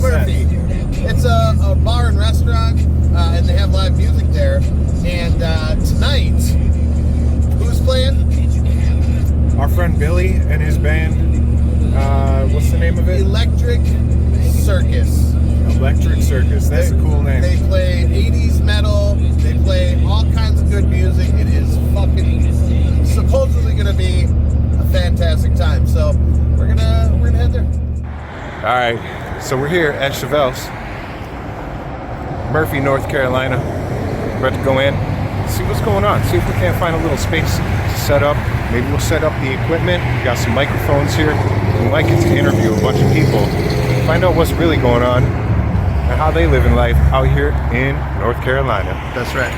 Murphy. It's a bar and restaurant, and they have live music there. And tonight, who's playing? Our friend Billy and his band. What's the name of it? Electric Circus. Electric Circus. That's a cool name. They play 80s metal. They play all kinds of good music. It is fucking supposedly going to be a fantastic time. So we're gonna head there. All right. So we're here at Chevelles, Murphy, North Carolina. We're about to go in, see what's going on. See if we can't find a little space to set up. Maybe we'll set up the equipment. We got some microphones here. We might get to interview a bunch of people, find out what's really going on and how they live in life out here in North Carolina. That's right.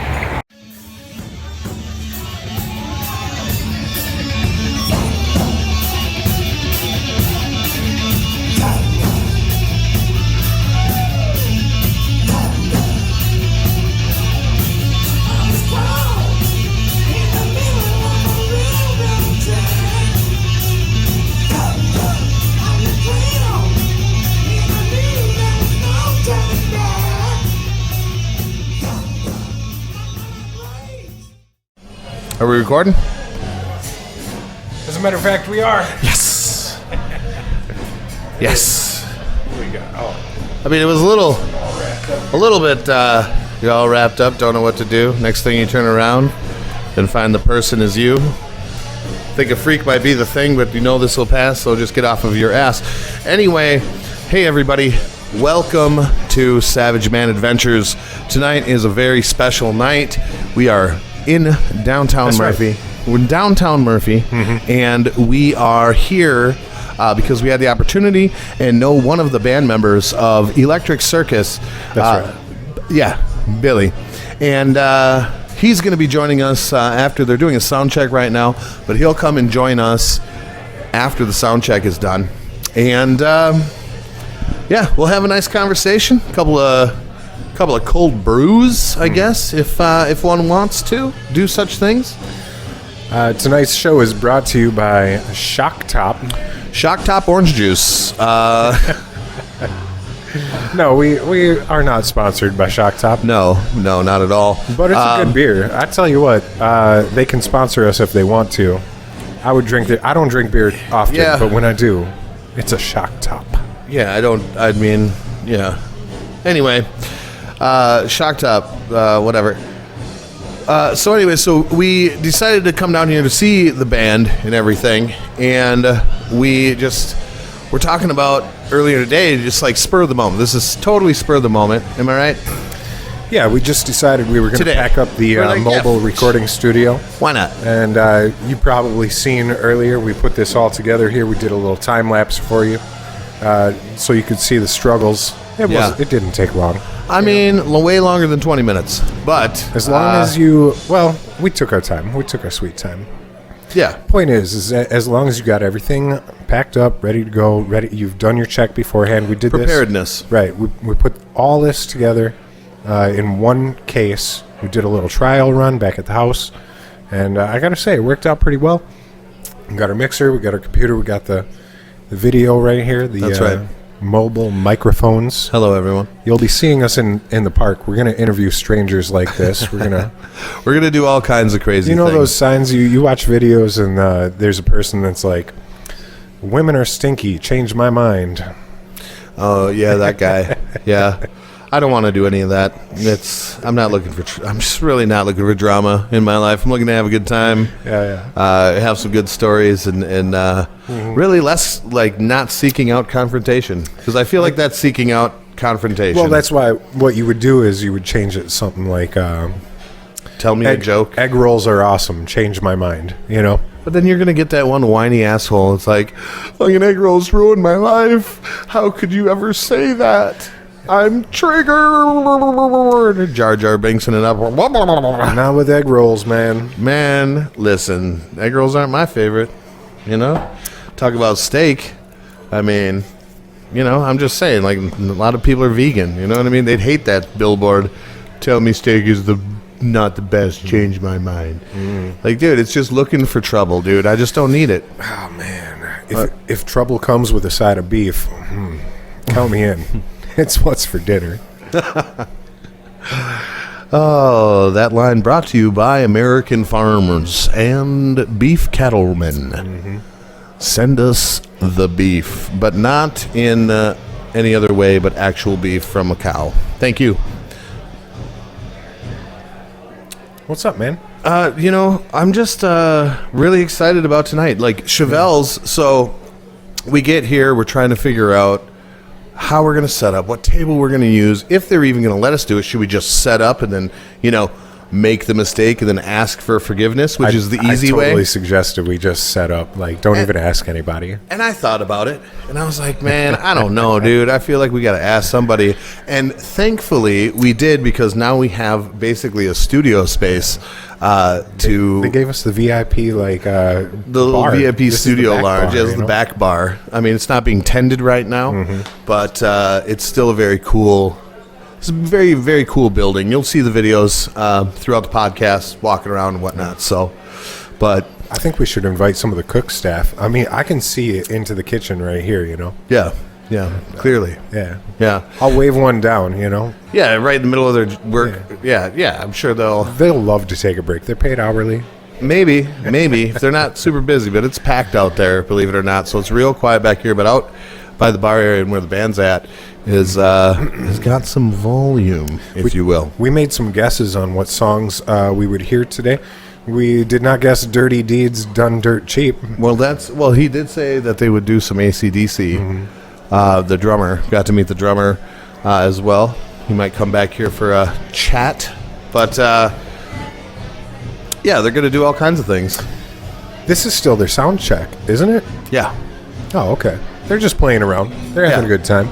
Are we recording? As a matter of fact, we are. Yes. Yes. What we got? Oh, I mean, it was a little bit, you're all wrapped up, don't know what to do. Next thing you turn around and find the person is you. Think a freak might be the thing, but you know this will pass, so just get off of your ass. Anyway, hey everybody, welcome to Savage Man Adventures. Tonight is a very special night. We are in downtown That's Murphy. Right. We're in downtown Murphy, and we are here because we had the opportunity and know one of the band members of Electric Circus. That's right. Yeah, Billy. And he's going to be joining us after they're doing a sound check right now, but he'll come and join us after the sound check is done. And yeah, we'll have a nice conversation. A couple of cold brews, I guess, if one wants to do such things. Tonight's show is brought to you by Shock Top. Shock Top Orange Juice. No, we are not sponsored by Shock Top. No, not at all. But it's a good beer. I tell you what, they can sponsor us if they want to. I would drink it. I don't drink beer often, Yeah. but when I do, it's a Shock Top. Yeah, yeah. Anyway, Shock Top, whatever. So anyway, so we decided to come down here to see the band and everything, and we're talking about earlier today, just like spur of the moment. This is totally spur of the moment. Am I right? Yeah, we just decided we were going to Today. pack up the We're like, mobile yeah. recording studio. Why not? And you probably seen earlier, we put this all together here. We did a little time lapse for you, so you could see the struggles. It didn't take long. I mean, way longer than 20 minutes, but As long as we took our time. We took our sweet time. yeah, Point is that as long as you got everything packed up, ready to go, you've done your check beforehand. We did preparedness. this. Right. We put all this together in one case. We did a little trial run back at the house, and I got to say, it worked out pretty well. We got our mixer, we got our computer, we got the video right here. That's right. Mobile microphones. Hello, everyone. You'll be seeing us in the park. We're going to interview strangers like this. We're gonna do all kinds of crazy. You know things. those signs you watch videos and there's a person that's like, "Women are stinky. Change my mind." Oh yeah, that guy. Yeah, I don't want to do any of that. I'm not looking for. I'm just really not looking for drama in my life. I'm looking to have a good time. Yeah. Have some good stories and really less like not seeking out confrontation, because I feel like that's seeking out confrontation. Well, that's why what you would do is you would change it to something like, tell me a joke. Egg rolls are awesome. Change my mind. You know. But then you're going to get that one whiny asshole. It's like an egg rolls ruined my life. How could you ever say that? I'm triggered. Jar Jar Binksing it up. Not with egg rolls, man. Man, listen. Egg rolls aren't my favorite. You know? Talk about steak. I mean, I'm just saying, like, a lot of people are vegan. You know what I mean? They'd hate that billboard. Tell me steak is not the best. Change my mind. Like, dude, it's just looking for trouble, dude. I just don't need it. Oh, man. If trouble comes with a side of beef, count me in. It's what's for dinner. Oh, that line brought to you by American farmers and beef cattlemen. Mm-hmm. Send us the beef, but not in any other way but actual beef from a cow. Thank you. What's up, man? I'm just really excited about tonight. Like Chevelles, so we get here, we're trying to figure out how we're going to set up, what table we're going to use, if they're even going to let us do it. Should we just set up and then, make the mistake and then ask for forgiveness, which is the easy way? I totally suggested we just set up, don't even ask anybody. And I thought about it, and I was like, man, I don't know, dude. I feel like we got to ask somebody. And thankfully, we did, because now we have basically a studio space They gave us the VIP, the little bar. VIP This studio is the back lounge. bar, Yeah, it's the back bar. I mean, it's not being tended right now, but it's still a very cool. It's a very, very cool building. You'll see the videos throughout the podcast, walking around and whatnot. So, but I think we should invite some of the cook staff. I mean, I can see it into the kitchen right here, yeah, clearly, Yeah. I'll wave one down, yeah, right in the middle of their work. Yeah. I'm sure they'll love to take a break. They're paid hourly. maybe if they're not super busy, but it's packed out there, believe it or not. So it's real quiet back here, but out by the bar area and where the band's at has got some volume, if you will. We made some guesses on what songs we would hear today. We did not guess Dirty Deeds Done Dirt Cheap. Well, he did say that they would do some AC/DC. The drummer, got to meet the drummer as well. He might come back here for a chat. But, yeah, they're going to do all kinds of things. This is still their sound check, isn't it? Yeah. Oh, okay. They're just playing around. They're having a good time.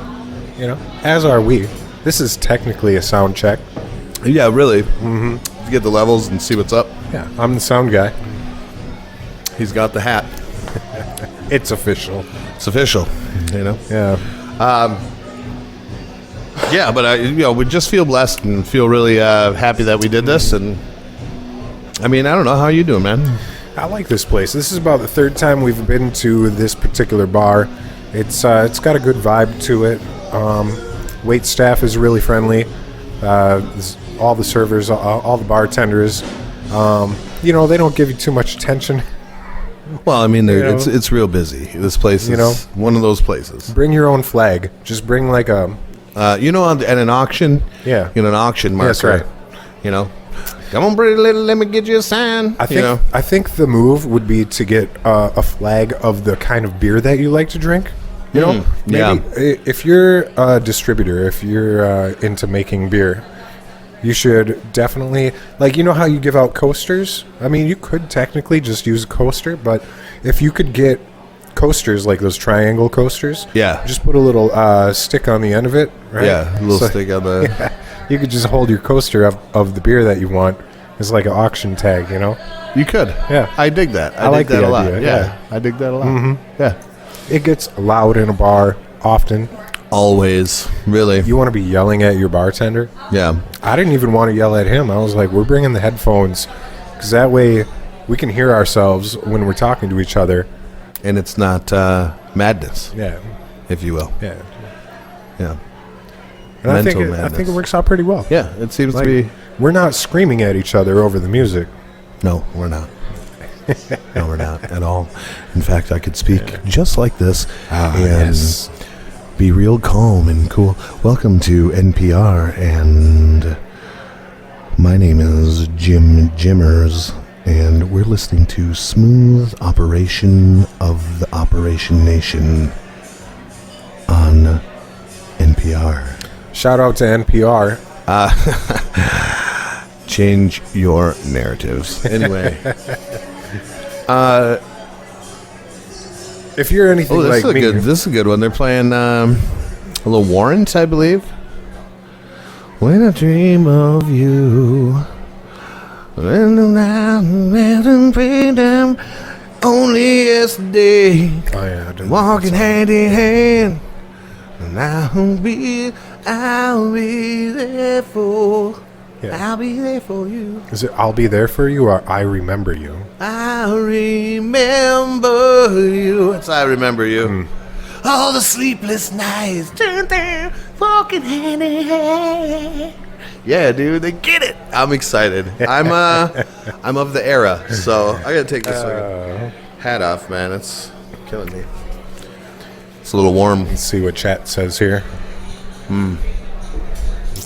As are we. This is technically a sound check. Yeah, really. Mm-hmm. To get the levels and see what's up. Yeah, I'm the sound guy. He's got the hat. It's official. It's official, Yeah. Yeah, but we just feel blessed and feel really happy that we did this. And I mean, I don't know, how you doing, man? I like this place. This is about the third time we've been to this particular bar. It's got a good vibe to it. Wait staff is really friendly. All the servers, all the bartenders, they don't give you too much attention. Well, I mean, it's real busy. This place is one of those places. Bring your own flag. Just bring like a... at an auction? Yeah. In an auction marker. That's right. Come on, pretty little, let me get you a sign. I think the move would be to get a flag of the kind of beer that you like to drink. Maybe if you're a distributor, if you're into making beer, you should definitely, how you give out coasters? I mean, you could technically just use a coaster, but if you could get coasters, like those triangle coasters, just put a little stick on the end of it, right? Yeah, a little stick on the... Yeah, you could just hold your coaster of the beer that you want. It's like an auction tag, You could. Yeah. I dig that. I like that the a lot. idea, Yeah, I dig that a lot. Mm-hmm. Yeah. It gets loud in a bar often. Always, really. You want to be yelling at your bartender? Yeah. I didn't even want to yell at him. I was like, we're bringing the headphones, because that way we can hear ourselves when we're talking to each other. And it's not madness, Yeah. if you will. Yeah. Yeah. And I think madness. it works out pretty well. Yeah, it seems to be. We're not screaming at each other over the music. No, we're not. No, we're not at all. In fact, I could speak just like this and be real calm and cool. Welcome to NPR, and my name is Jim Jimmers, and we're listening to Smooth Operation of the Operation Nation on NPR. Shout out to NPR. Change your narratives. Anyway. If you're anything like me, this is a good one. They're playing a little Warrant, I believe. When I dream of you, when the night and freedom, only yesterday, walking hand in hand, and I'll be there for. Yeah. I'll be there for you. Is it I'll be there for you or I remember you? I remember you. It's I remember you. all the sleepless nights. Walking hand in hand. Yeah, dude, they get it. I'm excited. I'm of the era, so I gotta take this hat off, man. It's killing me. It's a little warm. Let's see what chat says here.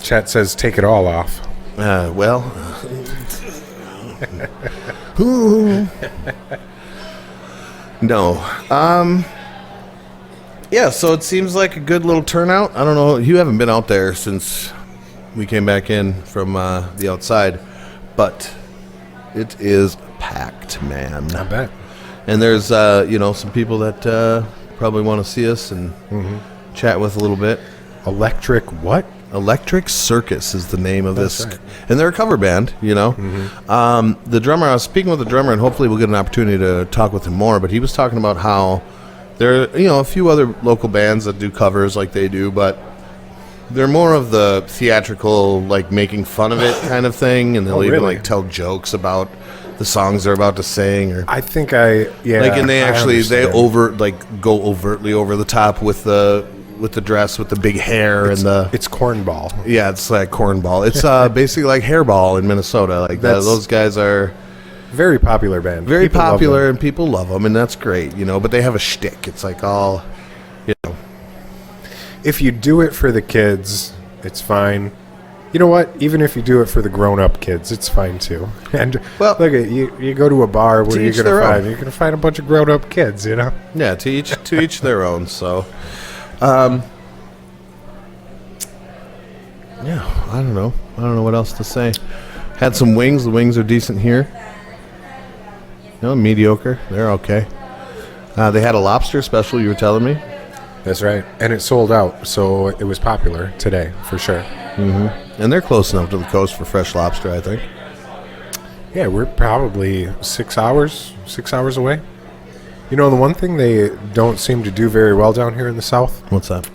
Chat says take it all off. Well. No. Yeah, so it seems like a good little turnout. I don't know. You haven't been out there since we came back in from the outside, but it is packed, man. I bet. And there's, some people that probably want to see us and chat with a little bit. Electric what? Electric Circus is the name of this. Right. And they're a cover band, The drummer, I was speaking with the drummer, and hopefully we'll get an opportunity to talk with him more, but he was talking about how there are, a few other local bands that do covers like they do, but they're more of the theatrical, like making fun of it kind of thing, and they'll even really? like tell jokes about the songs they're about to sing, or I think and they go overtly over the top with the dress, with the big hair, it's cornball. Yeah, it's like cornball. It's basically like hairball in Minnesota. Like those guys are very popular band. Very popular, and people love them, and that's great, But they have a shtick. It's like all, If you do it for the kids, it's fine. You know what? Even if you do it for the grown-up kids, it's fine too. And look at you go to a bar. What are you going to find? You're going to find a bunch of grown-up kids. Yeah, to each their own. So. Yeah, I don't know what else to say. Had some wings. The wings are decent here. Mediocre. They're okay. They had a lobster special, you were telling me. That's right. And it sold out, so it was popular today, for sure. Mm-hmm. And they're close enough to the coast for fresh lobster, I think. Yeah, we're probably 6 hours away. The one thing they don't seem to do very well down here in the South? What's that?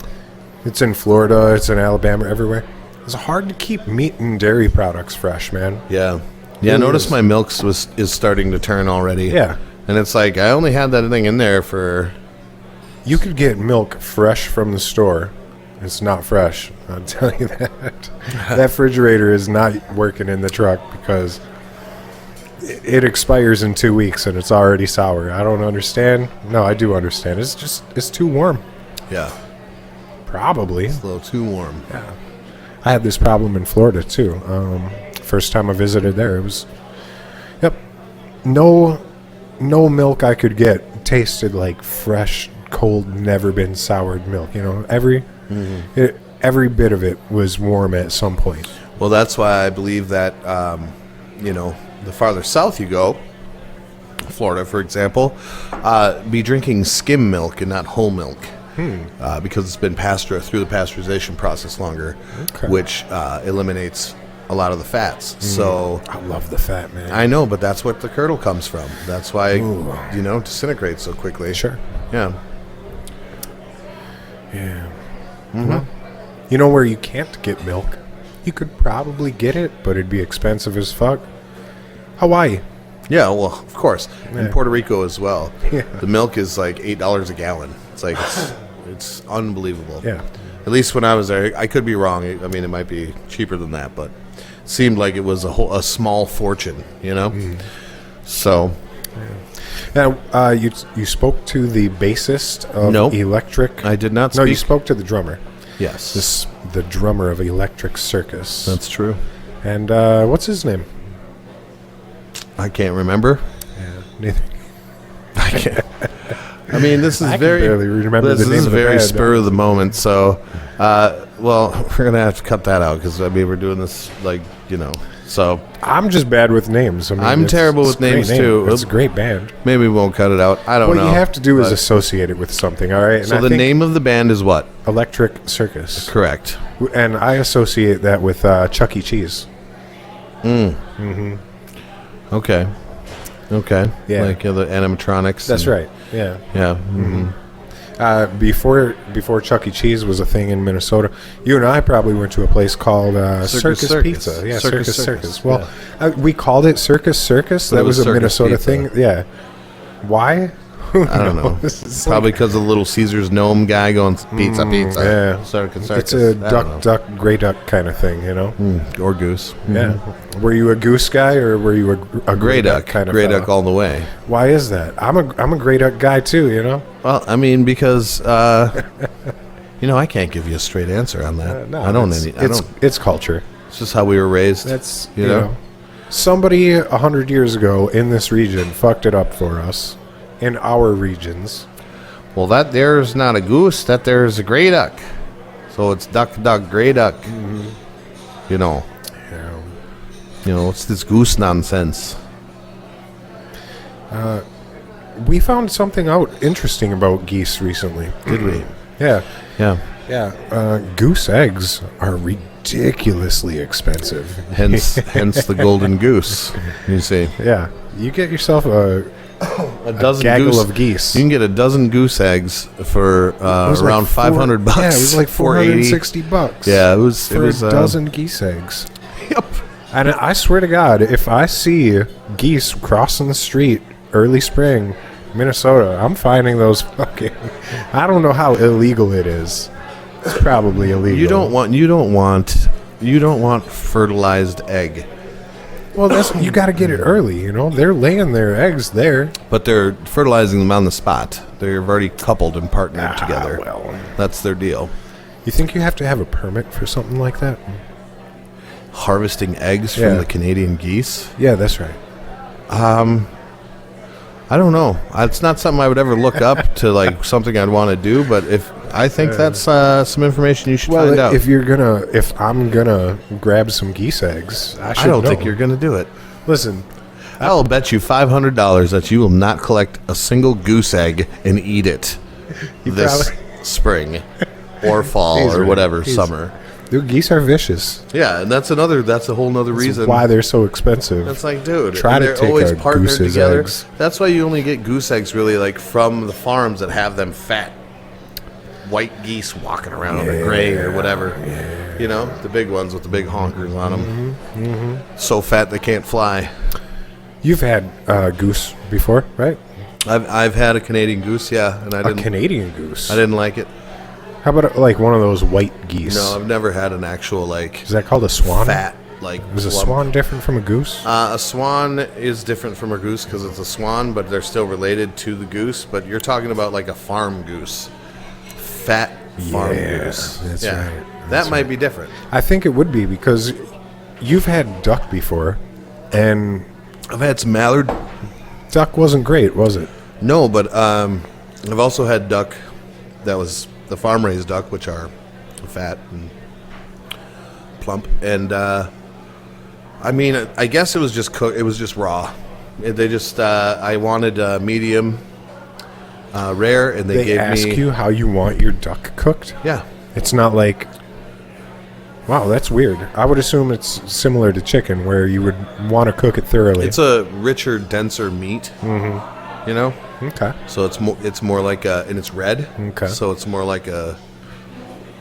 It's in Florida, it's in Alabama, everywhere. It's hard to keep meat and dairy products fresh, man. Yeah. Yeah, I noticed my milk is starting to turn already. Yeah. And it's like, I only had that thing in there for... You could get milk fresh from the store. It's not fresh, I'll tell you that. That refrigerator is not working in the truck because it expires in 2 weeks and it's already sour. I don't understand. No, I do understand. It's too warm. Yeah. Probably. It's a little too warm. Yeah. I had this problem in Florida, too. First time I visited there, it was... Yep. No milk I could get tasted like fresh, cold, never been soured milk. Every bit of it was warm at some point. Well, that's why I believe that, the farther south you go, Florida, for example, be drinking skim milk and not whole milk. Because it's been through the pasteurization process longer, which eliminates a lot of the fats. So I love the fat, man. I know, but that's what the curdle comes from. That's why it disintegrates so quickly. Sure. Yeah. Yeah. Mm-hmm. Where you can't get milk? You could probably get it, but it'd be expensive as fuck. Hawaii. Yeah, well, of course. Yeah. In Puerto Rico as well. Yeah. The milk is like $8 a gallon. It's like it's unbelievable. Yeah. At least when I was there, I could be wrong. I mean, it might be cheaper than that, but it seemed like it was a small fortune, So. Yeah. Now, you spoke to the bassist of Electric. I did not speak. No, you spoke to the drummer. Yes. The drummer of Electric Circus. That's true. And what's his name? I can't remember. Yeah, neither. I can't. I mean, this is barely remember the name is of the very band. spur of the moment. So, we're gonna have to cut that out because we're doing this So I'm just bad with names. I'm terrible with names too. It's a great band. Maybe we won't cut it out. I don't know. What you have to do is associate it with something. All right. So the name of the band is what? Electric Circus. Correct. And I associate that with Chuck E. Cheese. Mm-hmm. Okay. Yeah. Like the animatronics. That's right. Yeah. Yeah. Mm-hmm. Before Chuck E. Cheese was a thing in Minnesota, you and I probably went to a place called Circus Pizza. Yeah, Circus. Well, we called it Circus. That was a Minnesota thing. Yeah. Why? I don't know. Probably because of the Little Caesar's gnome guy going pizza, pizza. Yeah. Circus. It's a duck, gray duck kind of thing, you know? Or goose. Yeah. Were you a goose guy or were you a Gray duck kind of Gray fella? duck all the way. Why is that? I'm a gray duck guy too, you know? Well, I mean, because I can't give you a straight answer on that. No, I don't. It's culture. It's just how we were raised. That's you know. Somebody 100 years ago in this region fucked it up for us, in our regions. Well, that there's not a goose. That there's a gray duck. So it's duck, gray duck. You know. Yeah. It's this goose nonsense. We found something out interesting about geese recently. Did we? Yeah. Yeah. Yeah. Goose eggs are ridiculously expensive. Hence the golden goose. You see. Yeah. You get yourself a dozen gaggle of geese. You can get a dozen goose eggs for around $500. Yeah, it was like $460. Yeah, it was for a dozen geese eggs. Yep. And I swear to God, if I see geese crossing the street early spring, Minnesota, I'm finding those fucking. I don't know how illegal it is. It's probably illegal. You don't want fertilized egg. Well, you got to get it early. You know, they're laying their eggs there, but they're fertilizing them on the spot. They're already coupled and partnered together. Well, that's their deal. You think you have to have a permit for something like that? Harvesting eggs from the Canadian geese? Yeah, that's right. I don't know. It's not something I would ever look up to, like something I'd want to do. But I think that's some information you should find out. If I'm gonna grab some geese eggs, I don't think you're gonna do it. Listen, I'll bet you $500 that you will not collect a single goose egg and eat it this spring or fall or whatever summer. Dude, geese are vicious. Yeah, and that's a whole nother reason why they're so expensive. That's like, dude, they're always partnered together. Eggs. That's why you only get goose eggs really like from the farms that have them fat white geese walking around or gray or whatever. Yeah. You know, the big ones with the big honkers on them. So fat they can't fly. You've had goose before, right? I've had a Canadian goose, yeah, and I didn't. A Canadian goose. I didn't like it. How about like one of those white geese? No, I've never had an actual like. Is that called a swan? Fat like. Is a swan different from a goose? A swan is different from a goose because it's a swan, but they're still related to the goose. But you're talking about like a farm goose, fat farm goose. That's right. That might be different. I think it would be because you've had duck before, and I've had some mallard. Duck wasn't great, was it? No, but I've also had duck that was the farm-raised duck, which are fat and plump. And, I mean, I guess it was just cooked. It was just raw. I wanted medium rare, and they gave me... They ask you how you want your duck cooked? Yeah. It's not like... Wow, that's weird. I would assume it's similar to chicken, where you would want to cook it thoroughly. It's a richer, denser meat. You know? Okay. So it's more like and it's red. Okay. So it's more like a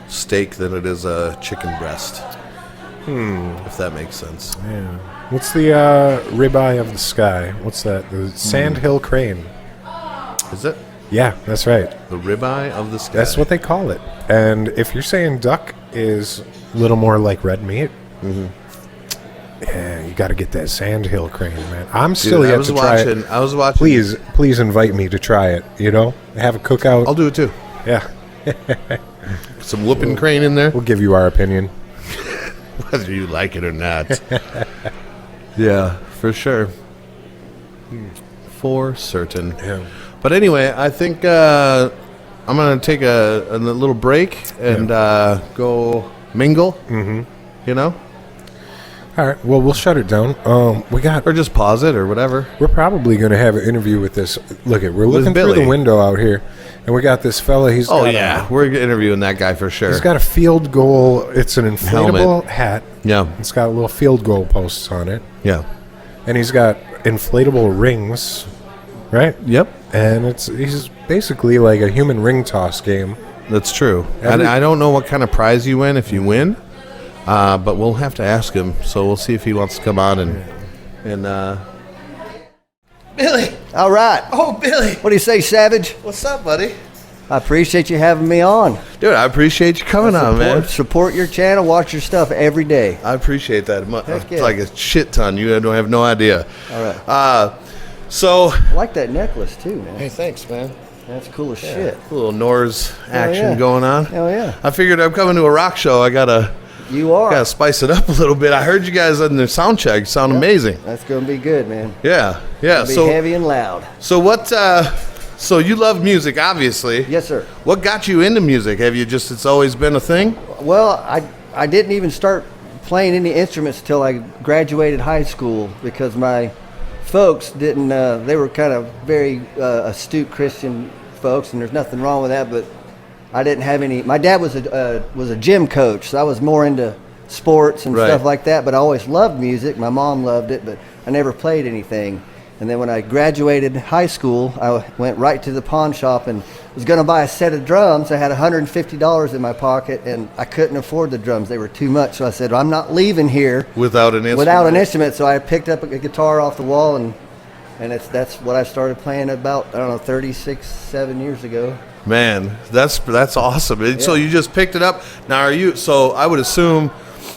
steak than it is a chicken breast. If that makes sense. Yeah. What's the ribeye of the sky? What's that? The sandhill crane. Is it? Yeah, that's right. The ribeye of the sky. That's what they call it. And if you're saying duck is a little more like red meat, yeah, you got to get that sandhill crane, man. I'm still yet to try it. I was watching. Please invite me to try it. You know, have a cookout. I'll do it too. Yeah. Some whooping crane in there. We'll give you our opinion, whether you like it or not. Yeah, for sure. For certain. Yeah. But anyway, I think I'm gonna take a little break and go mingle. You know. All right. Well, we'll shut it down. Or just pause it or whatever. We're probably going to have an interview with this. We're looking through the window out here, and we got this fella. We're interviewing that guy for sure. He's got a field goal. It's an inflatable hat. Yeah. It's got little field goal posts on it. Yeah. And he's got inflatable rings, right? Yep. And he's basically like a human ring toss game. That's true. I don't know what kind of prize you win if you win. But we'll have to ask him, so we'll see if he wants to come on and Billy. All right. Oh, Billy. What do you say, Savage? What's up, buddy? I appreciate you having me on. Dude, I appreciate you coming on, man. Support your channel. Watch your stuff every day. I appreciate that. Heck It's yeah. like a shit ton. You don't have no idea. All right. So. I like that necklace, too, man. Hey, thanks, man. That's cool as shit. A little Norse action yeah. going on. Hell yeah. I figured I'm coming to a rock show. I gotta spice it up a little bit. I heard you guys on the sound check. Sound amazing. That's gonna be good, man. Yeah. It's gonna be heavy and loud. So what? So you love music, obviously. Yes, sir. What got you into music? Have you it's always been a thing? Well, I didn't even start playing any instruments until I graduated high school because my folks didn't. They were kind of very astute Christian folks, and there's nothing wrong with that. But I didn't have any. My dad was a gym coach, so I was more into sports and stuff like that. But I always loved music. My mom loved it, but I never played anything. And then when I graduated high school, I went right to the pawn shop and was going to buy a set of drums. I had $150 in my pocket, and I couldn't afford the drums. They were too much. So I said, well, I'm not leaving here without an instrument. So I picked up a guitar off the wall, and that's what I started playing about, 7 years ago. Man, that's awesome. Yeah. So you just picked it up. Now, I would assume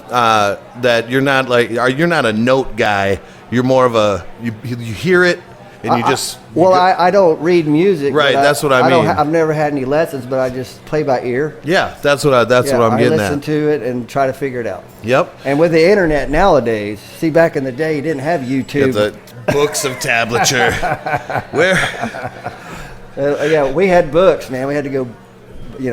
that you're not a note guy. You're more of you hear it and you just. I don't read music. Right, that's what I mean. I've never had any lessons, but I just play by ear. Yeah, that's what I'm getting at. I listen to it and try to figure it out. Yep. And with the internet nowadays, see, back in the day, you didn't have YouTube. The books of tablature. Where? We had books, man. We had to go,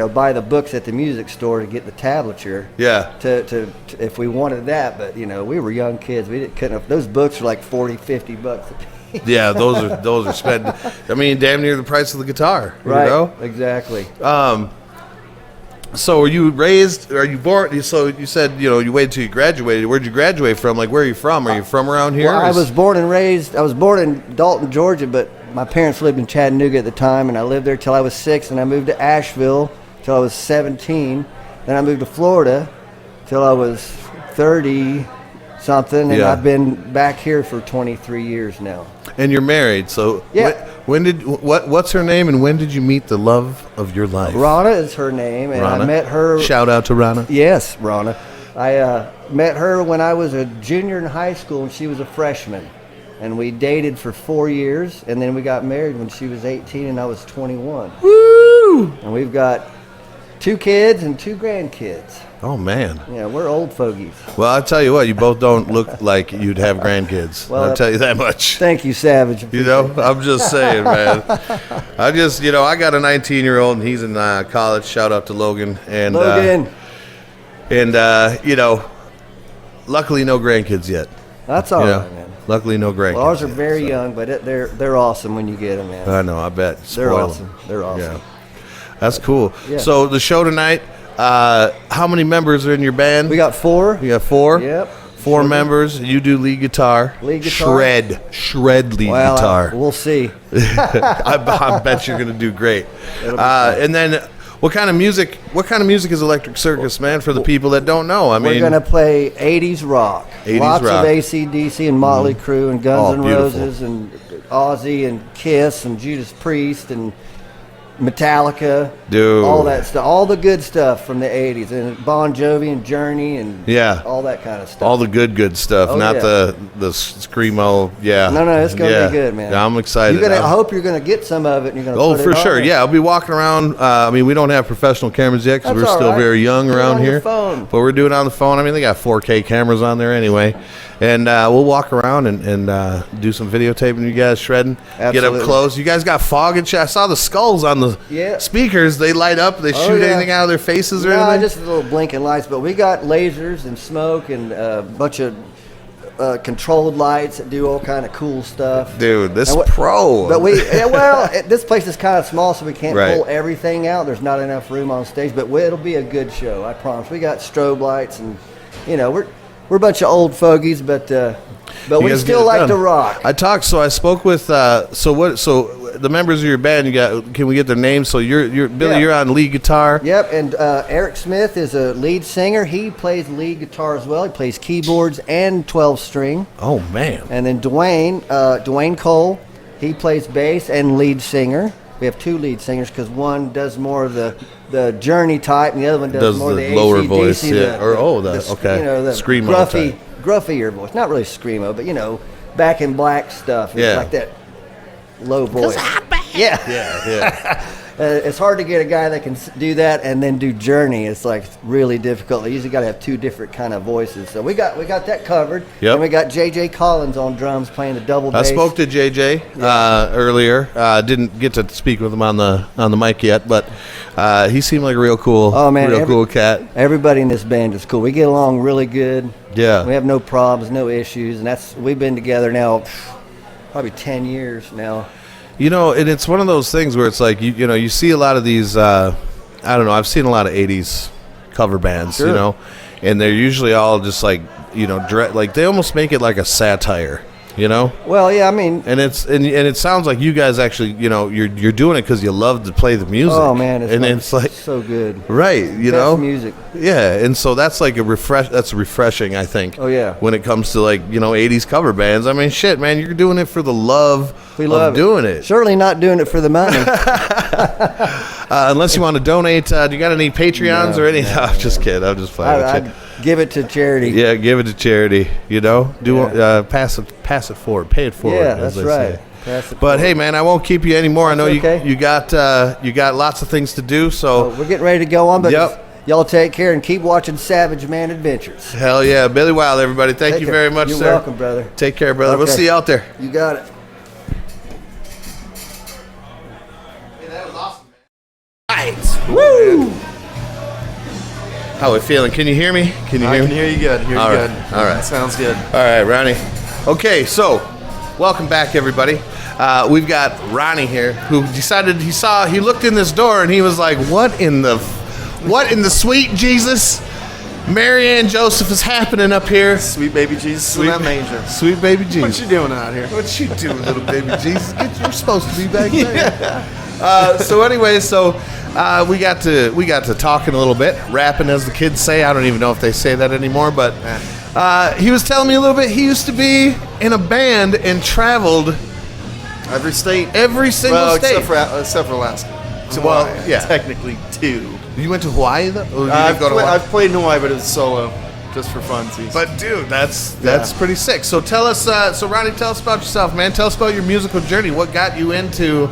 buy the books at the music store to get the tablature. Yeah. To if we wanted that, but we were young kids. We couldn't. Those books were like $40-50 a piece. Yeah, those are spent. I mean, damn near the price of the guitar. Right. Exactly. So, are you born? So you said you waited till you graduated. Where'd you graduate from? Like, where are you from? Are you from around here? Well, I was born in Dalton, Georgia, but my parents lived in Chattanooga at the time, and I lived there till I was 6, and I moved to Asheville till I was 17. Then I moved to Florida till I was 30-something, and I've been back here for 23 years now. And you're married, so yeah. What's her name, and when did you meet the love of your life? Rana is her name, and Rana. I met her. Shout out to Rana. Yes, Rana. I met her when I was a junior in high school, and she was a freshman. And we dated for 4 years, and then we got married when she was 18 and I was 21. Woo! And we've got 2 kids and 2 grandkids. Oh, man. Yeah, we're old fogies. Well, I'll tell you what, you both don't look like you'd have grandkids. Well, I'll tell you that much. Thank you, Savage. I'm just saying, man. I got a 19-year-old, and he's in college. Shout out to Logan. And, Logan. Luckily no grandkids yet. That's all right, man. Luckily no grandkids. Well, ours are very young, but they're awesome when you get them, man. I know, I bet. They're awesome. They're awesome. Yeah. That's cool. Yeah. So the show tonight, how many members are in your band? We got 4. You got 4? Yep. 4 members. You do lead guitar. Lead guitar. Shred lead guitar. We'll see. I bet you're going to do great. And then what kind of music is Electric Circus, man, for the people that don't know? We're going to play 80s rock. 80s Lots rock. of AC/DC and Motley Crue and Guns N' beautiful. Roses and Ozzy and Kiss and Judas Priest and Metallica. Dude. All that stuff. All the good stuff from the 80s. And Bon Jovi and Journey and all that kind of stuff. All the good stuff, not the screamo. Yeah. No, it's going to be good, man. Yeah, I'm excited. I hope you're going to get some of it and you're going to put it for on sure. there. Yeah, I'll be walking around. We don't have professional cameras yet because we're That's all still right. very young Do it around on your here. phone. But we're doing it on the phone. They got 4K cameras on there anyway. And we'll walk around and do some videotaping. You guys shredding. Absolutely. Get up close. You guys got fog and shit. I saw the skulls on the speakers. They light up. They shoot anything out of their faces or anything? No, just little blinking lights. But we got lasers and smoke and a bunch of controlled lights that do all kind of cool stuff. Dude, this pro. But this place is kind of small, so we can't pull everything out. There's not enough room on stage, but it'll be a good show, I promise. We got strobe lights, and we're a bunch of old fogies, but we still like to rock. I spoke with so the members of your band. Can we get their names? So you're Billy. You're on lead guitar. Yep, and Eric Smith is a lead singer. He plays lead guitar as well. He plays keyboards and 12-string. Oh man! And then Dwayne Cole He plays bass and lead singer. We have 2 lead singers because one does more of the Journey type, and the other one does more the of the lower AC/DC, voice, yeah. You know, the Screamo gruffier voice. Not really screamo, but you know, Back in Black stuff. It's like that low voice. Yeah. It's hard to get a guy that can do that and then do Journey. It's like really difficult. They usually got to have 2 different kind of voices. So we got that covered. Yep. And we got JJ Collins on drums playing the double bass. I spoke to JJ earlier. Didn't get to speak with him on the mic yet, but he seemed like a real cool, cool cat. Everybody in this band is cool. We get along really good. Yeah. We have no problems, no issues, and we've been together now probably 10 years now. You know, and it's one of those things where it's like, you know, you see a lot of these, I don't know, I've seen a lot of 80s cover bands, you know, and they're usually all just like, you know, like they almost make it like a satire, you know? Well, yeah, I mean. And it sounds like you guys actually, you know, you're doing it because you love to play the music. Oh, man, it's like so good. Right, you know? Music. Yeah, and so that's like that's refreshing, I think. Oh, yeah. When it comes to like, you know, 80s cover bands. I mean, shit, man, you're doing it for the love of doing it. Certainly not doing it for the money. Unless you want to donate. Do you got any Patreons or anything? No, I'm just kidding. I'm just playing with you. I'd give it to charity. Yeah, give it to charity. You know, pass it forward, pay it forward. Yeah, that's right. But hey, man, I won't keep you anymore. I know you got lots of things to do. So we're getting ready to go on. But y'all take care and keep watching Savage Man Adventures. Hell yeah, Billy Wild, everybody. Thank you very much, sir. You're welcome, brother. Take care, brother. We'll see you out there. You got it. That was awesome, man. Right. Woo! How are we feeling? Can you hear me? Can you hear me? I can hear you good. All right. Sounds good. All right, Ronnie. Okay, so welcome back, everybody. We've got Ronnie here, who decided he looked in this door and he was like, "What in the sweet Jesus, Mary and Joseph is happening up here?" Sweet baby Jesus in that manger. Sweet baby Jesus. What you doing out here? What you doing, little baby Jesus? You're supposed to be back there. So anyway, we got to talking a little bit, rapping, as the kids say. I don't even know if they say that anymore, but he was telling me a little bit. He used to be in a band and traveled every state, every single state, except for Alaska. Well, yeah, technically 2. You went to Hawaii though? Or I've played in Hawaii, but it was solo, just for funsies. But dude, that's pretty sick. So tell us, Ronnie, tell us about yourself, man. Tell us about your musical journey. What got you into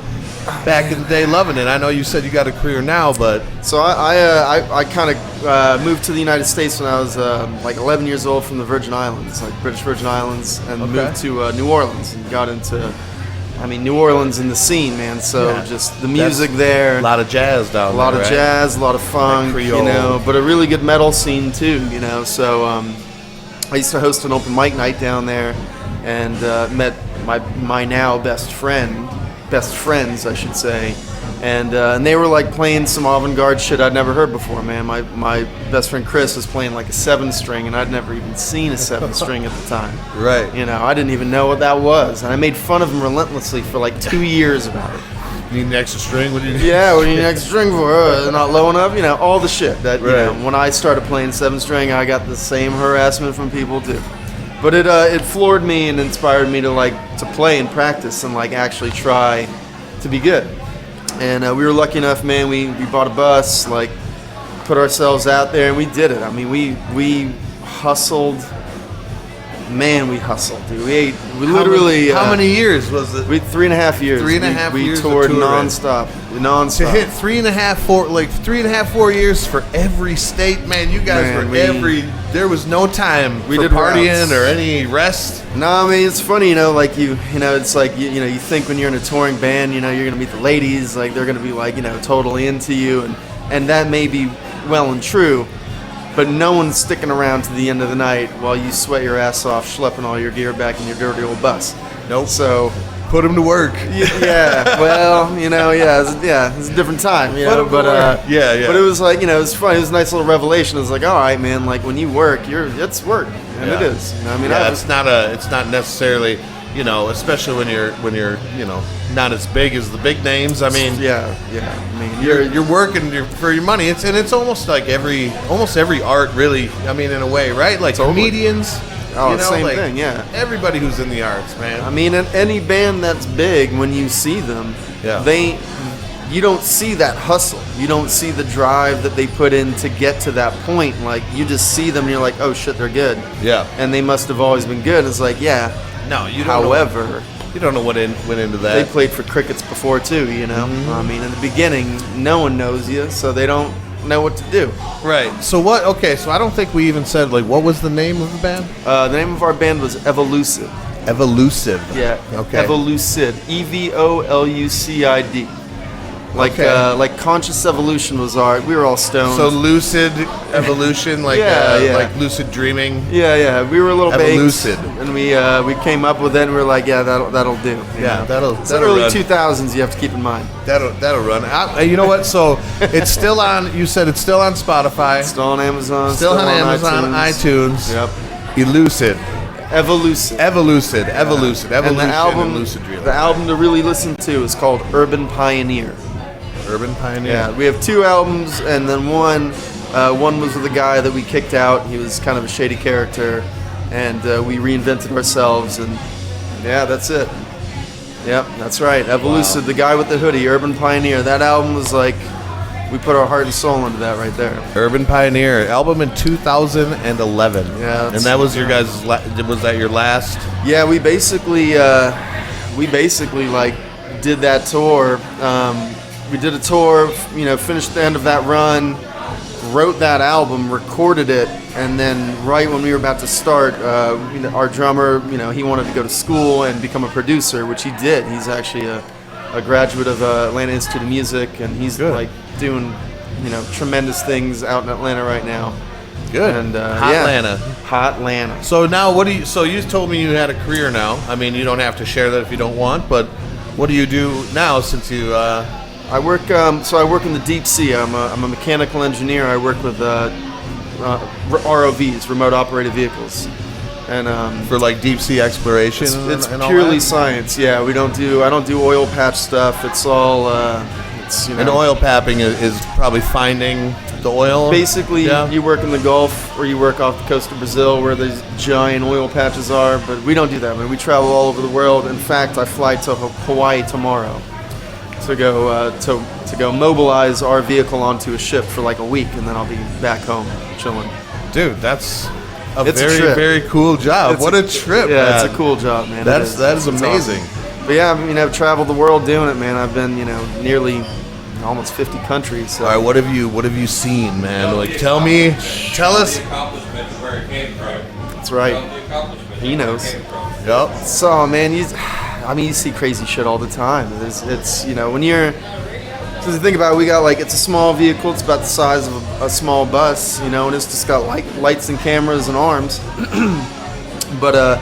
back in the day loving it? I know you said you got a career now, but so I kind of moved to the United States when I was like 11 years old from the Virgin Islands, like British Virgin Islands, and moved to New Orleans and got into. I mean, New Orleans in the scene, man. So just the music there. A lot of jazz down there. A lot of jazz, a lot of funk, you know, but a really good metal scene too, you know. So I used to host an open mic night down there, and met my now best friends, I should say, and they were like playing some avant-garde shit I'd never heard before, man. My best friend Chris was playing like a 7-string, and I'd never even seen a 7-string at the time. Right. You know, I didn't even know what that was, and I made fun of him relentlessly for like 2 years about it. You need an extra string? What do you need? Yeah, what do you need an extra string for? Not low enough? You know, all the shit that, you know, when I started playing 7-string, I got the same harassment from people too. But it floored me and inspired me to play and practice and like actually try to be good. And we were lucky enough, man. We bought a bus, like put ourselves out there, and we did it. I mean, we hustled. Man, we hustled, dude. We literally. How many years was it? 3.5 years. 3.5 years. We toured nonstop. To hit 3.5, 4 years for every state, man. You guys there was no time for partying or any rest. No, I mean, it's funny, you know, it's like, you know, you think when you're in a touring band, you know, you're going to meet the ladies, like they're going to be like, you know, totally into you, and that may be well and true, but no one's sticking around to the end of the night while you sweat your ass off schlepping all your gear back in your dirty old bus. Nope. So put them to work. Yeah. Well, you know, it's a different time, you know, but but it was like, you know, it was fun. It was a nice little revelation. It was like, all right, man, like when you work, it's work, and it is. You know, I mean, it's not necessarily, you know, especially when you're you know, not as big as the big names. I mean, I mean, you're working for your money. It's almost like almost every art, really. I mean, in a way, right? Like comedians. Oh, You know, same like, thing, yeah. Everybody who's in the arts, man. I mean, in any band that's big, when you see them, Yeah. you don't see that hustle. You don't see the drive that they put in to get to that point. Like, you just see them and you're like, oh shit, they're good. Yeah. And they must have always been good. It's like, yeah. No, you don't. However, you don't know what went into that. they played for Crickets before too, you know? I mean, in the beginning, no one knows you, so they don't know what to do. Right. So what? Okay. So I don't think we even said like what was the name of the band? The name of our band was Evolucid. Evolusive. Yeah. Okay. Evolucid. EVOLUCID. Like Okay. like Conscious Evolution was we were all stoned. So lucid evolution, like Yeah. like lucid dreaming. yeah, we were a little baked, Evolucid. and we came up with it, and we were like, yeah, that'll do. you Yeah, know? that'll It's the early run. 2000s. You have to keep in mind. That'll run. You know what? So it's still on. You said it's still on Spotify. Still on Amazon. Still on Amazon, iTunes. Yep. Elucid. Evolucid. Evolucid. And Evolution and lucid dreaming. the album to really listen to is called Urban Pioneer. Urban Pioneer. Yeah, we have 2 albums, and then one was with a guy that we kicked out. He was kind of a shady character, and we reinvented ourselves, and yeah, that's it. Yep, that's right. Evolucid, the guy with the hoodie, Urban Pioneer. That album was like, we put our heart and soul into that right there. Urban Pioneer album in 2011. Yeah, and that was your guys' was that your last? Yeah, we basically like did that tour. We did a tour, you know, finished the end of that run, wrote that album, recorded it, and then right when we were about to start, you know, our drummer, you know, he wanted to go to school and become a producer, which he did. He's actually a graduate of Atlanta Institute of Music, and he's Good. like doing, you know, tremendous things out in Atlanta right now. Good. And Hot yeah. Atlanta. Hot Atlanta. So now, what do you? So you told me you had a career now. I mean, you don't have to share that if you don't want. But what do you do now? Since you, I work. So I work in the deep sea. I'm a mechanical engineer. I work with ROVs, remote operated vehicles, and for like deep sea exploration, it's and all purely that? science. Yeah, I don't do oil patch stuff. It's all it's, you know, And oil papping is probably finding the oil. basically Yeah. you work in the Gulf or you work off the coast of Brazil where these giant oil patches are. But we don't do that. I mean, we travel all over the world. In fact, I fly to Hawaii tomorrow to go mobilize our vehicle onto a ship for like a week, and then I'll be back home chilling. Dude, that's It's a very trip. very cool job. What a trip! Yeah, man. it's a cool job, man. That It is It's amazing. awesome. But yeah, I mean, I've traveled the world doing it, man. I've been, you know, nearly almost 50 countries. So. All right, what have you seen, man? Like, tell us. The accomplishment is where it came from. That's right. The accomplishment He is where knows. it came from. Yep. So, man, you see crazy shit all the time. It's you know, when you're, so to think about it, we got like, it's a small vehicle. It's about the size of a small bus, you know, and it's just got like lights and cameras and arms. But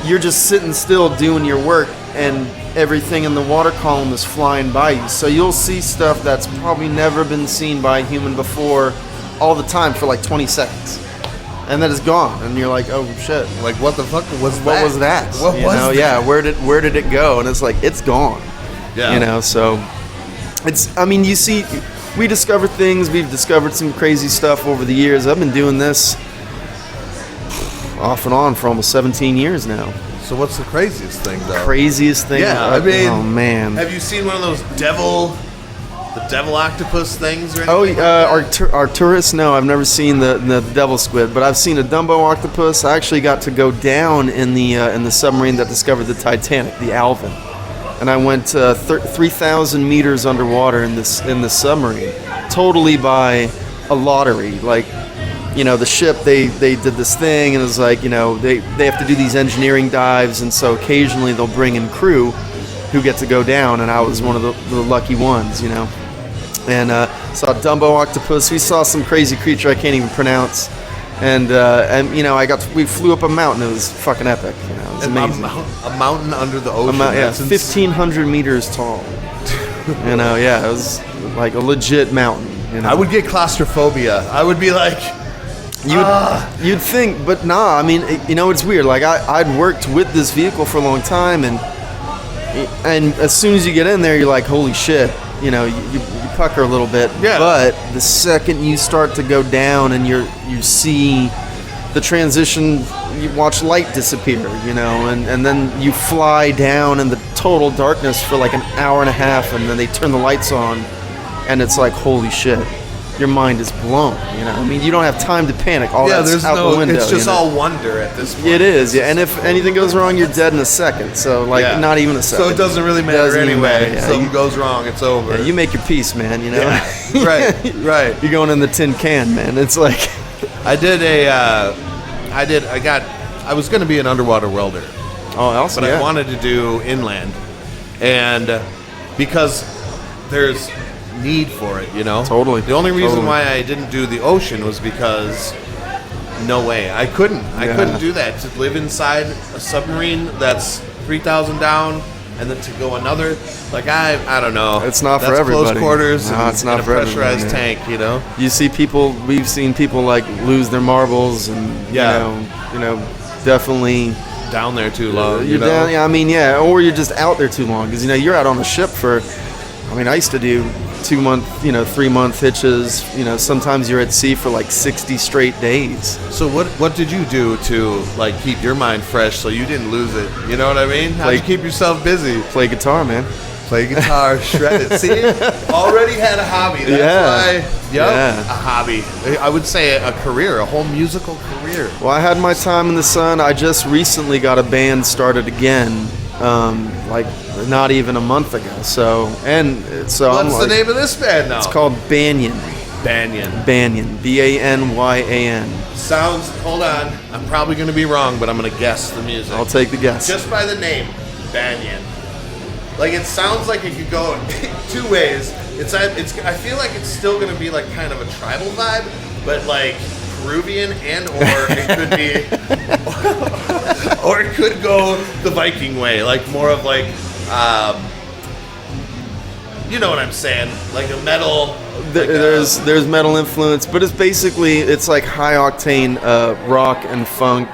you're just sitting still doing your work, and everything in the water column is flying by you. So you'll see stuff that's probably never been seen by a human before all the time for like 20 seconds. And then it's gone, and you're like, oh shit. Like, what the fuck was that? What was that? What you was know, that? yeah, where did it go? And it's like, it's gone. Yeah. You know, so it's, I mean, you see, we discover things, we've discovered some crazy stuff over the years. I've been doing this off and on for almost 17 years now. So what's the craziest thing, though? Craziest thing. Yeah, I mean, oh man. Have you seen one of those devil octopus things or anything? Oh, our tourists? No, I've never seen the devil squid, but I've seen a Dumbo octopus. I actually got to go down in the submarine that discovered the Titanic, the Alvin, and I went 3,000 meters underwater in this submarine, totally by a lottery. Like, you know, the ship they did this thing, and it was like, you know, they have to do these engineering dives, and so occasionally they'll bring in crew who get to go down, and I was one of the lucky ones, you know. And saw Dumbo octopus. We saw some crazy creature I can't even pronounce, and you know, we flew up a mountain. It was fucking epic. You know, it was amazing. A mountain under the ocean. Yeah, That's 1,500 meters tall. You know, yeah, it was like a legit mountain. You know? I would get claustrophobia. I would be like, You'd think, but nah. I mean, you know, it's weird. Like I'd worked with this vehicle for a long time, and as soon as you get in there, you're like, holy shit. You know, you pucker a little bit. Yeah. But the second you start to go down and you see the transition, you watch light disappear, you know, and then you fly down in the total darkness for like an hour and a half, and then they turn the lights on, and it's like, holy shit, your mind is blown, you know. I mean, you don't have time to panic. All that's there's out the window. it's just you know? all wonder at this point. It is, yeah. And if anything goes wrong, you're dead in a second. So, like, Yeah. not even a second. So it doesn't really matter Doesn't even anyway. matter, yeah. Something goes wrong, it's over. Yeah, you make your peace, man, you know? Yeah. Right. You're going in the tin can, man. It's like... I was going to be an underwater welder, Oh, awesome, but yeah. I wanted to do inland. And because there's need for it, you know? Totally. The only reason Totally. why I didn't do the ocean was because no way. I couldn't do that. To live inside a submarine that's 3,000 down and then to go another, like I don't know. It's not for That's everybody. close quarters No, and, it's not and for a everybody, pressurized yeah. tank, you know? You see people... We've seen people, like, lose their marbles and, Yeah. you know, definitely... Down there too long, you You're know? down, yeah, I mean, yeah, or you're just out there too long because you know you're out on a ship for. I mean, I used to do 2-month, 3-month hitches. You know, sometimes you're at sea for like 60 straight days. So what did you do to like keep your mind fresh so you didn't lose it? You know what I mean? How'd you keep yourself busy? Play guitar, man. Play guitar, shred it. See, already had a hobby. That's Yeah. why. Yeah. A hobby. I would say a career, a whole musical career. Well, I had my time in the sun. I just recently got a band started again, like not even a month ago. So I'm What's like, the name of this band now? It's called Banyan. Banyan. Banyan. Banyan. Sounds. Hold on. I'm probably going to be wrong, but I'm going to guess the music. I'll take the guess. Just by the name, Banyan. Like it sounds like it could go two ways. I feel like it's still gonna be like kind of a tribal vibe, but like Peruvian or it could be, or it could go the Viking way, like more of like, you know what I'm saying, like a metal. There's metal influence, but it's like high octane rock and funk,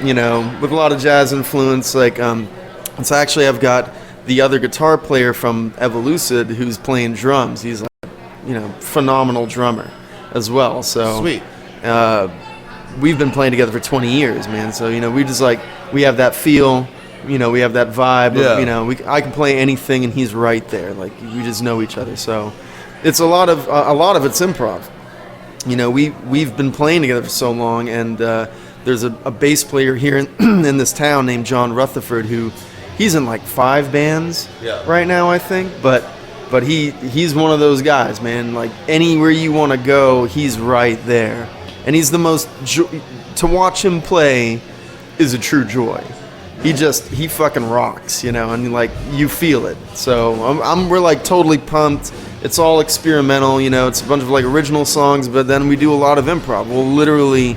you know, with a lot of jazz influence. Like it's actually I've got the other guitar player from Evolucid who's playing drums. He's like, phenomenal drummer as well. So Sweet. We've been playing together for 20 years, man. So we just like we have that feel. We have that vibe. Yeah. Of, I can play anything, and he's right there. Like we just know each other. So it's a lot of it's improv. We've been playing together for so long, and there's a bass player here in this town named John Rutherford who he's in like 5 bands right now, I think. But he's one of those guys, man. Like anywhere you want to go, he's right there, and he's the most to watch him play is a true joy. He fucking rocks, and like you feel it. So we're like totally pumped. It's all experimental, it's a bunch of like original songs, but then we do a lot of improv. We'll literally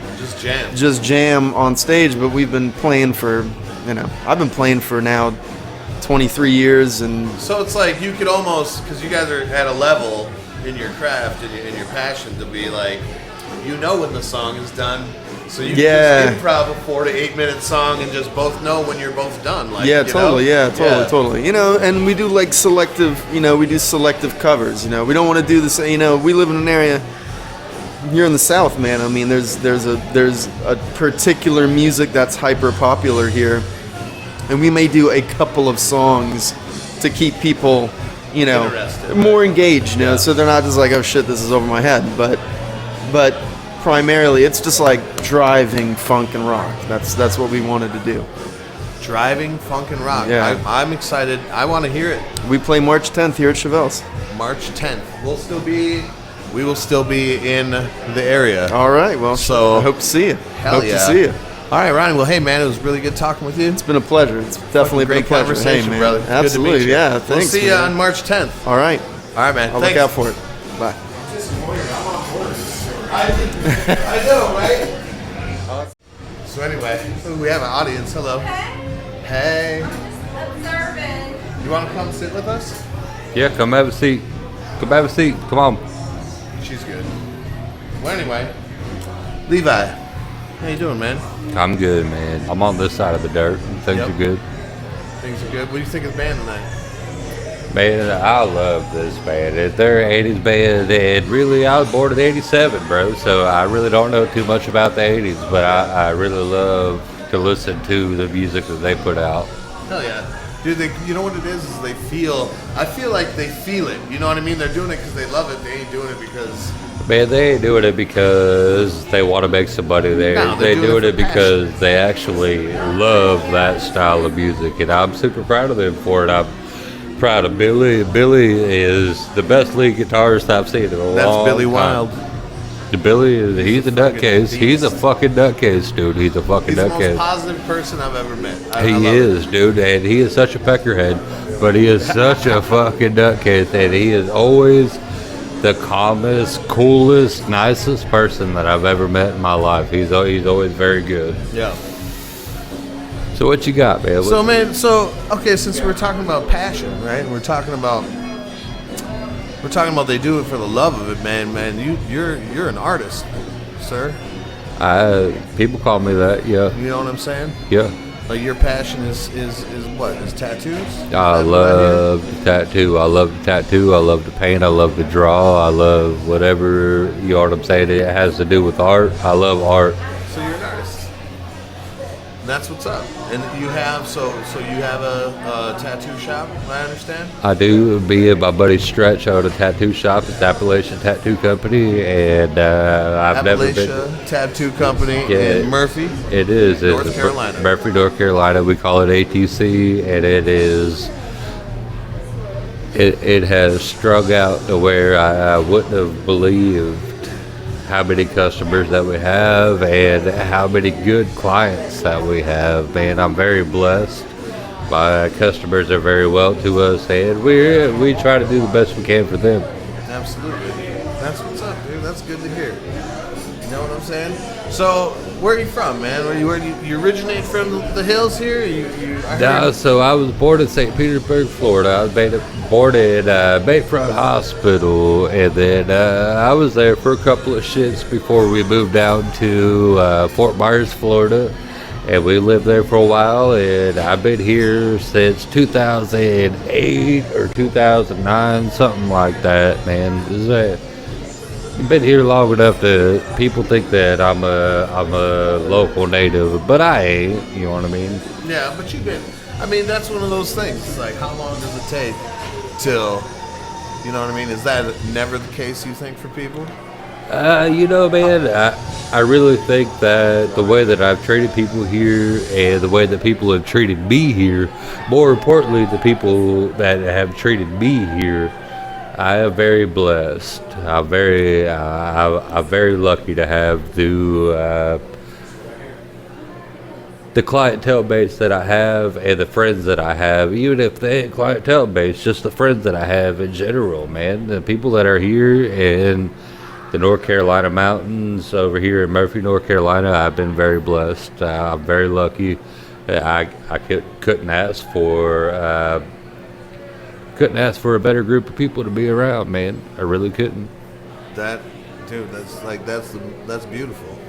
just jam on stage. But we've been playing for, I've been playing for now 23 years, and So it's like you could almost, because you guys are at a level in your craft and in your passion to be like, when the song is done. So you can just improv a 4 to 8 minute song and just both know when you're both done. Like, totally. And we do like selective, we do selective covers. We don't want to do this. We live in an area here in the South, man. I mean, there's a particular music that's hyper popular here, and we may do a couple of songs to keep people, Interested, more engaged. So they're not just like, oh shit, this is over my head. But primarily, it's just like driving funk and rock. That's what we wanted to do. Driving funk and rock. Yeah. I'm excited. I want to hear it. We play March 10th here at Chevelles. March 10th. We will still be in the area. All right. Well, So I hope to see you. Hell hope yeah. to see you. All right, Ryan. Well, hey, man, it was really good talking with you. It's been a pleasure. It's definitely been a Great pleasure. conversation, Hey, man. brother. Good to Absolutely. meet you. Yeah. Thanks. We'll see you man. on March 10th. All right. All right, man. I'll Thanks. look out for it. Bye. I know, right? So anyway, we have an audience. Hello. Hey. Observing. You want to come sit with us? Yeah, come have a seat. Come have a seat. Come on. She's good. Well, anyway, Levi, how you doing, man? I'm good, man. I'm on this side of the dirt. Things Yep. are good. Things are good. What do you think of the band tonight? Man, I love this band. They're an 80s band, and really, I was born in 87, bro, so I really don't know too much about the 80s, but I really love to listen to the music that they put out. Hell yeah. Dude, you know what it is I feel like they feel it. You know what I mean? They're doing it because they love it. They ain't doing it because... Man, they ain't doing it because they want to make some money there. No, they're doing it for passion. because they actually love that style of music, and I'm super proud of them for it. I'm proud of Billy. Billy is the best lead guitarist I've seen in a long time. That's Billy Wild. He's a nutcase. He's a fucking nutcase, dude. He's a fucking He's the most nutcase. positive person I've ever met. I He love is, it. dude, and he is such a peckerhead, but he is such a fucking nutcase, and he is always the calmest, coolest, nicest person that I've ever met in my life. He's always very good. Yeah. So what you got, man? So, man, okay, since we're talking about passion, right? We're talking about they do it for the love of it, man. Man, you're an artist, sir. People call me that, yeah. You know what I'm saying? Yeah. Like your passion is what? Is tattoos? I love to tattoo. I love to tattoo. I love to paint. I love to draw. I love whatever, you know what I'm saying, it has to do with art. I love art. So you're an artist. That's what's up. And you have you have a tattoo shop, I understand? I do. Me and my buddy Stretch own a tattoo shop. It's Appalachian Tattoo Company, and I've never been. Appalachia Tattoo Company in Murphy. It is. North It's Carolina. Murphy, North Carolina. We call it ATC, and it is. It has strung out to where I wouldn't have believed how many customers that we have and how many good clients that we have. Man, I'm very blessed. My customers are very well to us, and we try to do the best we can for them. Absolutely. That's what's up, dude. That's good to hear. You know what I'm saying? So, where are you from, man? Where you originate from the hills here? So I was born in St. Petersburg, Florida. I was born in Bayfront Hospital, and then I was there for a couple of shits before we moved down to Fort Myers, Florida, and we lived there for a while. And I've been here since 2008 or 2009, something like that, man. I've been here long enough that people think that I'm a local native, but I ain't. You know what I mean? Yeah, but you've been. I mean, that's one of those things. It's like, how long does it take till? You know what I mean? Is that never the case? You think for people? You know, man, I really think that the way that I've treated people here and the way that people have treated me here, more importantly, the people that have treated me here, I am very blessed. I'm very lucky to have the clientele base that I have and the friends that I have. Even if they ain't clientele base, just the friends that I have in general, man. The people that are here in the North Carolina mountains over here in Murphy, North Carolina, I've been very blessed. I'm very lucky. I couldn't ask for a better group of people to be around, man. I really couldn't. That's beautiful.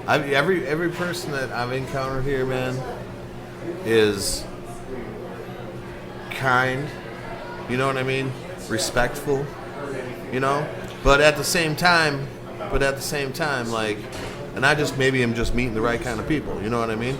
Every person that I've encountered here, man, is kind. You know what I mean? Respectful. You know, but at the same time, like, and I just maybe am just meeting the right kind of people. You know what I mean?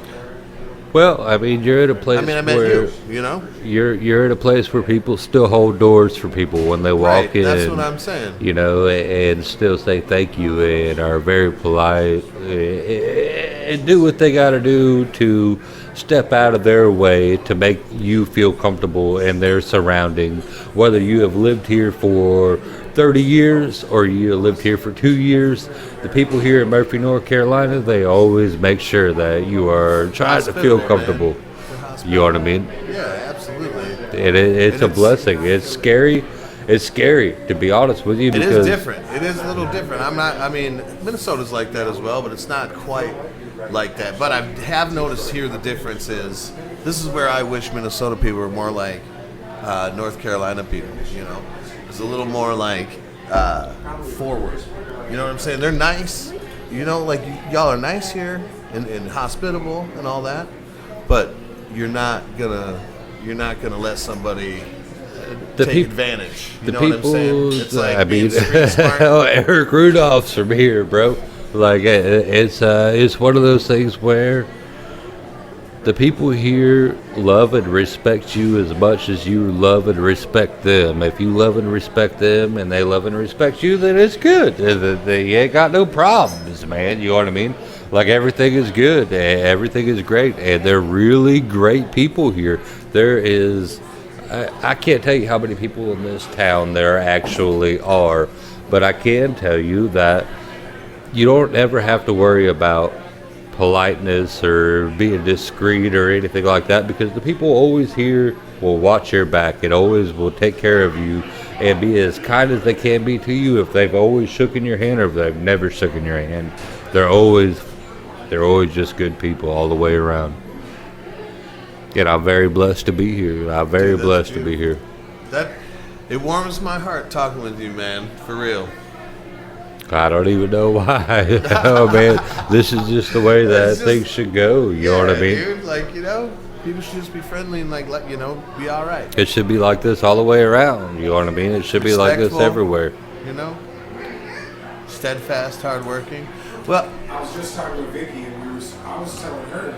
Well, I mean, you're at a place I met where you know? You're at a place where people still hold doors for people when they walk in. That's what I'm saying. You know, and still say thank you and are very polite and do what they got to do to step out of their way to make you feel comfortable in their surrounding. Whether you have lived here for 30 years or you lived here for 2 years, the people here in Murphy, North Carolina, they always make sure that you are trying to feel comfortable. You know what I mean? Yeah, absolutely. It's a blessing. It's scary. It's scary, to be honest with you. It because is different. It is a little different. Minnesota's like that as well, but it's not quite like that. But I have noticed here the difference is, this is where I wish Minnesota people were more like North Carolina people, you know? It's a little more like forward. You know what I'm saying? They're nice. You know, like y'all are nice here and hospitable and all that. But you're not gonna let somebody take advantage. You know what I'm people, saying? It's like I being mean, street smart. Eric Rudolph's from here, bro. Like it's one of those things where the people here love and respect you as much as you love and respect them. If you love and respect them and they love and respect you, then it's good. They ain't got no problems, man. You know what I mean? Like everything is good. Everything is great. And they're really great people here. There is, I can't tell you how many people in this town there actually are, but I can tell you that you don't ever have to worry about politeness or being discreet or anything like that, because the people always here will watch your back and always will take care of you and be as kind as they can be to you. If they've always shooken your hand or if they've never shooken your hand, they're always just good people all the way around. And I'm very blessed to be here. I'm very blessed to be here. It warms my heart talking with you, man. For real. I don't even know why. Oh man, this is just the way that things should go. You know what I mean? Dude, like, you know, people should just be friendly and like let, you know, be all right. It should be like this all the way around. You know what I mean? It should be like this everywhere. You know, steadfast, hardworking. Well, I was just talking with Vicky, and I was telling her,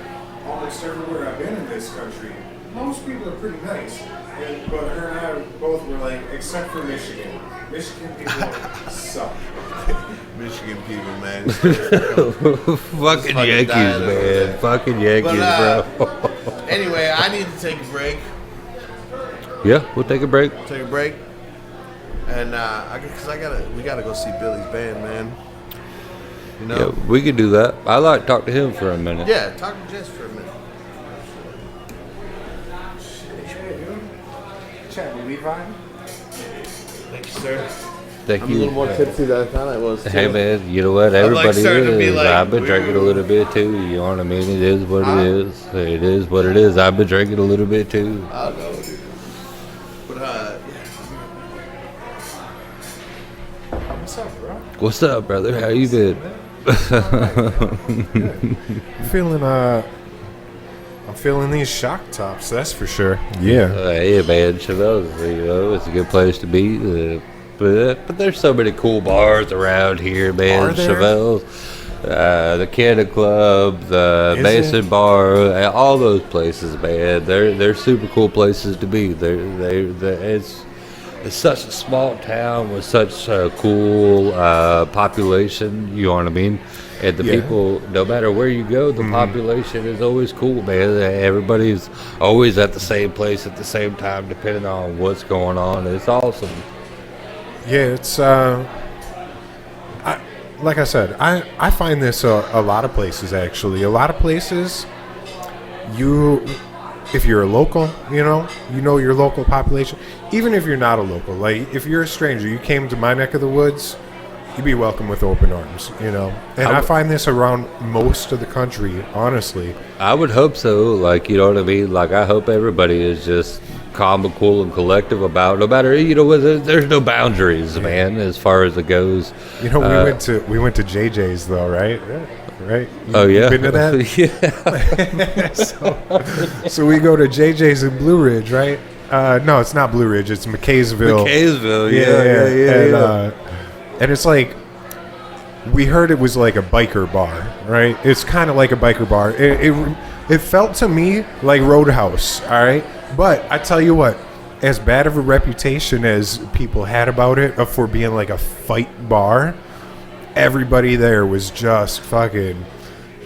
almost everywhere I've been in this country, most people are pretty nice. But her and I both were like, except for Michigan. Michigan people suck. Michigan people, man. Fucking Yankees, man. Fucking Yankees, bro. Anyway, I need to take a break. Yeah, we'll take a break. Take a break. And we gotta go see Billy's band, man. You know? Yeah, we could do that. I like to talk to him for a minute. Yeah, talk to Jess for a minute. Chat with Levi. Thank you, sir. Thank I'm you. a little more tipsy than I thought I was, too. Hey man, you know what? Everybody starting to be is. like, I've been drinking a little bit too. You know what I mean? It is what it is. It is what it is. I've been drinking a little bit too. I know, dude. But What's up, bro? What's up, brother? How you been? I'm feeling these shock tops, that's for sure. Yeah. Yeah, man, Chevelles, you know, it's a good place to be. But there's so many cool bars around here, man. Are there? Chevelles, the Canada Club, the Mason Bar, all those places, man. They're super cool places to be. It's such a small town with such a cool population. You know what I mean? And the people, no matter where you go, the population is always cool, man. Everybody's always at the same place at the same time, depending on what's going on. It's awesome. Yeah, it's like I said, I find this a lot of places actually. A lot of places, if you're a local, you know your local population. Even if you're not a local, like if you're a stranger, you came to my neck of the woods, you'd be welcome with open arms, you know. And I find this around most of the country, honestly. I would hope so. Like, you know what I mean? Like, I hope everybody is just calm and cool and collective about, no matter, you know, there's no boundaries, man, as far as it goes. You know, we went to JJ's though, right? Right? Oh yeah. Been to that? Yeah. So we go to JJ's in Blue Ridge, right? No, it's not Blue Ridge. It's McKaysville. Yeah. And it's like, we heard it was like a biker bar, right? It's kind of like a biker bar. It felt to me like Roadhouse, all right? But I tell you what, as bad of a reputation as people had about it for being like a fight bar, everybody there was just fucking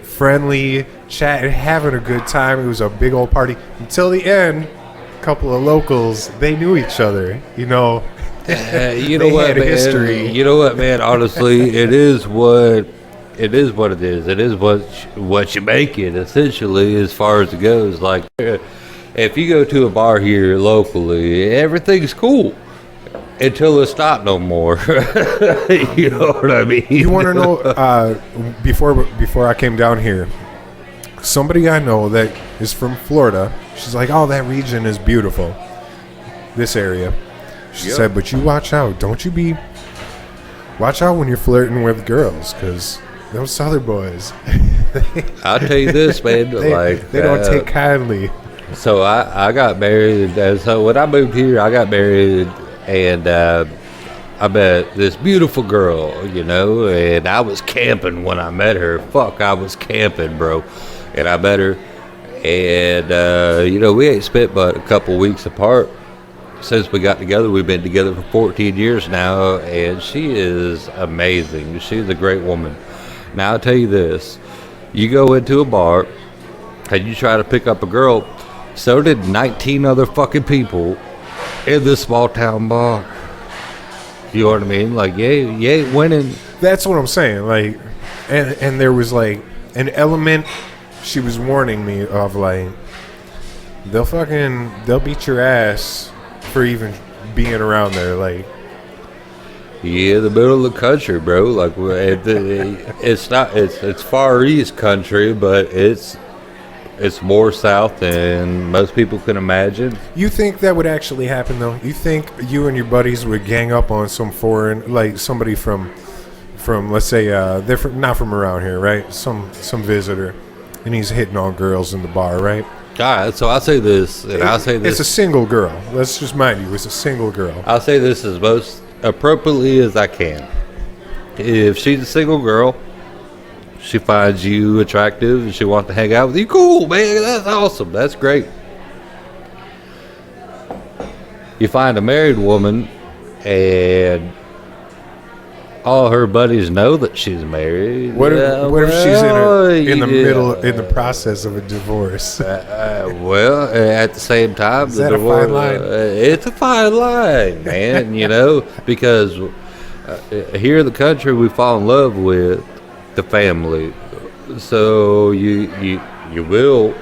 friendly, chatting, having a good time. It was a big old party. Until the end, a couple of locals, they knew each other, you know. You know what, man? History. You know what, man? Honestly, it is what it is. It is what you make it, essentially, as far as it goes. Like, if you go to a bar here locally, everything's cool until it's not no more. You know what I mean? You want to know? Before I came down here, somebody I know that is from Florida. She's like, "Oh, that region is beautiful. This area." She said, "But you watch out. Watch out when you're flirting with girls, because those Southern boys, I'll tell you this, man. they don't take kindly." So I got married. So when I moved here, I got married, and I met this beautiful girl, you know, and I was camping when I met her. Fuck, I was camping, bro. And I met her, and, you know, we ain't spent but a couple weeks apart since we got together. We've been together for 14 years now, and she is amazing. She's a great woman. Now, I'll tell you this. You go into a bar, and you try to pick up a girl, so did 19 other fucking people in this small town bar. You know what I mean? Like, you ain't winning. That's what I'm saying. Like, and there was like an element she was warning me of, like, they'll beat your ass for even being around there. Like, Yeah, the middle of the country, bro. Like, it's far east country, but it's more south than most people can imagine. you think that would actually happen though? You think you and your buddies would gang up on some foreign, like somebody from let's say they're not from around here, right? Some visitor, and he's hitting on girls in the bar, right? All right, so I'll say this, and I'll say this. It's a single girl. Let's just mind you, it's a single girl. I'll say this as most appropriately as I can. If she's a single girl, she finds you attractive and she wants to hang out with you, cool, man, that's awesome, that's great. You find a married woman and all her buddies know that she's married. What if she's in the middle, in the process of a divorce? Well, at the same time, Is that a fine line? It's a fine line, man. You know, because here in the country, we fall in love with the family, so you will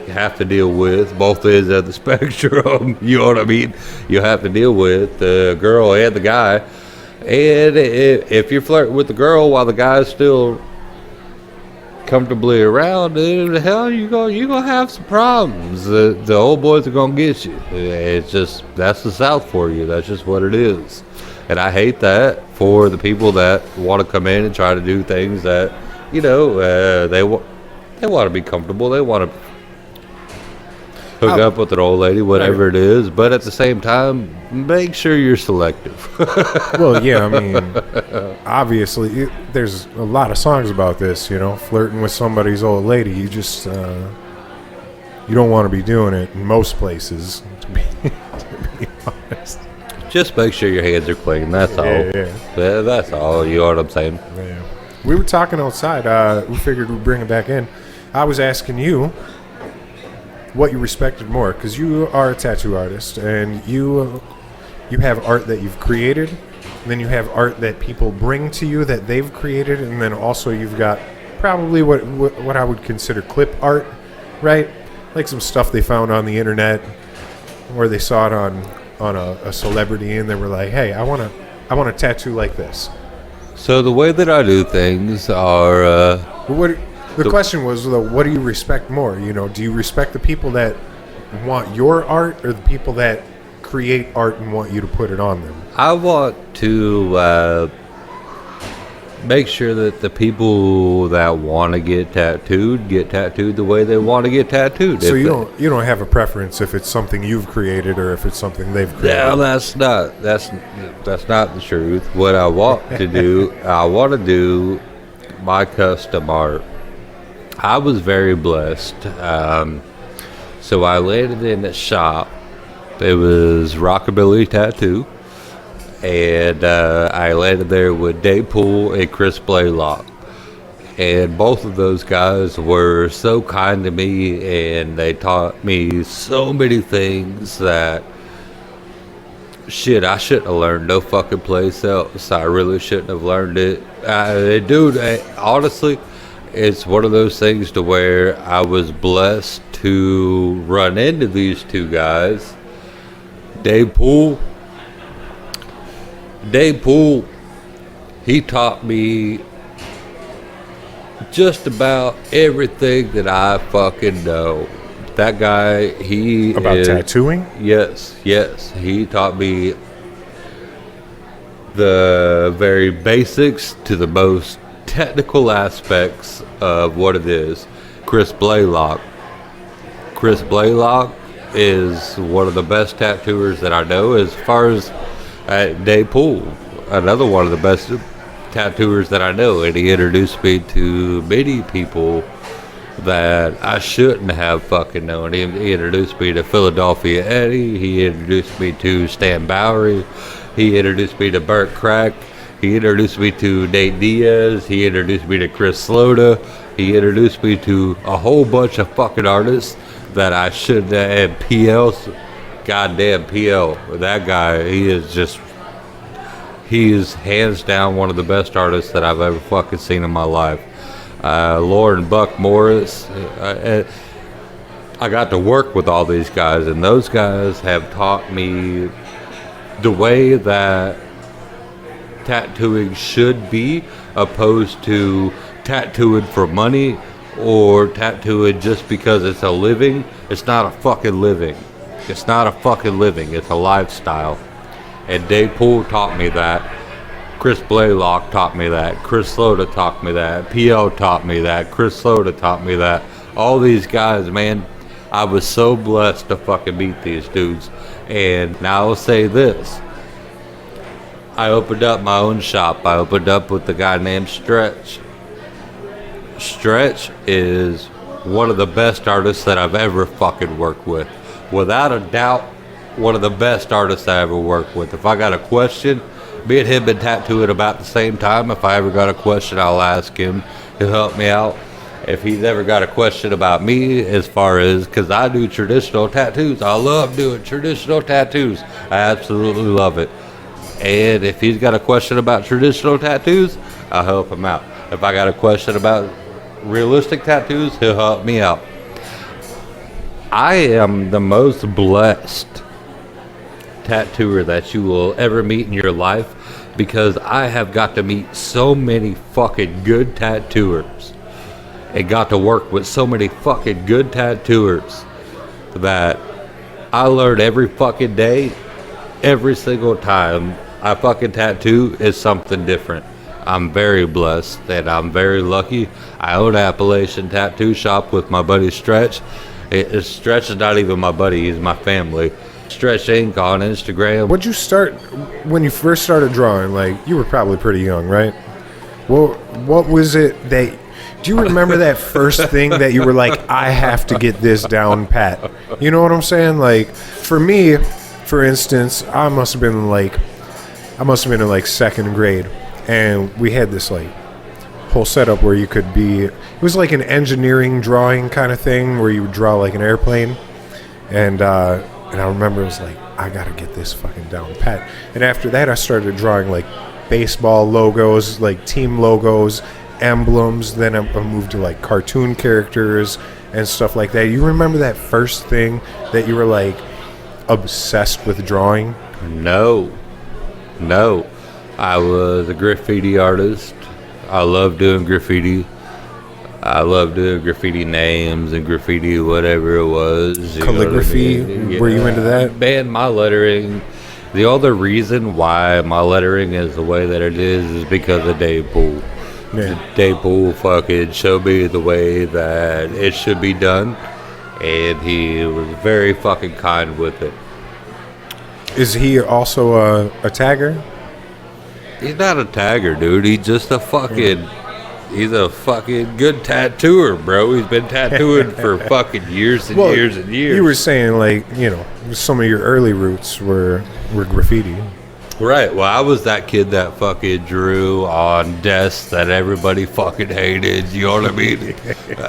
have to deal with both ends of the spectrum. You know what I mean? You have to deal with the girl and the guy. And if you're flirting with the girl while the guy's still comfortably around, then hell, you're gonna have some problems. The old boys are gonna get you. It's just, that's the South for you. That's just what it is. And I hate that for the people that want to come in and try to do things that, you know, they want to be comfortable. They want to hook up with an old lady, whatever it is. But at the same time, make sure you're selective. Well, yeah, I mean, obviously, there's a lot of songs about this, you know, flirting with somebody's old lady. You just, you don't want to be doing it in most places, to be honest. Just make sure your hands are clean. That's all. Yeah, that's all. You know what I'm saying? Yeah. We were talking outside. We figured we'd bring it back in. I was asking you what you respected more, because you are a tattoo artist, and you have art that you've created, and then you have art that people bring to you that they've created, and then also you've got probably what I would consider clip art, right? Like some stuff they found on the internet, or they saw it on a celebrity, and they were like, "Hey, I want a tattoo like this." So the way that I do things are. The question was, though, what do you respect more? You know, do you respect the people that want your art, or the people that create art and want you to put it on them? I want to make sure that the people that want to get tattooed the way they want to get tattooed. So you don't have a preference if it's something you've created or if it's something they've created? No, that's not the truth. What I want to do, I want to do my custom art. I was very blessed. So I landed in a shop. It was Rockabilly Tattoo. And I landed there with Dave Poole and Chris Blaylock. And both of those guys were so kind to me, and they taught me so many things that, shit, I shouldn't have learned no fucking place else. I really shouldn't have learned it. Honestly, it's one of those things to where I was blessed to run into these two guys. Dave Poole, he taught me just about everything that I fucking know. That guy, tattooing? Yes. He taught me the very basics to the most technical aspects of what it is. Chris Blaylock, Chris Blaylock is one of the best tattooers that I know. As far as Dave Poole, another one of the best tattooers that I know, and he introduced me to many people that I shouldn't have fucking known. He introduced me to Philadelphia Eddie. He introduced me to Stan Bowery. He introduced me to Burt Crack. He introduced me to Nate Diaz. He introduced me to Chris Slota. He introduced me to a whole bunch of fucking artists that I shouldn't have. And PL's, goddamn PL, that guy, he is hands down one of the best artists that I've ever fucking seen in my life. Lauren Buck Morris. I got to work with all these guys, and those guys have taught me the way that tattooing should be, opposed to tattooing for money or tattooing just because it's a living. It's not a fucking living. It's not a fucking living. It's a lifestyle. And Dave Poole taught me that. Chris Blaylock taught me that. Chris Slota taught me that. PL taught me that. Chris Slota taught me that. All these guys, man, I was so blessed to fucking meet these dudes. And now I'll say this. I opened up my own shop. I opened up with a guy named Stretch. Stretch is one of the best artists that I've ever fucking worked with. Without a doubt, one of the best artists I ever worked with. If I got a question, me and him been tattooing about the same time. If I ever got a question, I'll ask him. He'll help me out. If he's ever got a question about me, as far as, because I do traditional tattoos. I love doing traditional tattoos. I absolutely love it. And if he's got a question about traditional tattoos, I'll help him out. If I got a question about realistic tattoos, he'll help me out. I am the most blessed tattooer that you will ever meet in your life, because I have got to meet so many fucking good tattooers and got to work with so many fucking good tattooers that I learn every fucking day, every single time I fucking tattoo is something different. I'm very blessed and I'm very lucky. I own Appalachian Tattoo Shop with my buddy Stretch. Stretch is not even my buddy, he's my family. Stretch Inc. on Instagram. What'd you start when you first started drawing? Like, you were probably pretty young, right? Well, what was it that... Do you remember that first thing that you were like, I have to get this down pat? You know what I'm saying? Like, for me, for instance, I must have been in like second grade, and we had this like whole setup where you could be... It was like an engineering drawing kind of thing where you would draw like an airplane, and I remember it was like, I gotta get this fucking down pat. And after that, I started drawing like baseball logos, like team logos, emblems. Then I moved to like cartoon characters and stuff like that. You remember that first thing that you were like obsessed with drawing? No. I was a graffiti artist. I love doing graffiti. I love doing graffiti names and graffiti whatever it was. Calligraphy, Yeah. were you into that? Man, my lettering, the other reason why my lettering is the way that it is because of Dave Poole. Yeah. Dave Poole fucking showed me the way that it should be done, and he was very fucking kind with it. Is he also a tagger? He's not a tagger, dude. He's just a fucking... He's a fucking good tattooer, bro. He's been tattooing for fucking years and years and years. You were saying, like, you know, some of your early roots were graffiti. Right. Well, I was that kid that fucking drew on desks that everybody fucking hated. You know what I mean?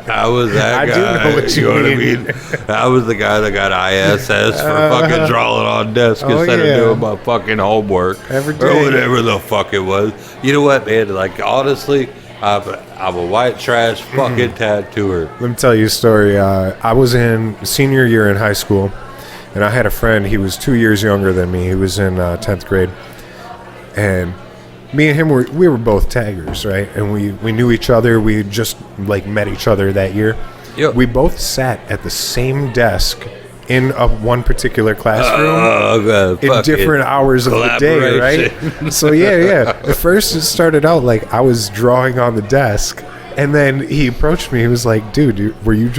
I was that guy. I do know what you know mean. what I mean? I was the guy that got ISS for fucking drawing on desks instead of doing my fucking homework. Every day. Or whatever the fuck it was. You know what, man? Like, honestly... I'm a white trash fucking tattooer. Let me tell you a story. I was in senior year in high school, and I had a friend. He was 2 years younger than me. He was in 10th grade. And me and him, we were both taggers, right? And we knew each other. We just, like, met each other that year. Yep. We both sat at the same desk in one particular classroom in different hours of the day, right? So yeah. At first it started out like I was drawing on the desk, and then he approached me. He was like, "Dude, were you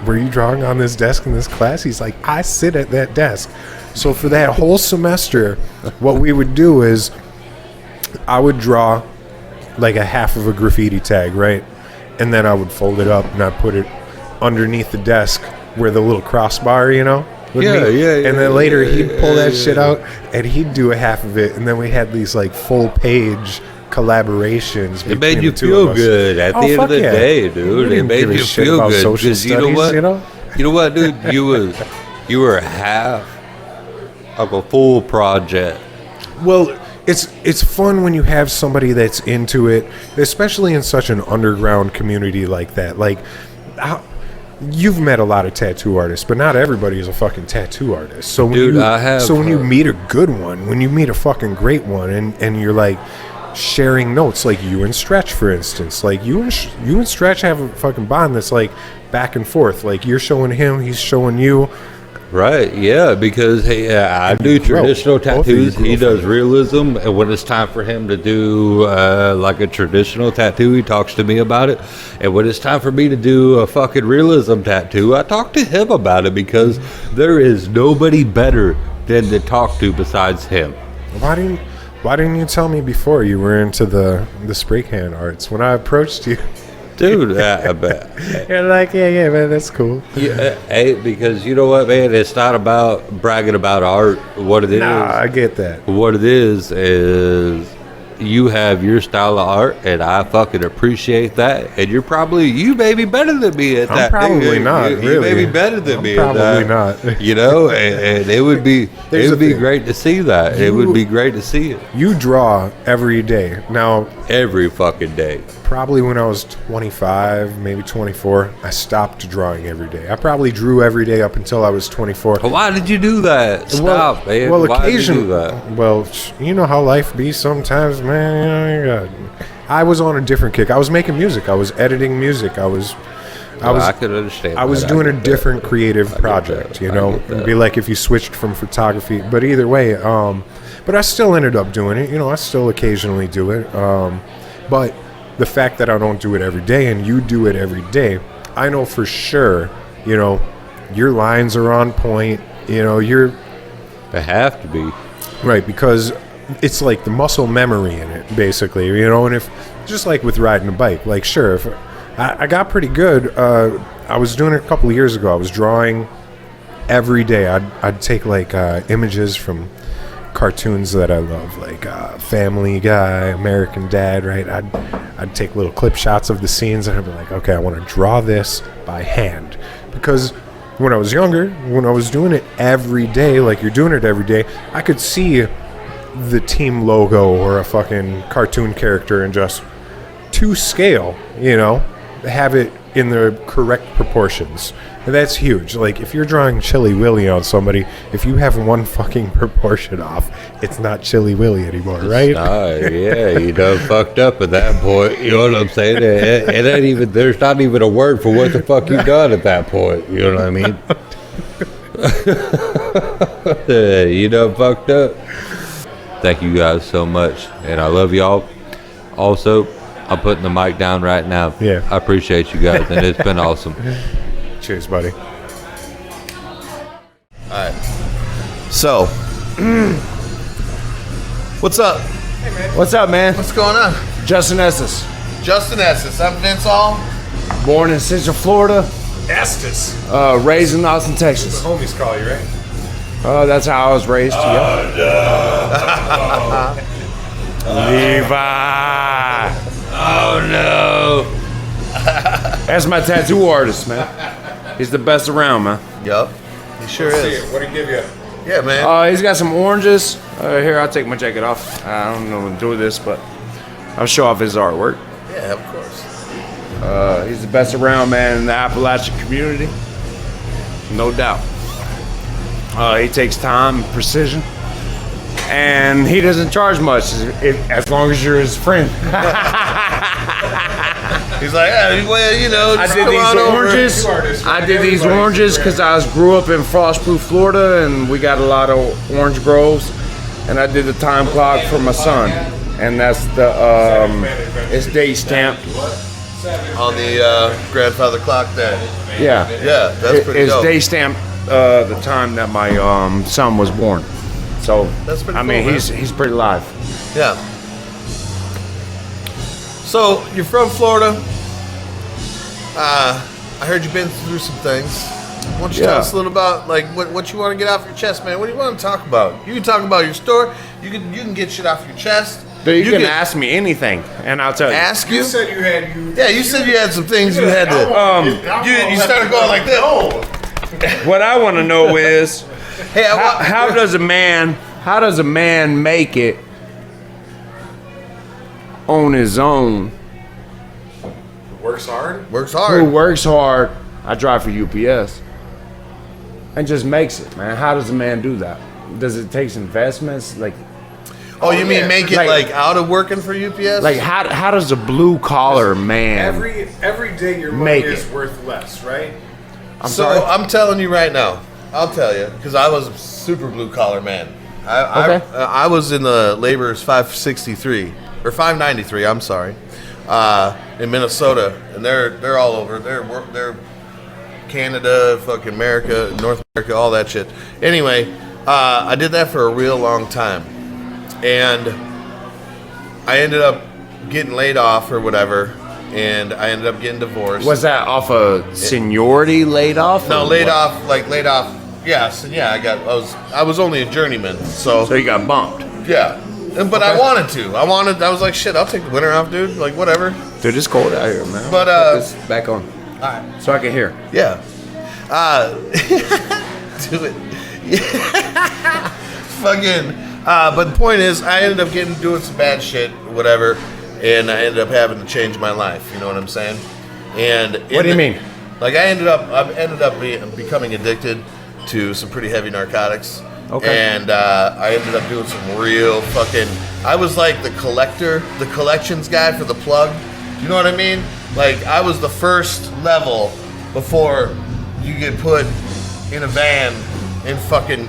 were you drawing on this desk in this class? He's like, I sit at that desk. So for that whole semester, what we would do is I would draw like a half of a graffiti tag, right? And then I would fold it up and I'd put it underneath the desk where the little crossbar, you know? Yeah. And then later he'd pull that shit out and he'd do a half of it. And then we had these like full page collaborations. It made you feel good at the end of the day, dude. It made you feel good because you know what? You know what, dude? You were half of a full project. Well, it's fun when you have somebody that's into it, especially in such an underground community like that. Like, you've met a lot of tattoo artists, but not everybody is a fucking tattoo artist. So when you meet a good one, when you meet a fucking great one, and you're like sharing notes, like you and Stretch, for instance, like you and Stretch have a fucking bond that's like back and forth. Like you're showing him, he's showing you. Right, yeah, because hey, I do traditional tattoos. He does realism, and when it's time for him to do like a traditional tattoo, he talks to me about it. And when it's time for me to do a fucking realism tattoo, I talk to him about it because there is nobody better than to talk to besides him. Why didn't you tell me before you were into the spray can arts when I approached you? Dude, I bet. You're like, yeah, man, that's cool. Yeah, hey, because you know what, man? It's not about bragging about art. What it is. Nah, I get that. What it is you have your style of art, and I fucking appreciate that. And you may be better than me at that. I'm probably not. You may be better than me at that. Probably not. You know, and it would be great to see that. It would be great to see it. You draw every day. Now, every fucking day. Probably when I was 25, maybe 24, I stopped drawing every day. I probably drew every day up until I was 24. Why did you do that? Stop, man. Well, why occasionally, did you do that? Well, you know how life be sometimes, man. I was on a different kick. I was making music. I was editing music. I could understand. I was doing a different creative project, you know. It'd be like if you switched from photography. But either way, but I still ended up doing it. You know, I still occasionally do it. But the fact that I don't do it every day and you do it every day, I know for sure, you know, your lines are on point. You know, they have to be. Right, because it's like the muscle memory in it, basically, you know. And if, just like with riding a bike, like, sure, if I got pretty good. I was doing it a couple of years ago. I was drawing every day. I'd take like images from cartoons that I love, like Family Guy, American Dad, right? I'd take little clip shots of the scenes and I'd be like, okay, I want to draw this by hand. Because when I was younger, when I was doing it every day, like you're doing it every day, I could see the team logo or a fucking cartoon character and just to scale, you know, have it in the correct proportions. And that's huge. Like, if you're drawing Chili Willy on somebody, if you have one fucking proportion off, it's not Chili Willy anymore, right? Yeah, you done fucked up at that point. You know what I'm saying? It ain't even, there's not even a word for what the fuck you done at that point. You know what I mean? You done fucked up. Thank you guys so much. And I love y'all. Also, I'm putting the mic down right now. Yeah. I appreciate you guys, and it's been awesome. Cheers, buddy. Alright. So, what's up? Hey, man. What's up, man? What's going on? Justin Estes. Justin Estes. I'm Vince Hall. Born in Central Florida. Estes. Raised in Austin, Texas. The homies call you, right? That's how I was raised. Levi. Oh, no. That's my tattoo artist, man. He's the best around, man. Yup. He sure is. What did he give you? Yeah, man. He's got some oranges. Here, I'll take my jacket off. I don't know what to do with this, but I'll show off his artwork. Yeah, of course. He's the best around, man, in the Appalachian community. No doubt. He takes time and precision. And he doesn't charge much as long as you're his friend. He's like, yeah, well, you know, I did these oranges because I grew up in Frostproof, Florida, and we got a lot of orange groves. And I did the time clock for my son, and that's the it's date stamped. on the grandfather clock there. Yeah. Yeah, that's pretty It's dope. day stamped the time that my son was born. So That's pretty I mean, cool, man. he's pretty live. Yeah. So you're from Florida. I heard you've been through some things. Why don't you tell Yeah. us a little about like what you want to get off your chest, man? What do you want to talk about? You can talk about your story. You can get shit off your chest. Dude, you can ask me anything, and I'll tell you. Ask you. You said you had you. Yeah, you said you had some things you had to. You started going like this. What I want to know is Hey, how does a man make it on his own? Works hard. works Who hard? works hard? I drive for UPS, and just makes it, man. How does a man do that? Does it take investments? Like Oh, you mean make it Like- like out of working for UPS? how does a blue collar man? Every day your money Make is it. worth less, right? So I'm telling you right now. I'll tell you because I was a super blue collar man. I was in the laborers 563 or 593. I'm sorry, in Minnesota, and they're all over. They're Canada, fucking America, North America, all that shit. Anyway, I did that for a real long time, and I ended up getting laid off or whatever, and I ended up getting divorced. Was that off of seniority laid off? No, or laid what? off, like laid off. Yes, and yeah, I was only a journeyman, so So you got bumped. yeah. But I wanted to. I was like, shit, I'll take the winter off, dude. Like whatever. Dude, it's cold out here, man. But, Put this back on, Alright. so I can hear. Yeah. Do it. Fucking. But the point is, I ended up doing some bad shit, whatever, and I ended up having to change my life. You know what I'm saying? And What do you mean? Like I ended up becoming addicted to some pretty heavy narcotics. Okay. And I ended up doing some real fucking. I was like the collections guy for the plug. You know what I mean? Like I was the first level before you get put in a van and fucking.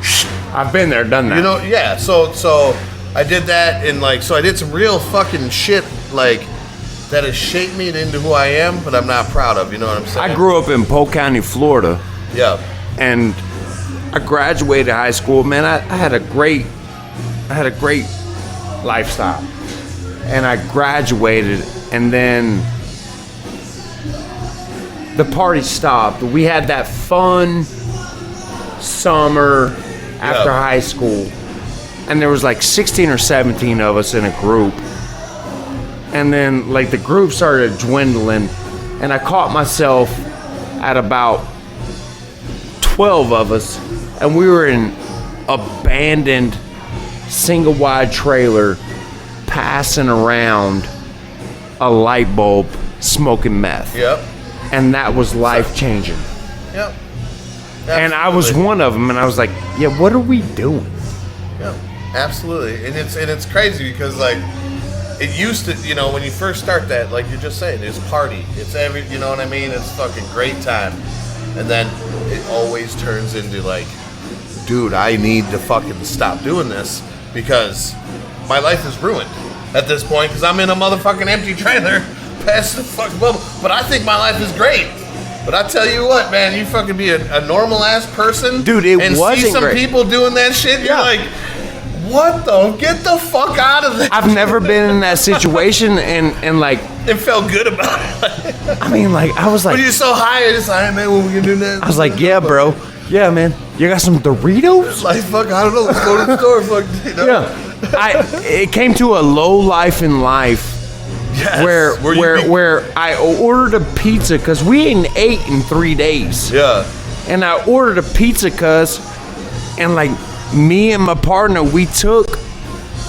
I've been there, done that. You know, yeah. So I did that, and like, so I did some real fucking shit like that has shaped me into who I am, but I'm not proud of. You know what I'm saying? I grew up in Polk County, Florida, Yeah. and I graduated high school. Man, I had a great lifestyle, and I graduated, and then the party stopped. We had that fun summer after Yeah. high school, and there was like 16 or 17 of us in a group, and then like the group started dwindling, and I caught myself at about 12 of us, and we were in abandoned single wide trailer passing around a light bulb smoking meth. Yep. And that was life changing. Yep. And I was Absolutely. one of them, and I was like, yeah, what are we doing? Yeah, absolutely, and it's crazy because like it used to, you know, when you first start that, like you're just saying, it's party, it's you know what I mean? It's fucking great time, and then it always turns into like, dude, I need to fucking stop doing this because my life is ruined at this point because I'm in a motherfucking empty trailer past the fucking bubble. But I think my life is great. But I tell you what, man, you fucking be a normal ass person, Dude, it and see wasn't some great. people doing that shit. You're Yeah. like, what the? Get the fuck out of there! I've never been in that situation, and like, It felt good about it. I mean, like, I was like, When you're so high, it's like, hey, man, when we can do that? I was like, yeah, bro. Yeah, man. You got some Doritos? Like, fuck, I don't know. Let's go to the store. Fuck, you know? Yeah. It came to a low life in life Yes. where I ordered a pizza because we hadn't ate in 3 days. Yeah. And I ordered a pizza and like me and my partner, we took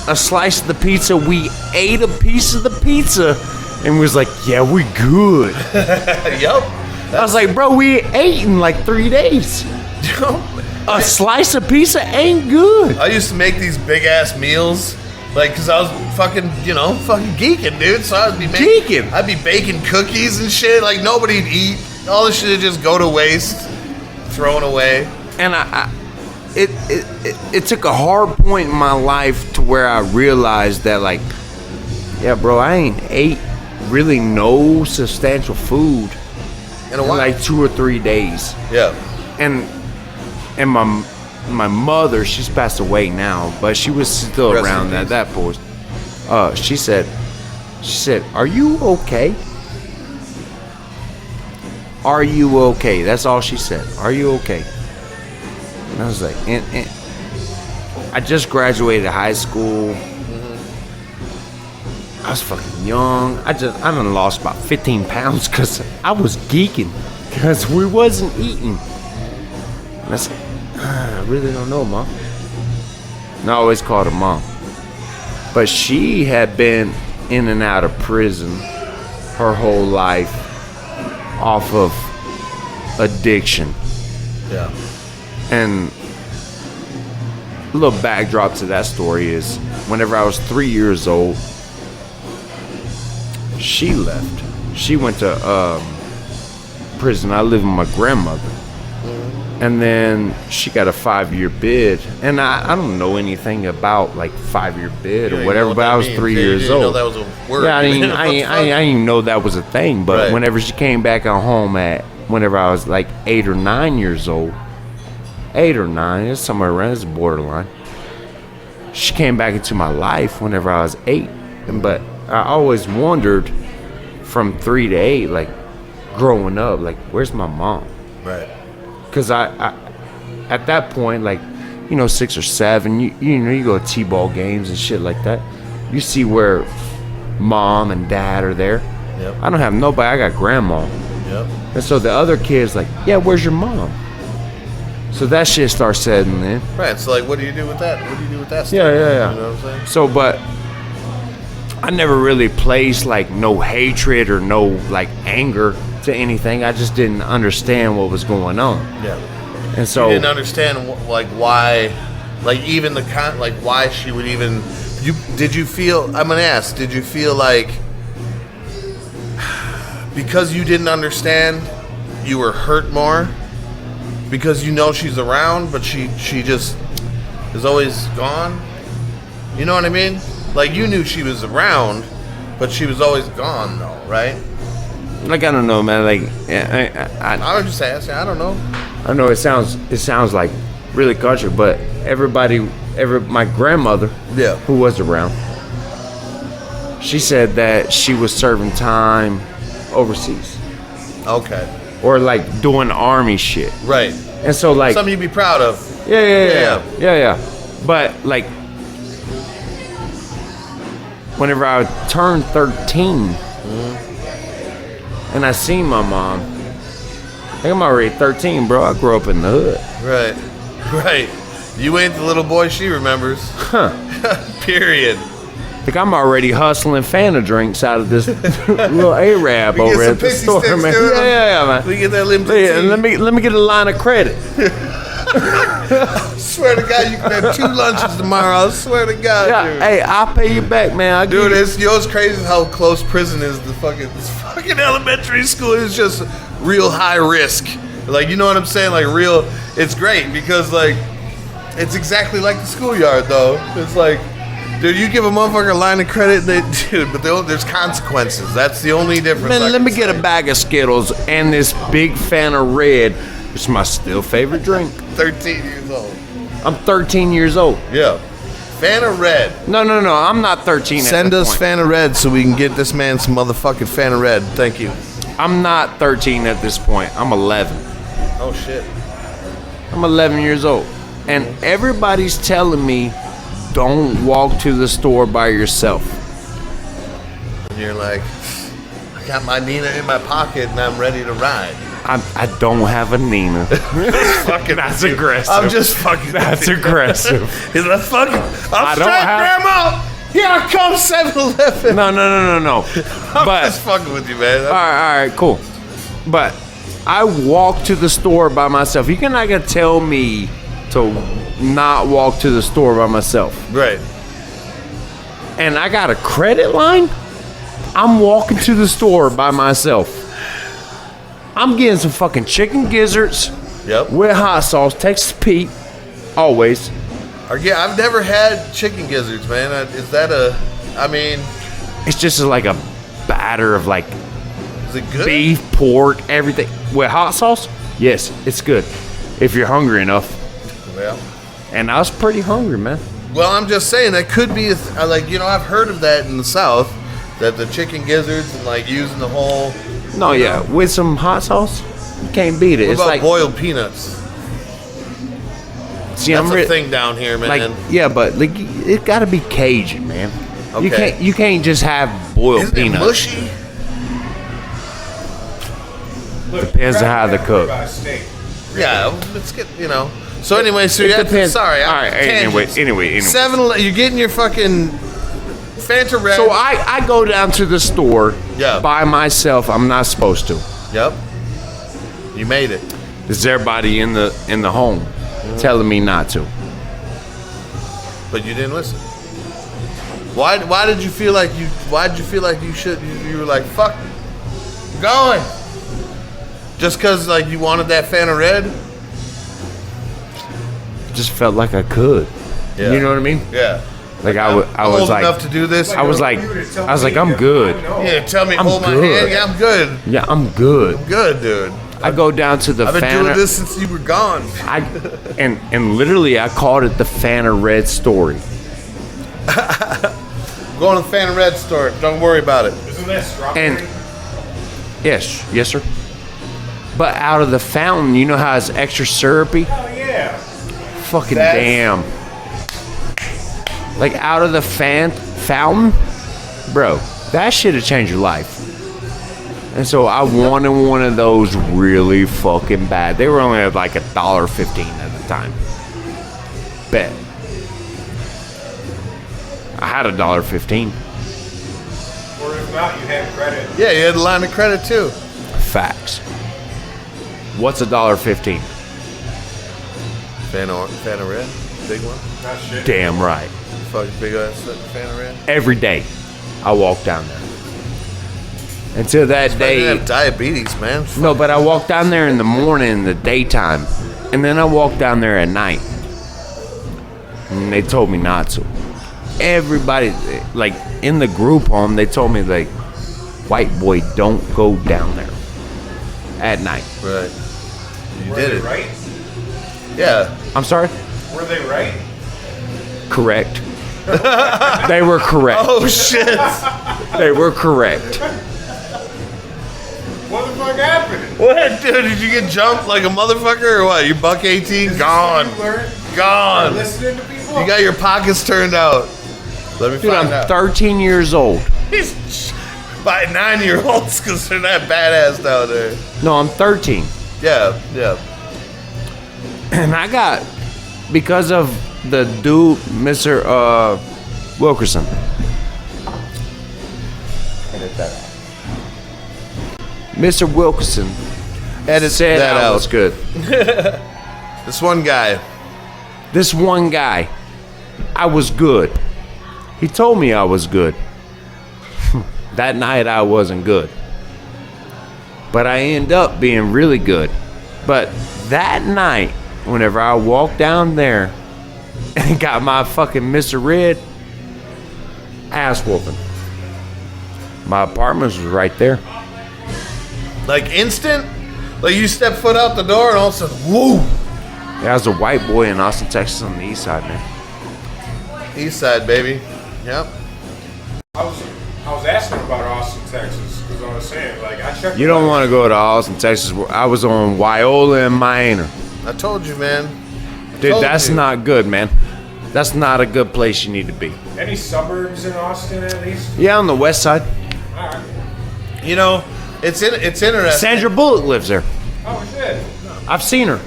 a slice of the pizza, we ate a piece of the pizza, and we was like, yeah, we good. Yup. I was like, bro, we ate in like 3 days. A slice of pizza ain't good. I used to make these big ass meals, like, cause I was fucking geeking, dude. So I'd be Geeking? I'd be baking cookies and shit. Like nobody'd eat. All this shit would just go to waste, thrown away. And it took a hard point in my life to where I realized that, like, yeah, bro, I ain't ate really no substantial food In a in while. like 2 or 3 days. Yeah. And my mother, she's passed away now, but she was still Rest in around at peace. that point. She said, "Are you okay? Are you okay?" That's all she said. "Are you okay?" And I was like, and I just graduated high school. I was fucking young. I done lost about 15 pounds because I was geeking because we wasn't eating. And I said, I really don't know, Mom. And I always called her Mom. But she had been in and out of prison her whole life off of addiction. Yeah. And a little backdrop to that story is whenever I was 3 years old, she left. She went to prison. I lived with my grandmother. And then she got a 5-year bid. And I don't know anything about like 5-year bid or whatever, but I was 3 years old. You didn't know that was a word. Yeah, I didn't even know that was a thing. But Right. whenever she came back at home whenever I was like 8 or 9 years old, 8 or 9, it's somewhere around, it's borderline. She came back into my life whenever I was 8. But I always wondered from 3 to 8, like growing up, like where's my mom? Right. Because I at that point, like, 6 or 7, you go to T-ball games and shit like that. You see where mom and dad are there. Yep. I don't have nobody. I got grandma. Yep. And so the other kids like, yeah, where's your mom? So that shit starts setting in. Right. So like, what do you do with that? What do you do with that stuff? Yeah. You know what I'm saying? So, but I never really placed like no hatred or no like anger to anything. I just didn't understand what was going on. Yeah. And so You didn't understand like why, like even like why she would even. Did you feel? I'm gonna ask. Did you feel like because you didn't understand, you were hurt more? Because she's around, but she just is always gone. You know what I mean? Like you knew she was around, but she was always gone, though, right? like, I don't know, man. Like, I was just asking. I don't know. I know it sounds like really country, but my grandmother, Yeah. who was around, she said that she was serving time overseas Okay. or like doing army shit. Right. And so like, Something you'd be proud of. yeah. But like, whenever I turned 13, and I seen my mom, I think I'm already 13, bro. I grew up in the hood. Right. You ain't the little boy she remembers. Huh. Period. I think I'm already hustling Fanta drinks out of this little Arab We get over some at the pixie store, sticks, man. dude. Yeah, man. We get that limp Yeah, let me get a line of credit. Swear to God, you can have 2 lunches tomorrow. I swear to God, Yeah, dude. hey, I'll pay you back, man. I'll give Dude, you. it's crazy how close prison is to this fucking elementary school. Is just real high risk. Like, you know what I'm saying? Like, real. It's great because, like, it's exactly like the schoolyard, though. It's like, dude, you give a motherfucker a line of credit, there's consequences. That's the only difference. Man, I let can me get say. a bag of Skittles and this big Fanta Red, which is my still favorite drink. 13 years old. I'm 13 years old. Yeah. Fanta Red. No, I'm not 13 Send at this us point. Fanta Red so we can get this man some motherfucking Fanta Red. Thank you. I'm not 13 at this point. I'm 11. Oh, shit. I'm 11 years old. And everybody's telling me, don't walk to the store by yourself. And you're like, I got my Nina in my pocket and I'm ready to ride. I don't have a Nina. Fucking That's aggressive. I'm just fucking. That's aggressive. He's like, fuck it. I I'm don't straight, have- Grandma. Here comes 7-Eleven. No. I'm But just fucking with you, man. all right, cool. But I walk to the store by myself. You're not gonna tell me to not walk to the store by myself. Right. And I got a credit line. I'm walking to the store by myself. I'm getting some fucking chicken gizzards Yep. with hot sauce, Texas Pete, always. Yeah, I've never had chicken gizzards, man. Is that I mean, It's just like a batter of like Is it good? beef, pork, everything with hot sauce. Yes, it's good if you're hungry enough. Well, And I was pretty hungry, man. I'm just saying that could be I've heard of that in the South, that the chicken gizzards and like using the whole. No, yeah, with some hot sauce, you can't beat it. What It's about like boiled peanuts? see, That's a thing down here, man. like yeah, but like it got to be Cajun, man. Okay. You can't just have boiled Isn't it peanuts. mushy? Depends on how they cook. Yeah, let's get So anyway, so It you have to, depends. sorry. All right. Anyway. 7-Eleven, you're getting your fucking Fanta Red. So I go down to the store Yeah. by myself. I'm not supposed to. Yep. You made it. There's everybody in the home telling me not to. But you didn't listen. Why did you feel like you should? You were like, fuck, I'm going. Just because like you wanted that Fanta Red? Just felt like I could. Yeah. You know what I mean? Yeah. Like I I'm was old like enough to do this. I'm good. Yeah, tell me, I'm hold my good. hand. Yeah, I'm good. Yeah, I'm good. Good, dude. I go down to the I've been Fanta. doing this since you were gone. And literally I called it the Fanta Red story. Going to the Fanta Red store. Don't worry about it. Isn't that strawberry? And yes, sir. But out of the fountain, you know how it's extra syrupy? Oh, yeah. Fucking That's- damn. Like out of the fountain, bro, that should have changed your life. And so I wanted one of those really fucking bad. They were only at like $1.15 at the time. Bet. I had $1.15. Or if not, you had credit. Yeah, you had a line of credit too. Facts. What's $1.15? Fanta Red, big one. Not shit. Damn right. Fucking big ass Fanta Red. Every day, I walk down there. Until that I day. have diabetes, man. No, but I walk down there in the morning, in the daytime, and then I walk down there at night. And they told me not to. Everybody, like in the group home, they told me like, white boy, don't go down there at night. Right. You Were did they it. right? Yeah. I'm sorry? Were they right? Correct. They were correct. Oh shit. They were correct. What the fuck happened? What, dude? Did you get jumped like a motherfucker or what? You buck 18? Gone. You learned Gone. listening to people? You got your pockets turned out. Let me Dude, find I'm out. 13 years old. He's by 9-year-olds because they're not badass down there. No, I'm 13. Yeah, yeah. And I got, because of the dude, Mr. Wilkerson. Mr. Wilkerson Edit said that I out. was good. This one guy. This one guy, I was good. He told me I was good. That night I wasn't good. But I ended up being really good. But that night, whenever I walked down there and got my fucking Mr. Red ass whooping, my apartment was right there. Like instant? Like you step foot out the door and all of a sudden, woo! Yeah, I was a white boy in Austin, Texas on the east side, man. East side, baby. Yep. I was asking about Austin, Texas, because I was saying, like, I checked. You don't want to go to Austin, Texas. I was on Wyola and Minor. I told you, man. Dude, Told that's you. not good, man. That's not a good place you need to be. Any suburbs in Austin, at least? Yeah, on the west side. All right. You know, it's interesting. Sandra Bullock lives there. Oh, shit. I've seen her.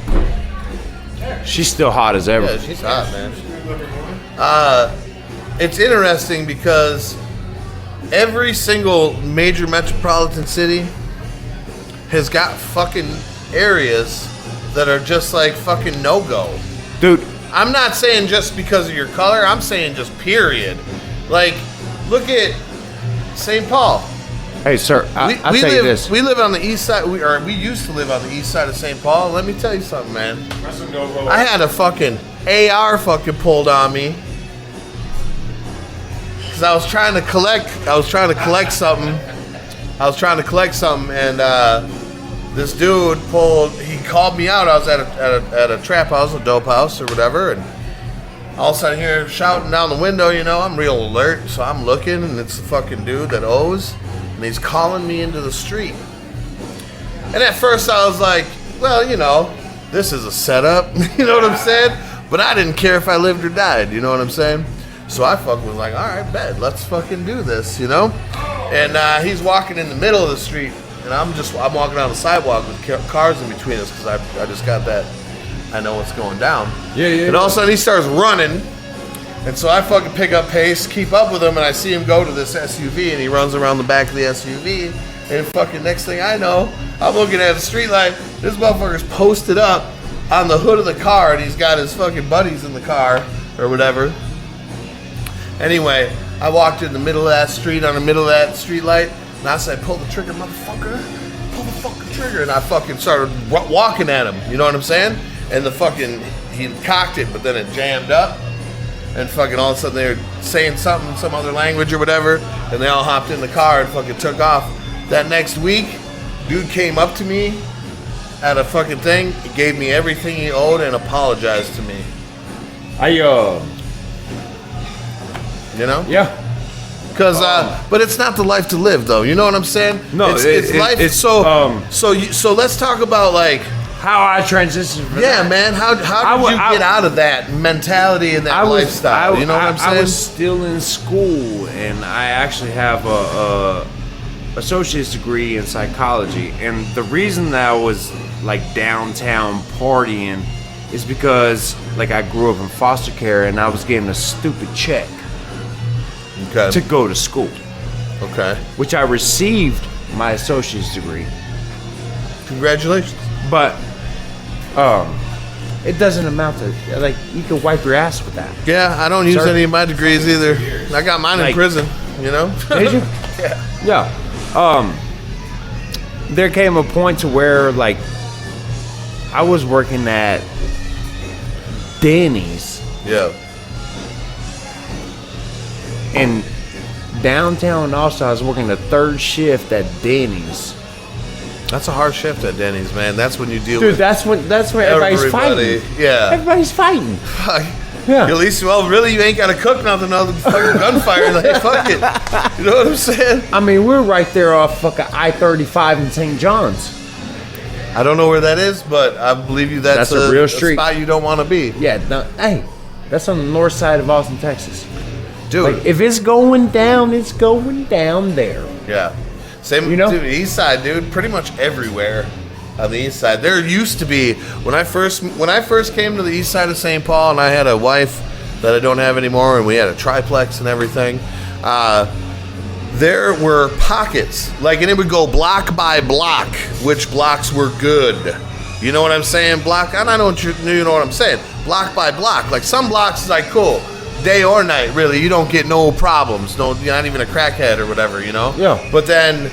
She's still hot as ever. Yeah, she's hot, man. It's interesting because every single major metropolitan city has got fucking areas that are just like fucking no-go. Dude, I'm not saying just because of your color. I'm saying just period. Like, look at St. Paul. hey, sir, I'll tell you live, this. We live on the east side. We used to live on the east side of St. Paul. Let me tell you something, man. That's a no-go. I had a fucking AR fucking pulled on me because I was trying to collect something, I was trying to collect something, and this dude he called me out. I was at a trap house, a dope house or whatever, and all of a sudden I hear shouting down the window, you know, I'm real alert, so I'm looking, and it's the fucking dude that owes, and he's calling me into the street. And at first I was like, well, you know, this is a setup, you know what I'm saying? But I didn't care if I lived or died, you know what I'm saying? So I fucking was like, all right, bet, let's fucking do this, you know? And he's walking in the middle of the street, and I'm walking down the sidewalk with cars in between us because I just got that, I know what's going down. Yeah. And all of a sudden he starts running, and so I fucking pick up pace, keep up with him, and I see him go to this SUV, and he runs around the back of the SUV, and fucking next thing I know, I'm looking at the street light, this motherfucker's posted up on the hood of the car, and he's got his fucking buddies in the car, or whatever. Anyway, I walked in the middle of that street, on the middle of that street light, and I said, pull the trigger, motherfucker. Pull the fucking trigger. And I fucking started walking at him, you know what I'm saying? And he cocked it, but then it jammed up. And fucking all of a sudden they were saying something, some other language or whatever, and they all hopped in the car and fucking took off. That next week, dude came up to me at a fucking thing, he gave me everything he owed and apologized to me. You know? Yeah. Because, but it's not the life to live, though. You know what I'm saying? No, it's life. So let's talk about like how I transitioned from yeah, that. man. How did you get out of that mentality and that lifestyle? You know what I'm saying? I was still in school, and I actually have a associate's degree in psychology. And the reason that I was like downtown partying is because like I grew up in foster care, and I was getting a stupid check. Okay. To go to school. Okay. Which I received my associate's degree. Congratulations. But it doesn't amount to like you can wipe your ass with that. Yeah, I don't use any of my degrees either. I got mine in prison, you know? Did you? Yeah. Yeah. There came a point to where like I was working at Denny's. Yeah. In downtown Austin, I was working the third shift at Denny's. That's a hard shift at Denny's, man. That's when you deal Dude, with that's when everybody's fighting. Yeah. Everybody's fighting. Yeah. At least, well, really, you ain't got to cook nothing other than fucking gunfire. Like, fuck it. You know what I'm saying? I mean, we're right there off fucking I-35 in St. John's. I don't know where that is, but I believe you that's a real street. A spot you don't want to be. Yeah, no, hey, that's on the north side of Austin, Texas. Dude. Like, if it's going down, it's going down there. Yeah. Same, you know? Dude, east side, dude, pretty much everywhere on the east side. There used to be, when I first came to the east side of St. Paul, and I had a wife that I don't have anymore, and we had a triplex and everything, there were pockets, like, and it would go block by block, which blocks were good. You know what I'm saying? Block, and I know you know what I'm saying. Block by block. Like, some blocks is like, cool. Day or night, really, you don't get no problems. No, you're not even a crackhead or whatever, you know? Yeah. But then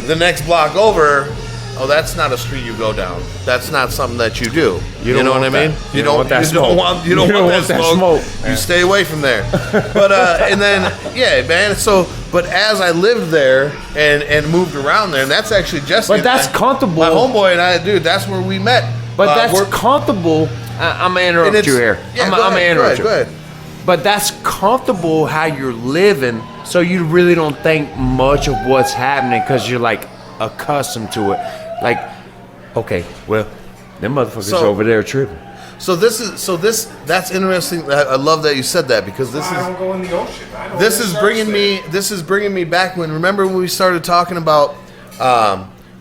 the next block over, oh, that's not a street you go down. That's not something that you do. You know what I mean? You don't want that smoke. You don't want that smoke. You stay away from there. But and then yeah, man. So, but as I lived there and moved around there, and that's actually Jesse. But that's comfortable. My homeboy and I, dude, that's where we met. But that's comfortable. I'm gonna interrupt you here. Yeah, I'm gonna interrupt you. Go ahead. But that's comfortable how you're living, so you really don't think much of what's happening because you're like accustomed to it. Like, okay, well, them motherfuckers over there tripping. That's interesting. I love that you said that because this I don't go in the ocean. This is bringing me back remember when we started talking about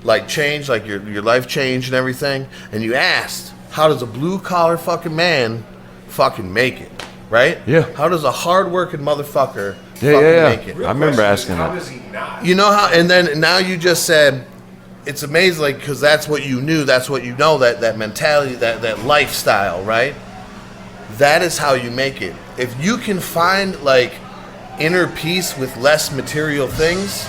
like change, like your life change and everything, and you asked, how does a blue collar fucking man fucking make it? Right? Yeah. How does a hard-working motherfucker make it? I remember asking How that. does he not? You know how? And then now you just said it's amazing, like, because that's what you knew, that's what you know, that mentality, that lifestyle, right? That is how you make it. If you can find like inner peace with less material things,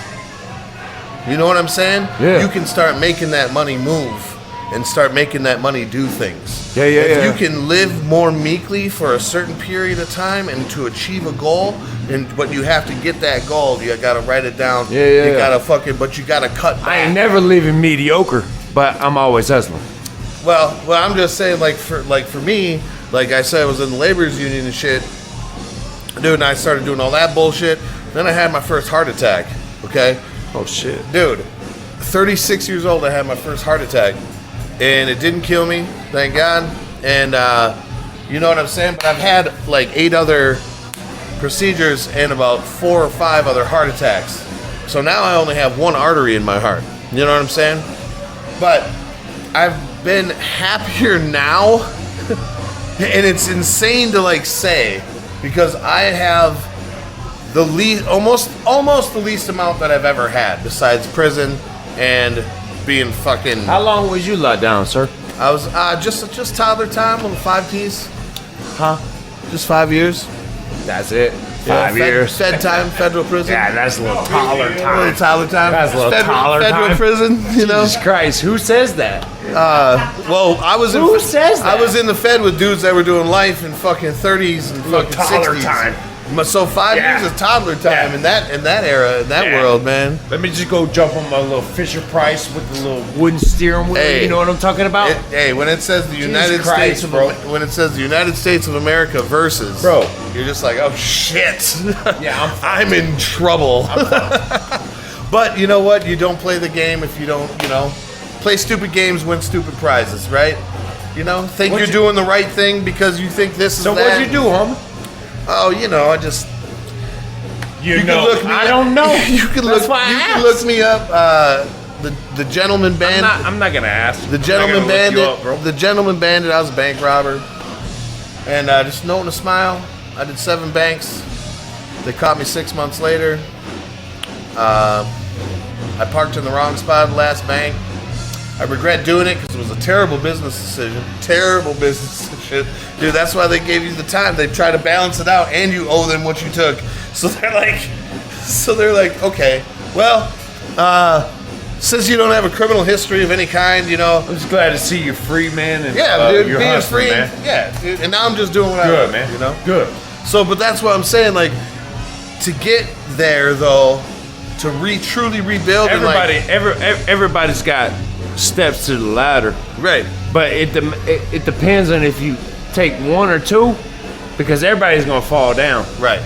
you know what I'm saying? Yeah. You can start making that money move. and start making that money do things. Yeah. If you can live more meekly for a certain period of time and to achieve a goal, but you have to get that goal, you gotta write it down. You gotta but you gotta cut back. I ain't never leaving mediocre, but I'm always hustling. Well, I'm just saying, for me, like I said, I was in the laborers union and shit, dude, and I started doing all that bullshit. Then I had my first heart attack. Okay. Oh shit, dude. 36 years old, I had my first heart attack, and it didn't kill me, thank God. And you know what I'm saying? But I've had like 8 other procedures and about 4 or 5 other heart attacks. So now I only have 1 artery in my heart. You know what I'm saying? But I've been happier now, and it's insane to like say, because I have the least, almost the least amount that I've ever had, besides prison and being fucking. How long was you locked down, sir? I was just toddler time on the 5 keys. Huh? Just 5 years. That's it. Yeah, 5 years. Fed time, federal prison. Yeah, that's a little toddler A time. little toddler time. That's a little toddler federal time. prison. You know. Jesus Christ, who says that? Well, I was. Who says that? I was in the Fed with dudes that were doing life in fucking 30s and fucking toddler 60s. time. So 5 years is toddler time in that era, in that world, man. Let me just go jump on my little Fisher Price with the little wooden steering wheel. Hey. You know what I'm talking about? Hey, when it says the United States of when it says the United States of America versus, Bro. you're just like, oh shit. Yeah, I'm in trouble. But you know what? You don't play the game if you don't, play stupid games, win stupid prizes, right? Think you're doing the right thing because you think this is So that. what'd you do, homie? Oh, I just. You can know, look me I up. don't know. You can That's look. why I You can asked. look me up. The Gentleman Bandit. I'm not gonna ask. The Gentleman Bandit. The Gentleman Bandit. I was a bank robber, and just knowing to smile. I did 7 banks. They caught me 6 months later. I parked in the wrong spot at the last bank. I regret doing it because it was a terrible business decision. Terrible business decision. Dude, that's why they gave you the time. They try to balance it out, and you owe them what you took. So they're like, okay, well, since you don't have a criminal history of any kind, I'm just glad to see you free, man. And, yeah, dude, you're being hustling, free, man. yeah, dude. And now I'm just doing what I Good, love, man. Good. So, but that's what I'm saying. Like, to get there though, to truly rebuild. Everybody's got steps to the ladder, right? But it depends on if you take 1 or 2, because everybody's gonna fall down. Right.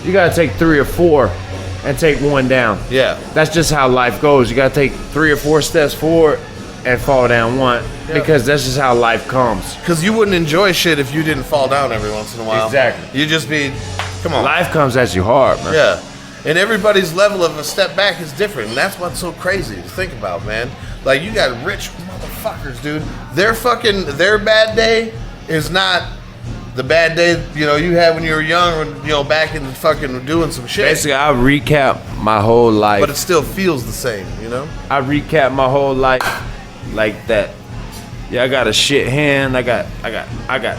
You gotta take 3 or 4 and take 1 down. Yeah. That's just how life goes. You gotta take 3 or 4 steps forward and fall down 1, because that's just how life comes. Because you wouldn't enjoy shit if you didn't fall down every once in a while. Exactly. You'd just be, come on. Life comes at you hard, man. Yeah. And everybody's level of a step back is different. And that's what's so crazy to think about, man. Like, you got rich motherfuckers, dude. Their bad day is not the bad day, you had when you were young, or, back in fucking doing some shit. Basically, I recap my whole life. But it still feels the same, I recap my whole life like that. Yeah, I got a shit hand. I got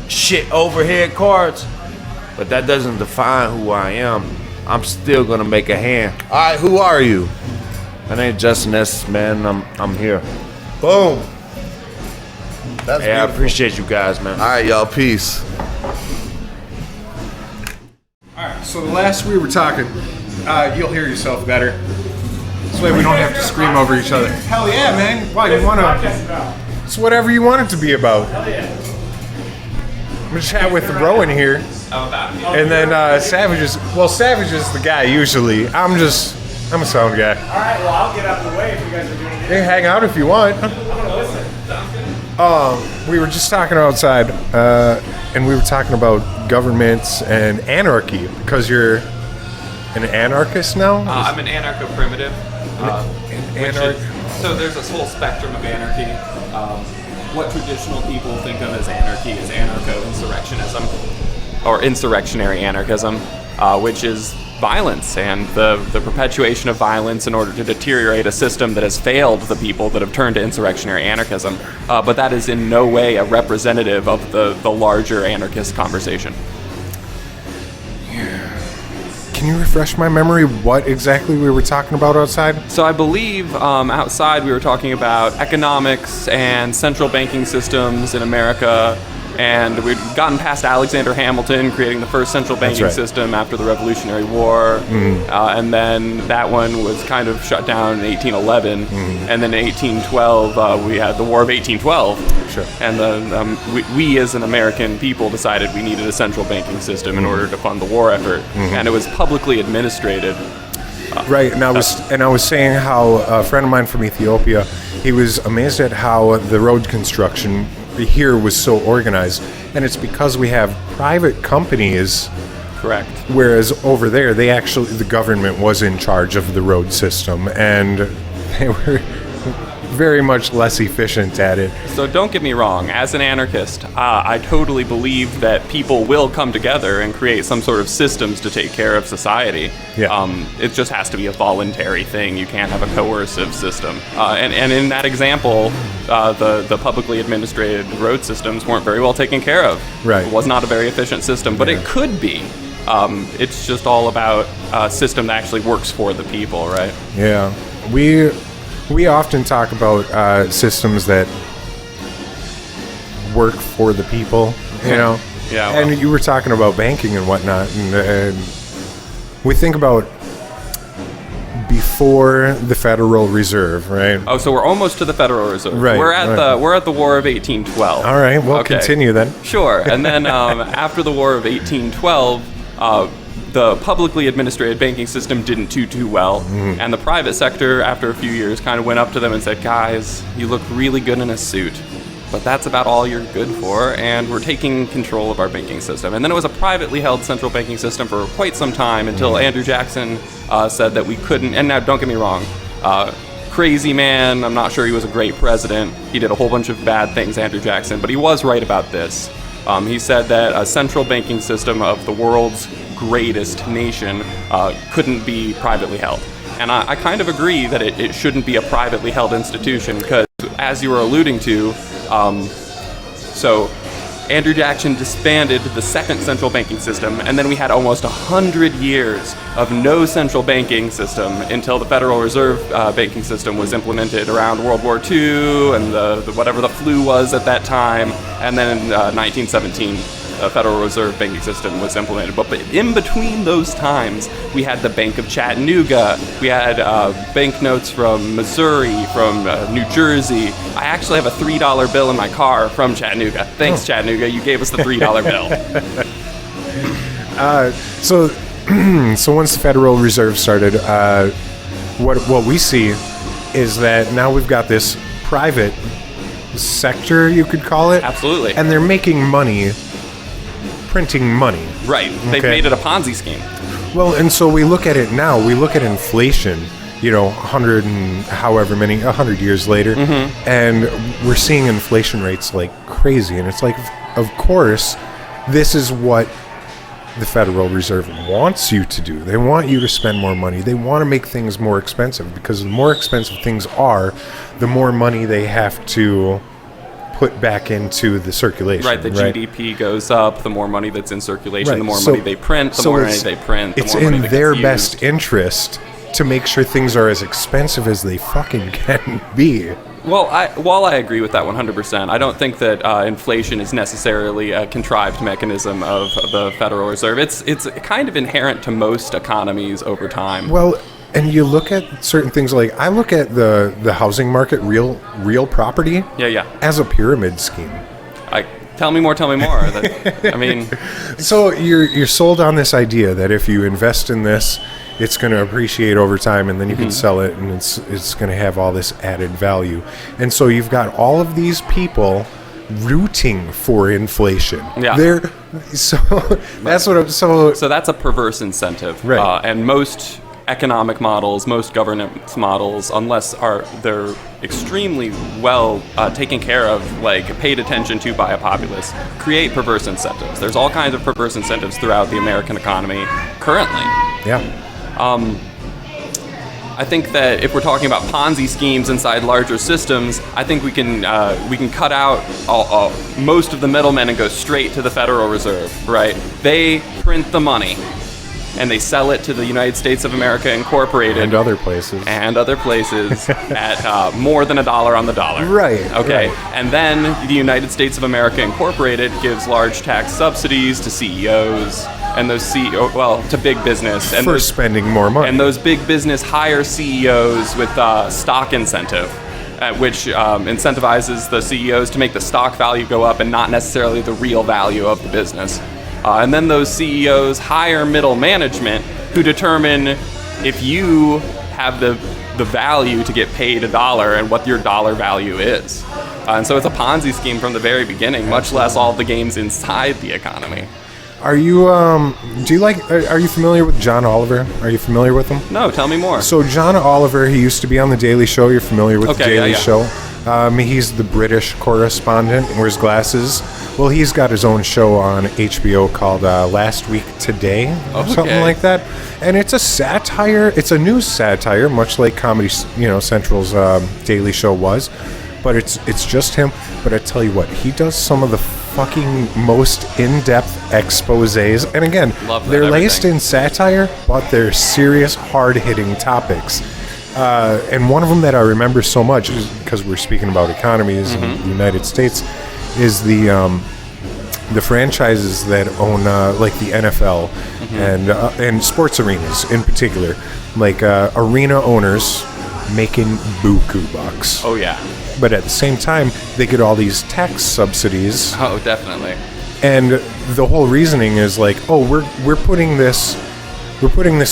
shit overhead cards, but that doesn't define who I am. I'm still gonna make a hand. All right, who are you? My name's Justin Estes, man. I'm here. Boom. That's Hey, I beautiful. appreciate you guys, man. All right, y'all. Peace. All right, so the last we were talking, you'll hear yourself better. This way we don't have to scream over each other. Hell yeah, man. Why, you want to... It's whatever you want it to be about. I'm gonna chat with Rowan here, and then Savage is the guy usually. I'm a sound guy. All right, well, I'll get out of the way if you guys are doing it. Hey, hang out if you want. We were just talking outside, and we were talking about governments and anarchy, because you're an anarchist now? I'm an anarcho-primitive. So there's this whole spectrum of anarchy. What traditional people think of as anarchy is anarcho-insurrectionism, or insurrectionary anarchism, which is violence and the perpetuation of violence in order to deteriorate a system that has failed the people that have turned to insurrectionary anarchism. But that is in no way a representative of the larger anarchist conversation. Can you refresh my memory what exactly we were talking about outside? So I believe outside we were talking about economics and central banking systems in America, and we'd gotten past Alexander Hamilton creating the first central banking system after the Revolutionary War, and then that one was kind of shut down in 1811, and then in 1812 we had the War of 1812, and then we as an American people decided we needed a central banking system in order to fund the war effort, and it was publicly administrated. Right, and I was saying how a friend of mine from Ethiopia, he was amazed at how the road construction here was so organized, and it's because we have private companies. Correct. Whereas over there, the government was in charge of the road system, and they were very much less efficient at it. So don't get me wrong, as an anarchist, I totally believe that people will come together and create some sort of systems to take care of society. Yeah. It just has to be a voluntary thing. You can't have a coercive system. And in that example, the publicly administrated road systems weren't very well taken care of. Right. It was not a very efficient system, but it could be. It's just all about a system that actually works for the people, right? Yeah. We often talk about systems that work for the people, you know? Yeah. Well. And you were talking about banking and whatnot, and we think about before the Federal Reserve, right? Oh, so we're almost to the Federal Reserve. Right. We're at the War of 1812. All right, we'll continue then. Sure. And then after the War of 1812, the publicly administrated banking system didn't do too well, and the private sector, after a few years, kind of went up to them and said, "Guys, you look really good in a suit, but that's about all you're good for, and we're taking control of our banking system." And then it was a privately held central banking system for quite some time until Andrew Jackson said that we couldn't. And now, don't get me wrong, crazy man. I'm not sure he was a great president. He did a whole bunch of bad things, Andrew Jackson, but he was right about this. He said that a central banking system of the world's greatest nation couldn't be privately held. And I kind of agree that it shouldn't be a privately held institution because, as you were alluding to, so Andrew Jackson disbanded the second central banking system, and then we had almost 100 years of no central banking system until the Federal Reserve banking system was implemented around World War II and the whatever the flu was at that time, and then in 1917 the Federal Reserve banking system was implemented. But in between those times, we had the Bank of Chattanooga, we had banknotes from Missouri, from New Jersey. I actually have a $3 bill in my car from Chattanooga. Thanks, Chattanooga, you gave us the $3 bill. So once the Federal Reserve started, what we see is that now we've got this private sector, you could call it. Absolutely. And they're making money, printing money. Right. They've made it a Ponzi scheme. Well, and so we look at it now. We look at inflation, 100 and however many, 100 years later, and we're seeing inflation rates like crazy. And it's like, of course, this is what the Federal Reserve wants you to do. They want you to spend more money. They want to make things more expensive because the more expensive things are, the more money they have to put back into the circulation. Right, the GDP goes up, the more money that's in circulation, the more money they print, the more money they print, the more money that gets used. It's in their best interest to make sure things are as expensive as they fucking can be. Well, while I agree with that 100%, I don't think that inflation is necessarily a contrived mechanism of the Federal Reserve. It's kind of inherent to most economies over time. Well, and you look at certain things like, I look at the housing market, real property, as a pyramid scheme. Tell me more. I mean, so you're sold on this idea that if you invest in this, it's going to appreciate over time, and then you can sell it, and it's going to have all this added value. And so you've got all of these people rooting for inflation. Yeah. So that's what I'm so that's a perverse incentive. Right. And most economic models, most governance models, unless they're extremely well taken care of, like paid attention to by a populace, create perverse incentives. There's all kinds of perverse incentives throughout the American economy currently. Yeah. I think that if we're talking about Ponzi schemes inside larger systems, I think we can cut out most of the middlemen and go straight to the Federal Reserve, right? They print the money. and they sell it to the United States of America Incorporated And other places. at more than $1 on the dollar. Right. Okay. right. And then the United States of America Incorporated gives large tax subsidies to CEOs and those to big business and For spending more money. and those big business hire CEOs with stock incentive, which incentivizes the CEOs to make the stock value go up and not necessarily the real value of the business. And then those CEOs hire middle management who determine if you have the value to get paid $1 and what your dollar value is. And so it's a Ponzi scheme from the very beginning, much less all the games inside the economy. Are you are you familiar with John Oliver? Are you familiar with him? No, tell me more. So John Oliver, he used to be on The Daily Show. You're familiar with The Daily Show? He's the British correspondent and wears glasses. Well, he's got his own show on HBO called Last Week Today, or something like that. And it's a satire. It's a news satire, much like Comedy Central's Daily Show was. But it's just him. But I tell you what, he does some of the fucking most in-depth exposés. And again, they're laced in satire, but they're serious, hard-hitting topics. And one of them that I remember so much, is because we're speaking about economies in the United States, is the franchises that own like the NFL and sports arenas in particular, like arena owners making buku bucks. Oh yeah. But at the same time, they get all these tax subsidies. Oh, definitely. And the whole reasoning is like, oh, we're putting this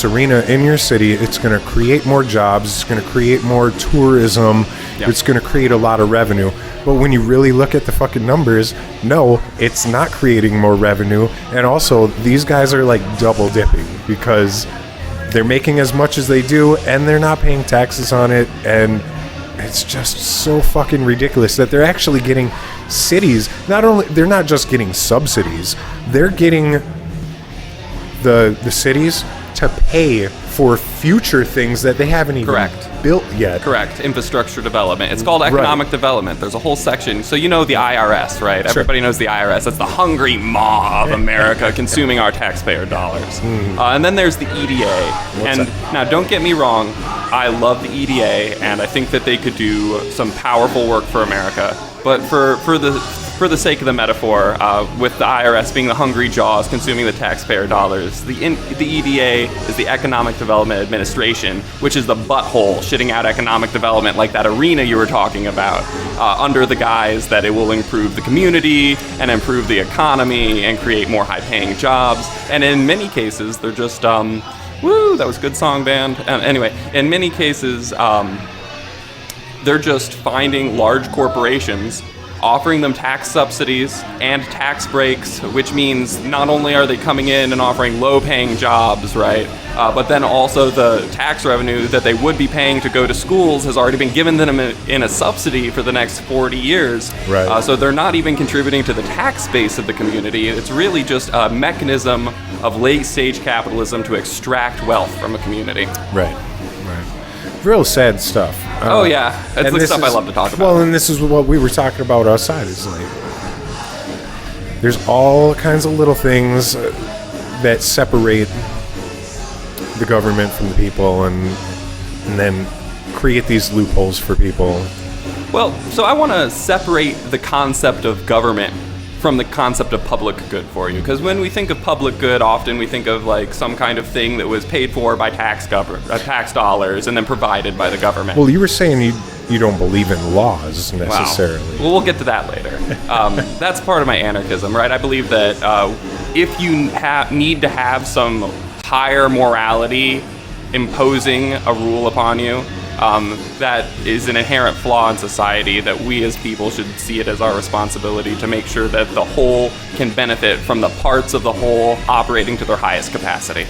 arena in your city. It's going to create more jobs. It's going to create more tourism. Yep. It's going to create a lot of revenue. But when you really look at the fucking numbers, no, it's not creating more revenue. And also, these guys are like double dipping because they're making as much as they do and they're not paying taxes on it. And it's just so fucking ridiculous that they're actually getting cities. They're not just getting subsidies, they're getting the cities to pay for future things that they haven't even built yet. Correct. Infrastructure development. It's called economic development. There's a whole section. So you know the IRS, right? Sure. Everybody knows the IRS. That's the hungry maw of America consuming our taxpayer dollars. And then there's the EDA. Now don't get me wrong, I love the EDA and I think that they could do some powerful work for America. But for the sake of the metaphor, with the IRS being the hungry jaws consuming the taxpayer dollars, the EDA is the Economic Development Administration, which is the butthole shitting out economic development like that arena you were talking about, under the guise that it will improve the community and improve the economy and create more high-paying jobs. And in many cases, they're just, woo, that was a good song, band. Anyway, in many cases, they're just finding large corporations, offering them tax subsidies and tax breaks, which means not only are they coming in and offering low-paying jobs, right, but then also the tax revenue that they would be paying to go to schools has already been given them in a subsidy for the next 40 years. Right. So they're not even contributing to the tax base of the community. It's really just a mechanism of late-stage capitalism to extract wealth from a community. Right. Real sad stuff. Oh yeah, it's the stuff I love to talk about. Well, and this is what we were talking about outside. Is like there's all kinds of little things that separate the government from the people, and then create these loopholes for people. Well, so I want to separate the concept of government from the concept of public good for you, because when we think of public good, often we think of like some kind of thing that was paid for by tax dollars and then provided by the government. Well, you were saying you don't believe in laws necessarily. Wow. Well, we'll get to that later. That's part of my anarchism, right? I believe that if you need to have some higher morality imposing a rule upon you, that is an inherent flaw in society, that we as people should see it as our responsibility to make sure that the whole can benefit from the parts of the whole operating to their highest capacity.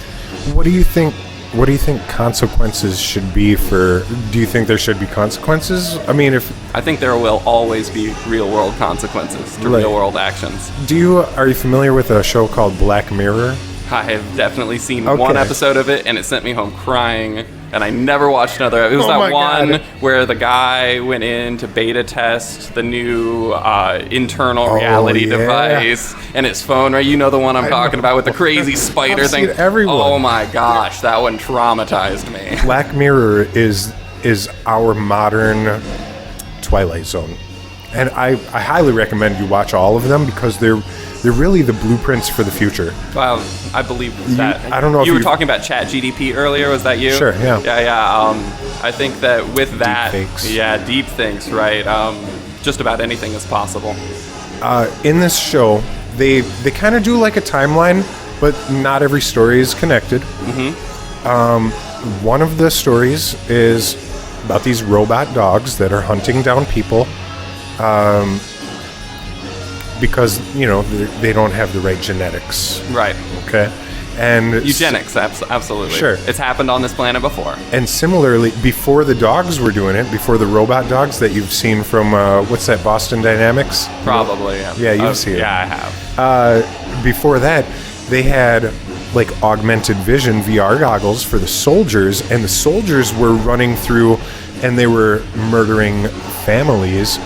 What do you think consequences should be for? Do you think there should be consequences? I mean, I think there will always be real world consequences to real world actions. Are you familiar with a show called Black Mirror? I have definitely seen one episode of it, and it sent me home crying. and I never watched another. It was Oh that my one God. where the guy went in to beta test the new internal reality yeah. device, and his phone. Right, you know the one I'm talking about with the crazy spider I've thing. seen everyone. Oh my gosh, that one traumatized me. Black Mirror is our modern Twilight Zone, and I highly recommend you watch all of them because they're really the blueprints for the future. Wow, I believe that. I don't know if you were you- talking about Chat GDP earlier. Was that you? Sure, yeah. Yeah. I think that with that, Deepfakes. yeah, deep things, right? Just about anything is possible. In this show, they kind of do like a timeline, but not every story is connected. One of the stories is about these robot dogs that are hunting down people because, you know, they don't have the right genetics. Right. Okay? And Eugenics, absolutely. Sure. It's happened on this planet before. And similarly, before the dogs were doing it, before the robot dogs that you've seen from, what's that, Boston Dynamics? Probably, yeah. Yeah, you've seen it. Yeah, I have. Before that, they had like augmented vision VR goggles for the soldiers, and the soldiers were running through and they were murdering families,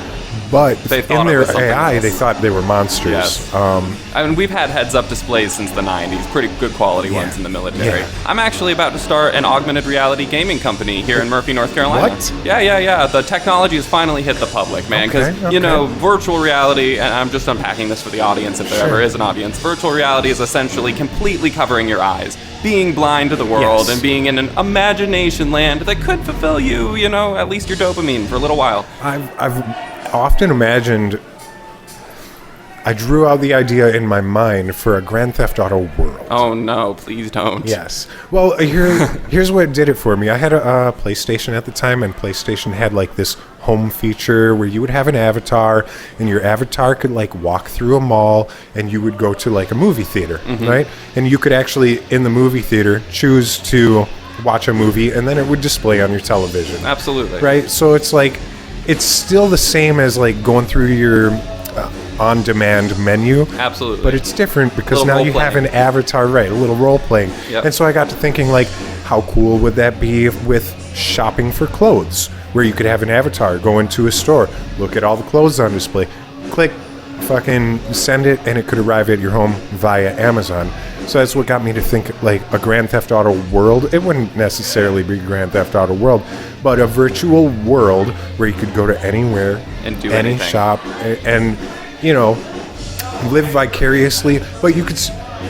but They thought in it their was something AI, else. they thought they were monsters. Yes. I mean, we've had heads-up displays since the 90s, pretty good quality ones in the military. Yeah. I'm actually about to start an augmented reality gaming company here in Murphy, North Carolina. What? Yeah. The technology has finally hit the public, man, because, Okay, you know, okay. virtual reality, and I'm just unpacking this for the audience if there ever is an audience, virtual reality is essentially completely covering your eyes, being blind to the world, Yes. and being in an imagination land that could fulfill you, you know, at least your dopamine for a little while. I've often imagined. I drew out the idea in my mind for a Grand Theft Auto world. Oh no, please don't. Yes. Well, here's what did it for me. I had a PlayStation at the time, and PlayStation had like this home feature where you would have an avatar, and your avatar could like walk through a mall, and you would go to like a movie theater, right? And you could actually, in the movie theater, choose to watch a movie, and then it would display on your television. Absolutely. Right? So it's like, it's still the same as like going through your on-demand menu. Absolutely. But it's different because Little now role you have an playing. avatar, right? A little role playing. Yep. And so I got to thinking, like, how cool would that be with shopping for clothes, where you could have an avatar go into a store, look at all the clothes on display, click, fucking send it, and it could arrive at your home via Amazon. So that's what got me to think, like, a Grand Theft Auto world. It wouldn't necessarily be Grand Theft Auto world, but a virtual world where you could go to anywhere, And do any anything. shop, and you know, live vicariously. But you could.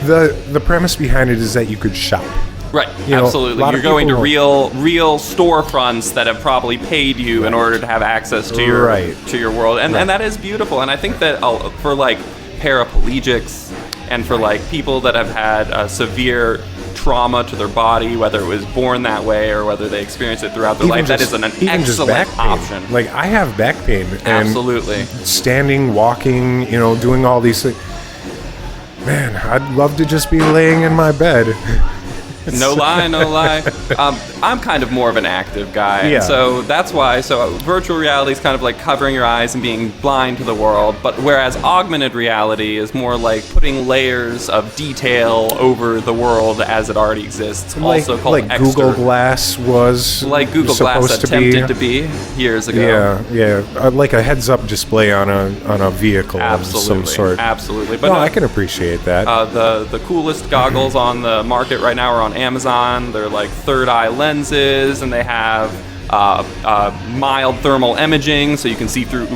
The premise behind it is that you could shop. Right, You know, absolutely. a lot You're of going to people- real storefronts that have probably paid you in order to have access to your Right. world, and Right. and that is beautiful. And I think that for like paraplegics and for like people that have had severe trauma to their body, whether it was born that way or whether they experienced it throughout their life, that is an even just excellent back pain. option. Like, I have back pain, and Absolutely. standing, walking, you know, doing all these things. Man, I'd love to just be laying in my bed. No lie. I'm kind of more of an active guy. Yeah. So that's why. So virtual reality is kind of like covering your eyes and being blind to the world. But whereas augmented reality is more like putting layers of detail over the world as it already exists. Also called like Google extra. Glass was Like Google Glass supposed attempted to be years ago. Yeah. Like a heads-up display on a vehicle Absolutely. of some sort. Absolutely. But No, no, I can appreciate that. the coolest goggles on the market right now are on Amazon. They're like third eye lenses, and they have mild thermal imaging, so you can see through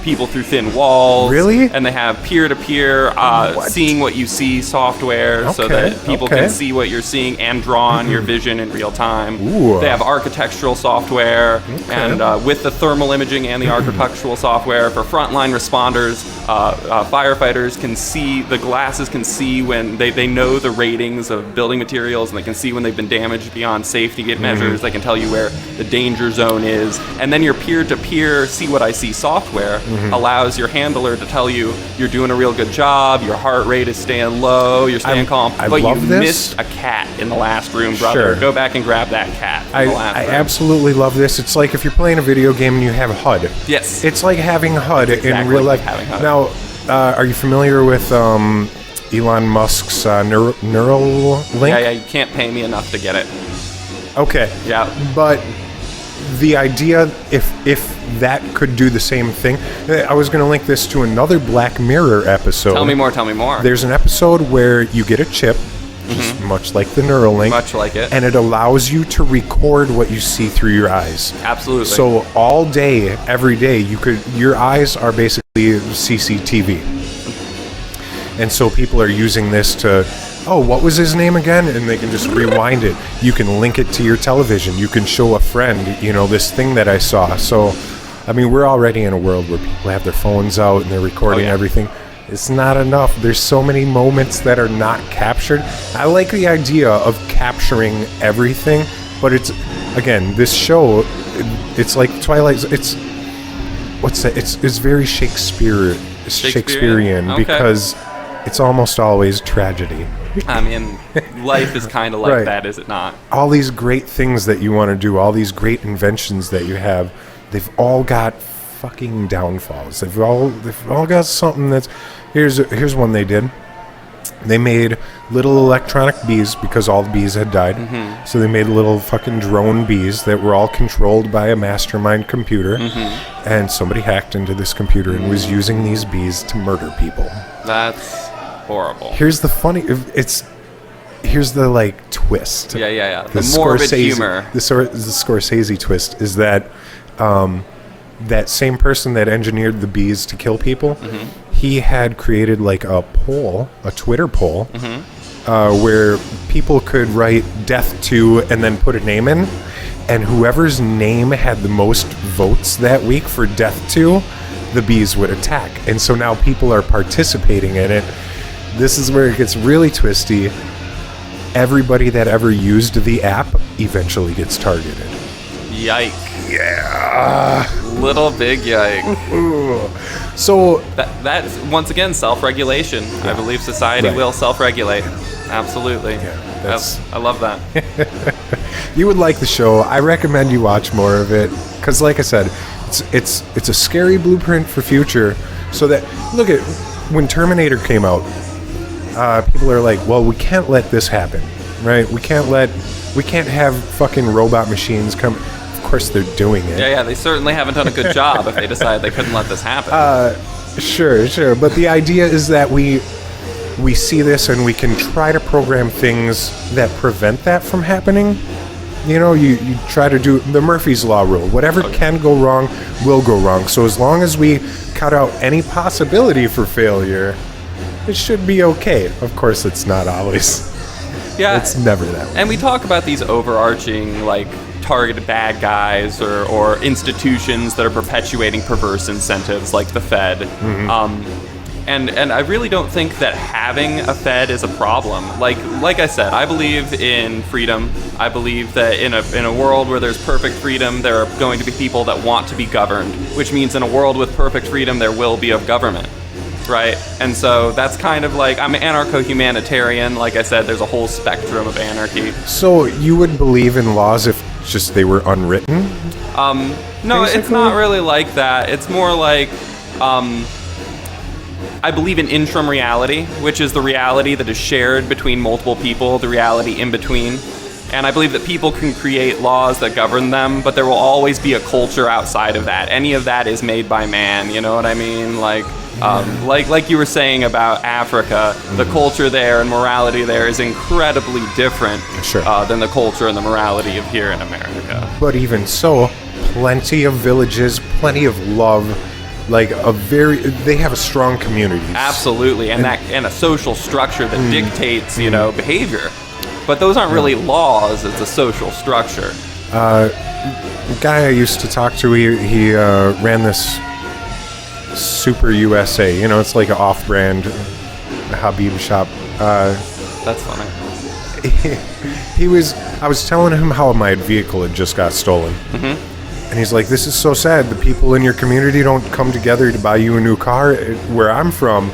people through thin walls. Really? And they have peer-to-peer seeing what you see software, so Okay, that people okay. can see what you're seeing and draw on your vision in real time. Ooh. They have architectural software, and with the thermal imaging and the architectural software for frontline responders, firefighters can see, the glasses can see when they know the ratings of building materials, and they can see when they've been damaged beyond safety measures. They can tell you where the danger zone is, and then your peer-to-peer see what I see software allows your handler to tell you you're doing a real good job, your heart rate is staying low, you're staying calm, I but you love this. missed a cat in the last room, brother. Sure. Go back and grab that cat in the last I room. absolutely love this. It's like if you're playing a video game and you have HUD. Yes. It's like having HUD in exactly real like life. having HUD. Now, are you familiar with Elon Musk's Neuralink? Yeah, you can't pay me enough to get it. Okay. Yeah. But the idea, if that could do the same thing, I was going to link this to another Black Mirror episode. Tell me more. There's an episode where you get a chip, just much like the Neuralink. Much like it. And it allows you to record what you see through your eyes. Absolutely. So all day, every day, your eyes are basically CCTV. And so people are using this to, what was his name again? And they can just rewind it. You can link it to your television. You can show a friend, this thing that I saw. So, I mean, we're already in a world where people have their phones out and they're recording everything. It's not enough. There's so many moments that are not captured. I like the idea of capturing everything, but it's, again, this show, it's like Twilight. It's very Shakespearean because it's almost always tragedy. I mean, life is kind of like Right. that, is it not? All these great things that you want to do, all these great inventions that you have, they've all got fucking downfalls. They've all got something that's... Here's one they did. They made little electronic bees because all the bees had died. Mm-hmm. So they made little fucking drone bees that were all controlled by a mastermind computer. Mm-hmm. And somebody hacked into this computer and was using these bees to murder people. That's horrible. Here's the twist. Yeah. The morbid humor. The Scorsese twist is that that same person that engineered the bees to kill people, he had created like a Twitter poll, where people could write death to and then put a name in, and whoever's name had the most votes that week for death to, the bees would attack. And so now people are participating in it. This is where it gets really twisty. Everybody that ever used the app eventually gets targeted. Yike. Yeah. Little big yike. So that's once again self-regulation. I believe society will self-regulate. Absolutely. Yeah, I love that. You would like the show. I recommend you watch more of it because, like I said, it's a scary blueprint for future. So that look at when Terminator came out, people are like, well, we can't let this happen, right? We can't have fucking robot machines come. Of course, they're doing it. Yeah. They certainly haven't done a good job if they decide they couldn't let this happen. Sure. But the idea is that we see this and we can try to program things that prevent that from happening. You try to do the Murphy's Law rule. Whatever can go wrong will go wrong. So as long as we cut out any possibility for failure, it should be okay. Of course, it's not always. Yeah. It's never that way. And we talk about these overarching, like, targeted bad guys or institutions that are perpetuating perverse incentives like the Fed. And I really don't think that having a Fed is a problem. Like I said, I believe in freedom. I believe that in a world where there's perfect freedom, there are going to be people that want to be governed, which means in a world with perfect freedom, there will be a government. Right? And so that's kind of like, I'm anarcho-humanitarian. Like I said, there's a whole spectrum of anarchy. So you would believe in laws if just they were unwritten? No, basically? It's not really like that. It's more like, I believe in interim reality, which is the reality that is shared between multiple people, the reality in between. And I believe that people can create laws that govern them, but there will always be a culture outside of that. Any of that is made by man, you know what I mean? Like you were saying about Africa, the culture there and morality there is incredibly different than the culture and the morality of here in America. But even so, plenty of villages, plenty of love, they have a strong community. Absolutely, and a social structure that dictates, behavior. But those aren't really laws, it's a social structure. A guy I used to talk to, he ran this Super USA. It's like an off-brand Habib shop. That's funny. I was telling him how my vehicle had just got stolen. And he's like, this is so sad. The people in your community don't come together to buy you a new car. Where I'm from,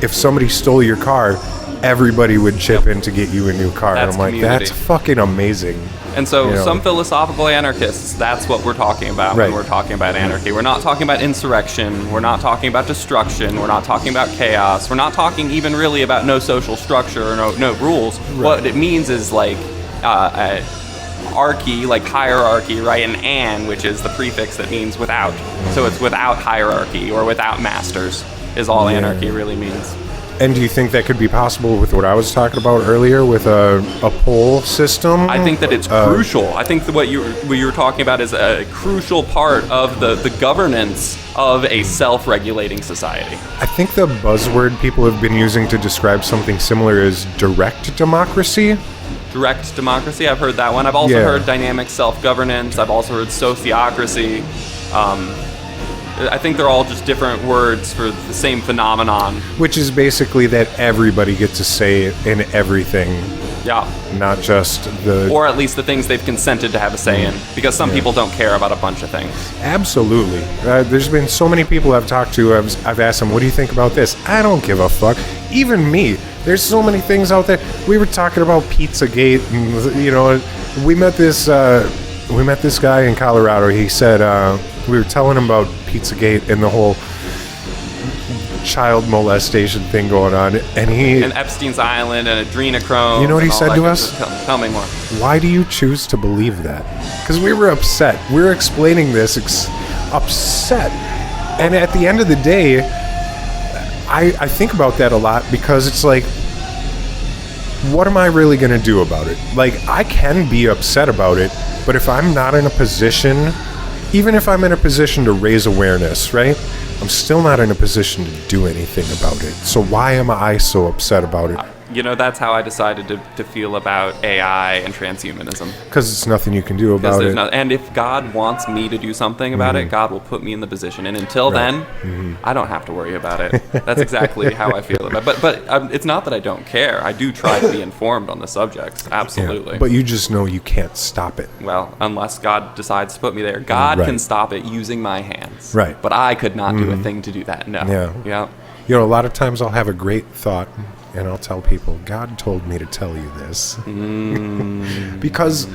if somebody stole your car, everybody would chip in to get you a new car. That's and I'm like, that's fucking amazing. And so some philosophical anarchists, that's what we're talking about when we're talking about anarchy. We're not talking about insurrection. We're not talking about destruction. We're not talking about chaos. We're not talking even really about no social structure or no rules. What it means is like archy, like hierarchy, right? And an, which is the prefix that means without. So it's without hierarchy or without masters is all anarchy really means. And do you think that could be possible with what I was talking about earlier with a poll system? I think that it's crucial. I think that what you were talking about is a crucial part of the governance of a self-regulating society. I think the buzzword people have been using to describe something similar is direct democracy. Direct democracy, I've heard that one. I've also heard dynamic self-governance. I've also heard sociocracy. I think they're all just different words for the same phenomenon. Which is basically that everybody gets a say in everything. Yeah. Not just the... Or at least the things they've consented to have a say in. Because some people don't care about a bunch of things. Absolutely. There's been so many people I've talked to, I've asked them, what do you think about this? I don't give a fuck. Even me. There's so many things out there. We were talking about Pizzagate, and, you know, we met this guy in Colorado. He said, we were telling him about Pizzagate and the whole child molestation thing going on, and Epstein's Island and adrenochrome. You know what he said to us? Tell me more. Why do you choose to believe that? Because we were upset. We were explaining this upset, and at the end of the day, I think about that a lot because it's like, what am I really going to do about it? Like, I can be upset about it, but if I'm not in a position, even if I'm in a position to raise awareness, right? I'm still not in a position to do anything about it. So why am I so upset about it? You know, that's how I decided to feel about AI and transhumanism. Because it's nothing you can do about it. And if God wants me to do something about it, God will put me in the position. And until then, I don't have to worry about it. That's exactly how I feel about it. But it's not that I don't care. I do try to be informed on the subjects. Absolutely. Yeah, but you just know you can't stop it. Well, unless God decides to put me there. God can stop it using my hands. Right. But I could not do a thing to do that. No. Yeah. You know, a lot of times I'll have a great thought and I'll tell people, God told me to tell you this. Because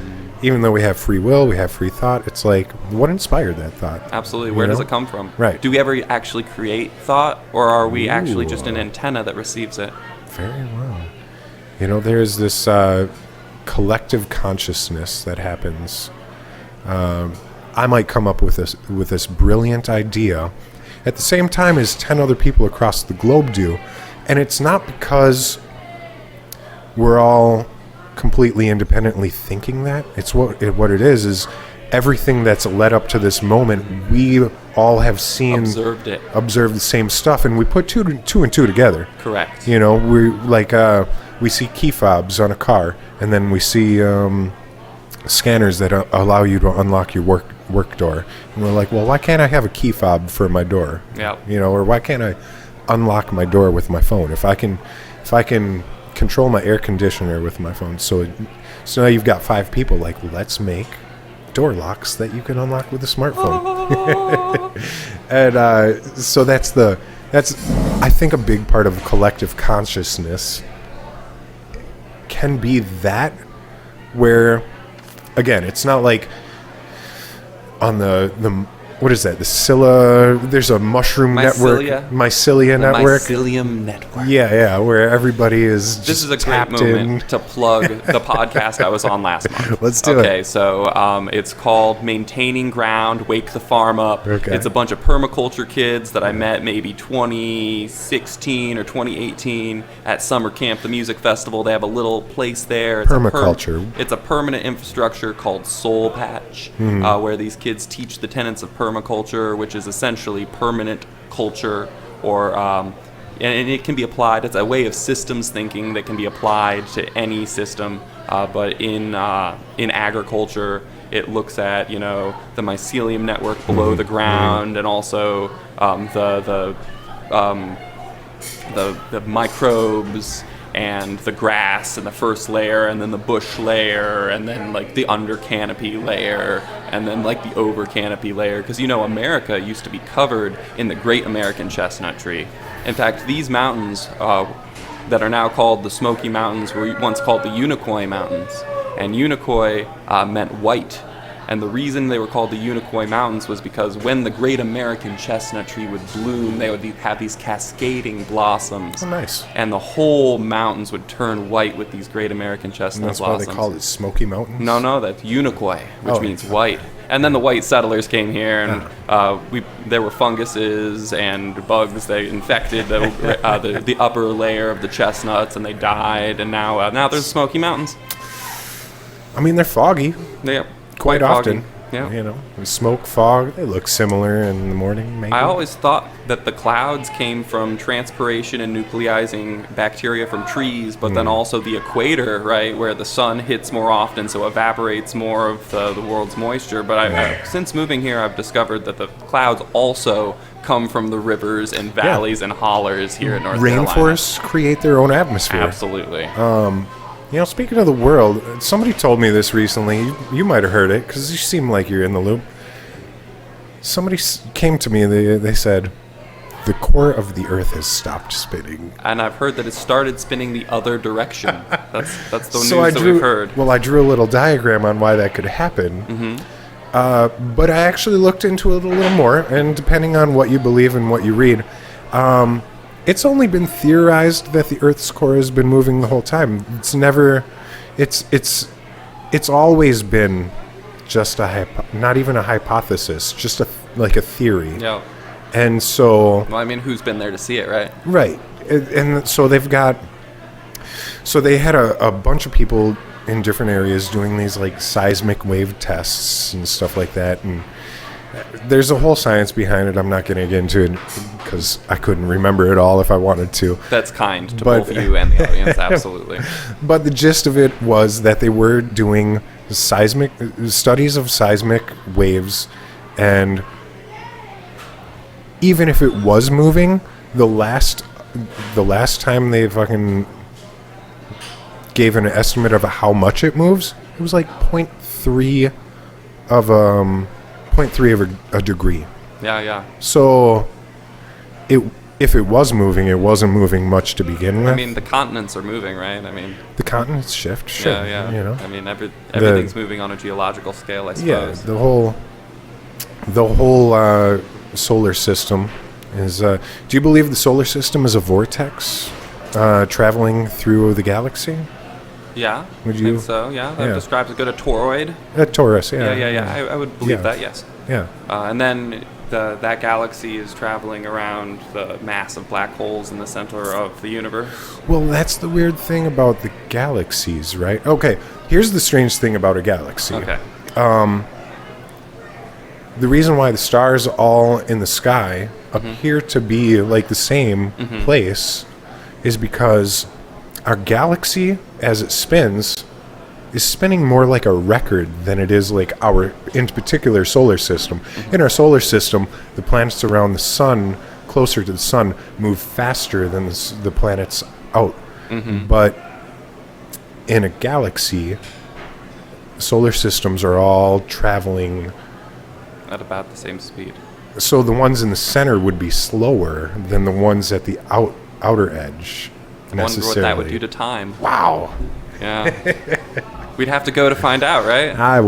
even though we have free will, we have free thought, it's like, what inspired that thought? Absolutely. Where does it come from? Right. Do we ever actually create thought, or are we actually just an antenna that receives it? Very well. You know, there's this collective consciousness that happens. I might come up with this brilliant idea at the same time as 10 other people across the globe do. And it's not because we're all completely independently thinking that. It's what it is everything that's led up to this moment, we all have seen... Observed the same stuff, and we put two and two together. Correct. You know, we see key fobs on a car, and then we see scanners that allow you to unlock your work door. And we're like, well, why can't I have a key fob for my door? Yeah. You know, or why can't I unlock my door with my phone? If I can control my air conditioner with my phone. So now you've got 5 people like, let's make door locks that you can unlock with a smartphone. And so that's I think a big part of collective consciousness can be that, where again, it's not like on the what is that? The Scylla. There's a mushroom network. Mycelia network. Mycelium network. Yeah, where everybody is. This is a great moment to plug the podcast I was on last month. Let's do it. Okay, so it's called Maintaining Ground, Wake the Farm Up. Okay. It's a bunch of permaculture kids that I met maybe 2016 or 2018 at Summer Camp, the music festival. They have a little place there. It's permaculture. It's a permanent infrastructure called Soul Patch, where these kids teach the tenets of permaculture, which is essentially permanent culture, or and it can be applied. It's a way of systems thinking that can be applied to any system. But in agriculture, it looks at the mycelium network below the ground, and also the microbes, and the grass, and the first layer, and then the bush layer, and then like the under canopy layer, and then like the over canopy layer. Because America used to be covered in the great American chestnut tree. In fact, these mountains that are now called the Smoky Mountains were once called the Unicoi Mountains. And Unicoi meant white And the reason they were called the Unicoi Mountains was because when the great American chestnut tree would bloom, they would have these cascading blossoms. Oh, nice. And the whole mountains would turn white with these great American chestnut That's blossoms. why they call it Smoky Mountains? No, that's Unicoi, which means white. And then the white settlers came here, and there were funguses and bugs. They infected the upper layer of the chestnuts, and they died. And now there's Smoky Mountains. I mean, they're foggy. Yeah, Quite foggy. often. Yeah. You know, smoke, fog, they look similar in the morning, maybe. I always thought that the clouds came from transpiration and nucleizing bacteria from trees, but then also the equator, right, where the sun hits more often, so evaporates more of the world's moisture. But since moving here, I've discovered that the clouds also come from the rivers and valleys and hollers here in North Carolina. Rainforests create their own atmosphere. Absolutely. You know, speaking of the world, somebody told me this recently. You might have heard it because you seem like you're in the loop. Somebody came to me and they said, the core of the Earth has stopped spinning. And I've heard that it started spinning the other direction. That's the news that we've heard. Well, I drew a little diagram on why that could happen. But I actually looked into it a little more, and depending on what you believe and what you read, it's only been theorized that the Earth's core has been moving the whole time. It's never, it's always been just not even a hypothesis, just like a theory. Yeah. And so, Well, I mean, who's been there to see it, right? right, and so they had a bunch of people in different areas doing these like seismic wave tests and stuff like that, and there's a whole science behind it. I'm not going to get into it because I couldn't remember it all if I wanted to. That's kind to both you and the audience, absolutely. But the gist of it was that they were doing seismic studies of seismic waves, and even if it was moving, the last time they fucking gave an estimate of how much it moves, it was like 0.3 of a degree. Yeah. So, if it was moving, it wasn't moving much to begin with. I mean, the continents are moving, right? I mean, the continents shift. Sure, yeah. You know, I mean, everything's moving on a geological scale, I suppose. Yeah, the whole solar system is. Do you believe the solar system is a vortex traveling through the galaxy? Yeah, Would I you? think so, yeah. That Yeah. describes a good toroid. A torus, yeah. Yeah. I would believe Yeah. that, yes. Yeah. And then that galaxy is traveling around the massive black holes in the center of the universe. Well, that's the weird thing about the galaxies, right? Okay, here's the strange thing about a galaxy. Okay. The reason why the stars all in the sky appear to be like the same place is because our galaxy, as it spins, is spinning more like a record than it is like our, in particular, solar system. In our solar system, the planets around the sun, closer to the sun, move faster than the planets out. But in a galaxy, solar systems are all traveling At about the same speed. so the ones in the center would be slower than the ones at the outer edge. I wonder what that would do to time. Wow. Yeah. We'd have to go to find out, right? I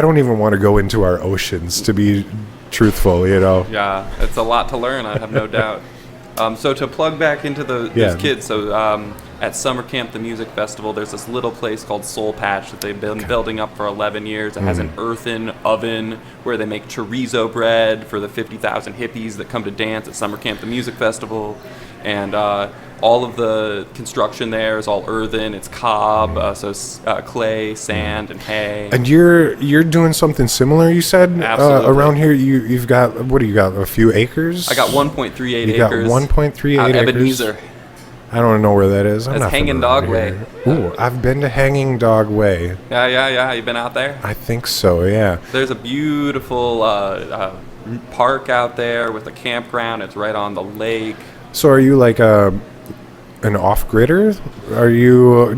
don't even want to go into our oceans, to be truthful, you know. Yeah, it's a lot to learn, I have no doubt. So to plug back into those kids, so at Summer Camp, the music festival, there's this little place called Soul Patch that they've been building up for 11 years. It has an earthen oven where they make chorizo bread for the 50,000 hippies that come to dance at Summer Camp, the music festival. And all of the construction there is all earthen. It's cob, clay, sand, and hay. And you're doing something similar, you said? Absolutely. Around here, you've got, what do you got, a few acres? I got 1.38 acres. You got 1.38 out acres? Ebenezer. I don't know where that is. I'm That's not Hanging familiar Dog Way. here. Ooh, I've been to Hanging Dog Way. Yeah. You been out there? I think so, yeah. There's a beautiful park out there with a campground. It's right on the lake. So are you like an off-gridder? Are you?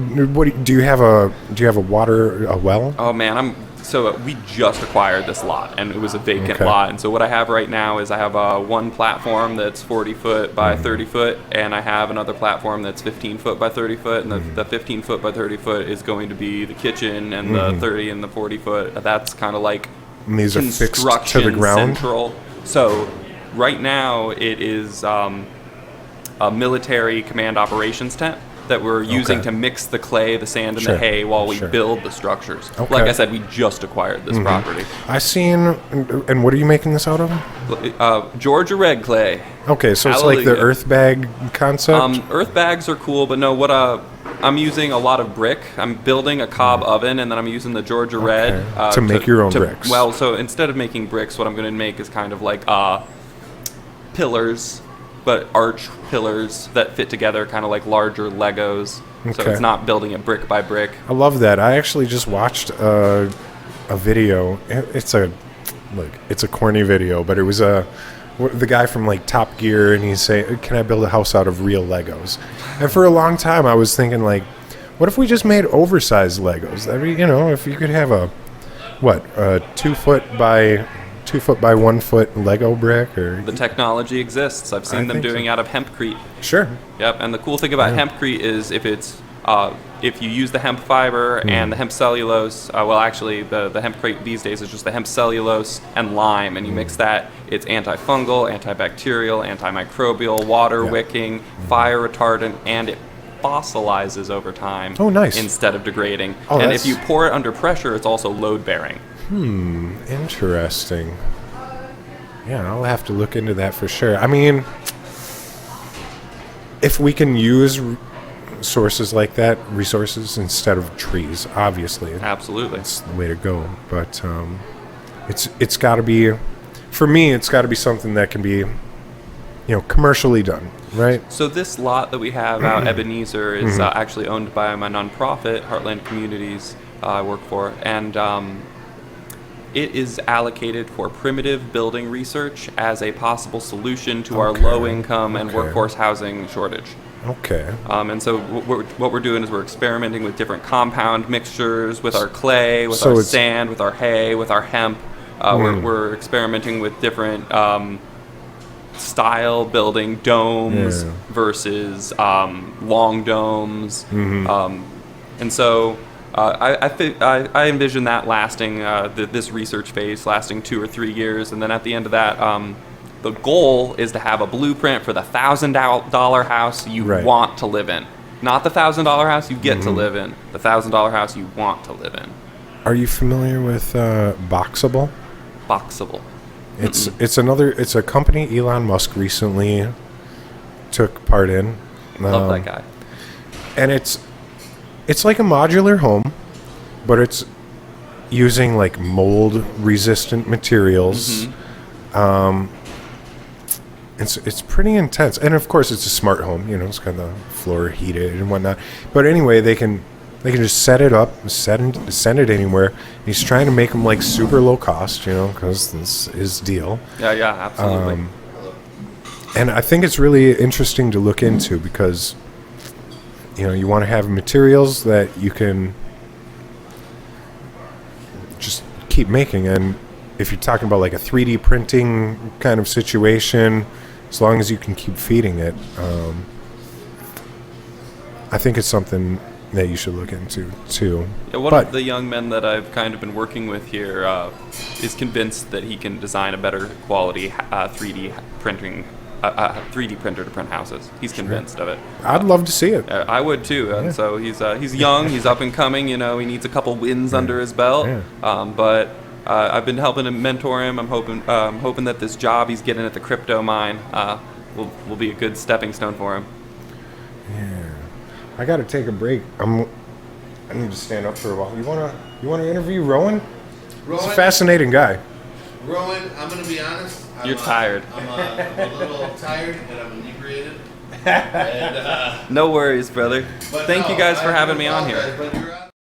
Do you have a well? Oh man, I'm so we just acquired this lot, and it was a vacant lot. And so what I have right now is I have one platform that's 40 foot by 30 foot, and I have another platform that's 15 foot by 30 foot, and the 15 foot by 30 foot is going to be the kitchen, and the 30 and the 40 foot, that's kind of like And these are fixed to construction the ground? central. So right now it is a military command operations tent that we're using to mix the clay, the sand, and the hay while we build the structures. Okay. Like I said, we just acquired this property. I seen, and what are you making this out of? Georgia red clay. Okay, so it's like the Hallelujah. earth bag concept? Earth bags are cool, but no, I'm using a lot of brick. I'm building a cob oven, and then I'm using the Georgia red. To make your own bricks. Well, so instead of making bricks, what I'm going to make is kind of like pillars, but arch pillars that fit together, kind of like larger Legos. So Okay. it's not building it brick by brick. I love that. I actually just watched a video. It's a corny video, but it was the guy from like Top Gear, and he's saying, "Can I build a house out of real Legos?" And for a long time, I was thinking like, what if we just made oversized Legos? I mean, if you could have a 2 foot by 1 foot Lego brick, or The technology exists. I've seen them think doing so. out of hempcrete. Sure. Yep, and the cool thing about hempcrete is if you use the hemp fiber and the hemp cellulose, actually the hempcrete these days is just the hemp cellulose and lime, and you mix that, it's antifungal, antibacterial, antimicrobial, water wicking, fire retardant, and it fossilizes over time. Oh, nice. Instead of degrading. Oh, and that's- if you pour it under pressure, it's also load bearing. Interesting. Yeah, I'll have to look into that for sure. I mean, if we can use sources like that, resources instead of trees, obviously, Absolutely. it's the way to go. But it's got to be, for me, it's got to be something that can be, commercially done, right? So this lot that we have out Ebenezer is actually owned by my nonprofit, Heartland Communities, I work for, and it is allocated for primitive building research as a possible solution to our low-income and workforce housing shortage. Okay. And so what we're doing is we're experimenting with different compound mixtures, with our clay, with So our it's- sand, with our hay, with our hemp. We're experimenting with different style building domes versus long domes. And so I envision that lasting, this research phase lasting 2 or 3 years, and then at the end of that, the goal is to have a blueprint for the $1,000 house you want to live in. Not the $1,000 house you get to live in, the $1,000 house you want to live in. Are you familiar with Boxable? Boxable. It's a company Elon Musk recently took part in. Love that guy. And it's like a modular home, but it's using like mold resistant materials. It's pretty intense, and of course it's a smart home. It's got the floor heated and whatnot. But anyway, they can just set it up, send it anywhere. He's trying to make them like super low cost, because this is his deal. Yeah, absolutely. And I think it's really interesting to look into because, you want to have materials that you can just keep making. And if you're talking about like a 3D printing kind of situation, as long as you can keep feeding it, I think it's something that you should look into too. Yeah, one of the young men that I've kind of been working with here is convinced that he can design a better quality 3D printing, 3D printer to print houses. He's convinced of it. I'd love to see it. I would too. And so he's young, he's up and coming. He needs a couple wins under his belt. But I've been helping him mentor him. I'm hoping that this job he's getting at the crypto mine will be a good stepping stone for him. Yeah. I got to take a break. I need to stand up for a while. You wanna interview Rowan? He's a fascinating guy. Rowan, I'm going to be honest. You're tired. I'm a little tired and I'm inebriated. And, No worries, brother. but Thank no, you guys for I having me on here. apologize, but you're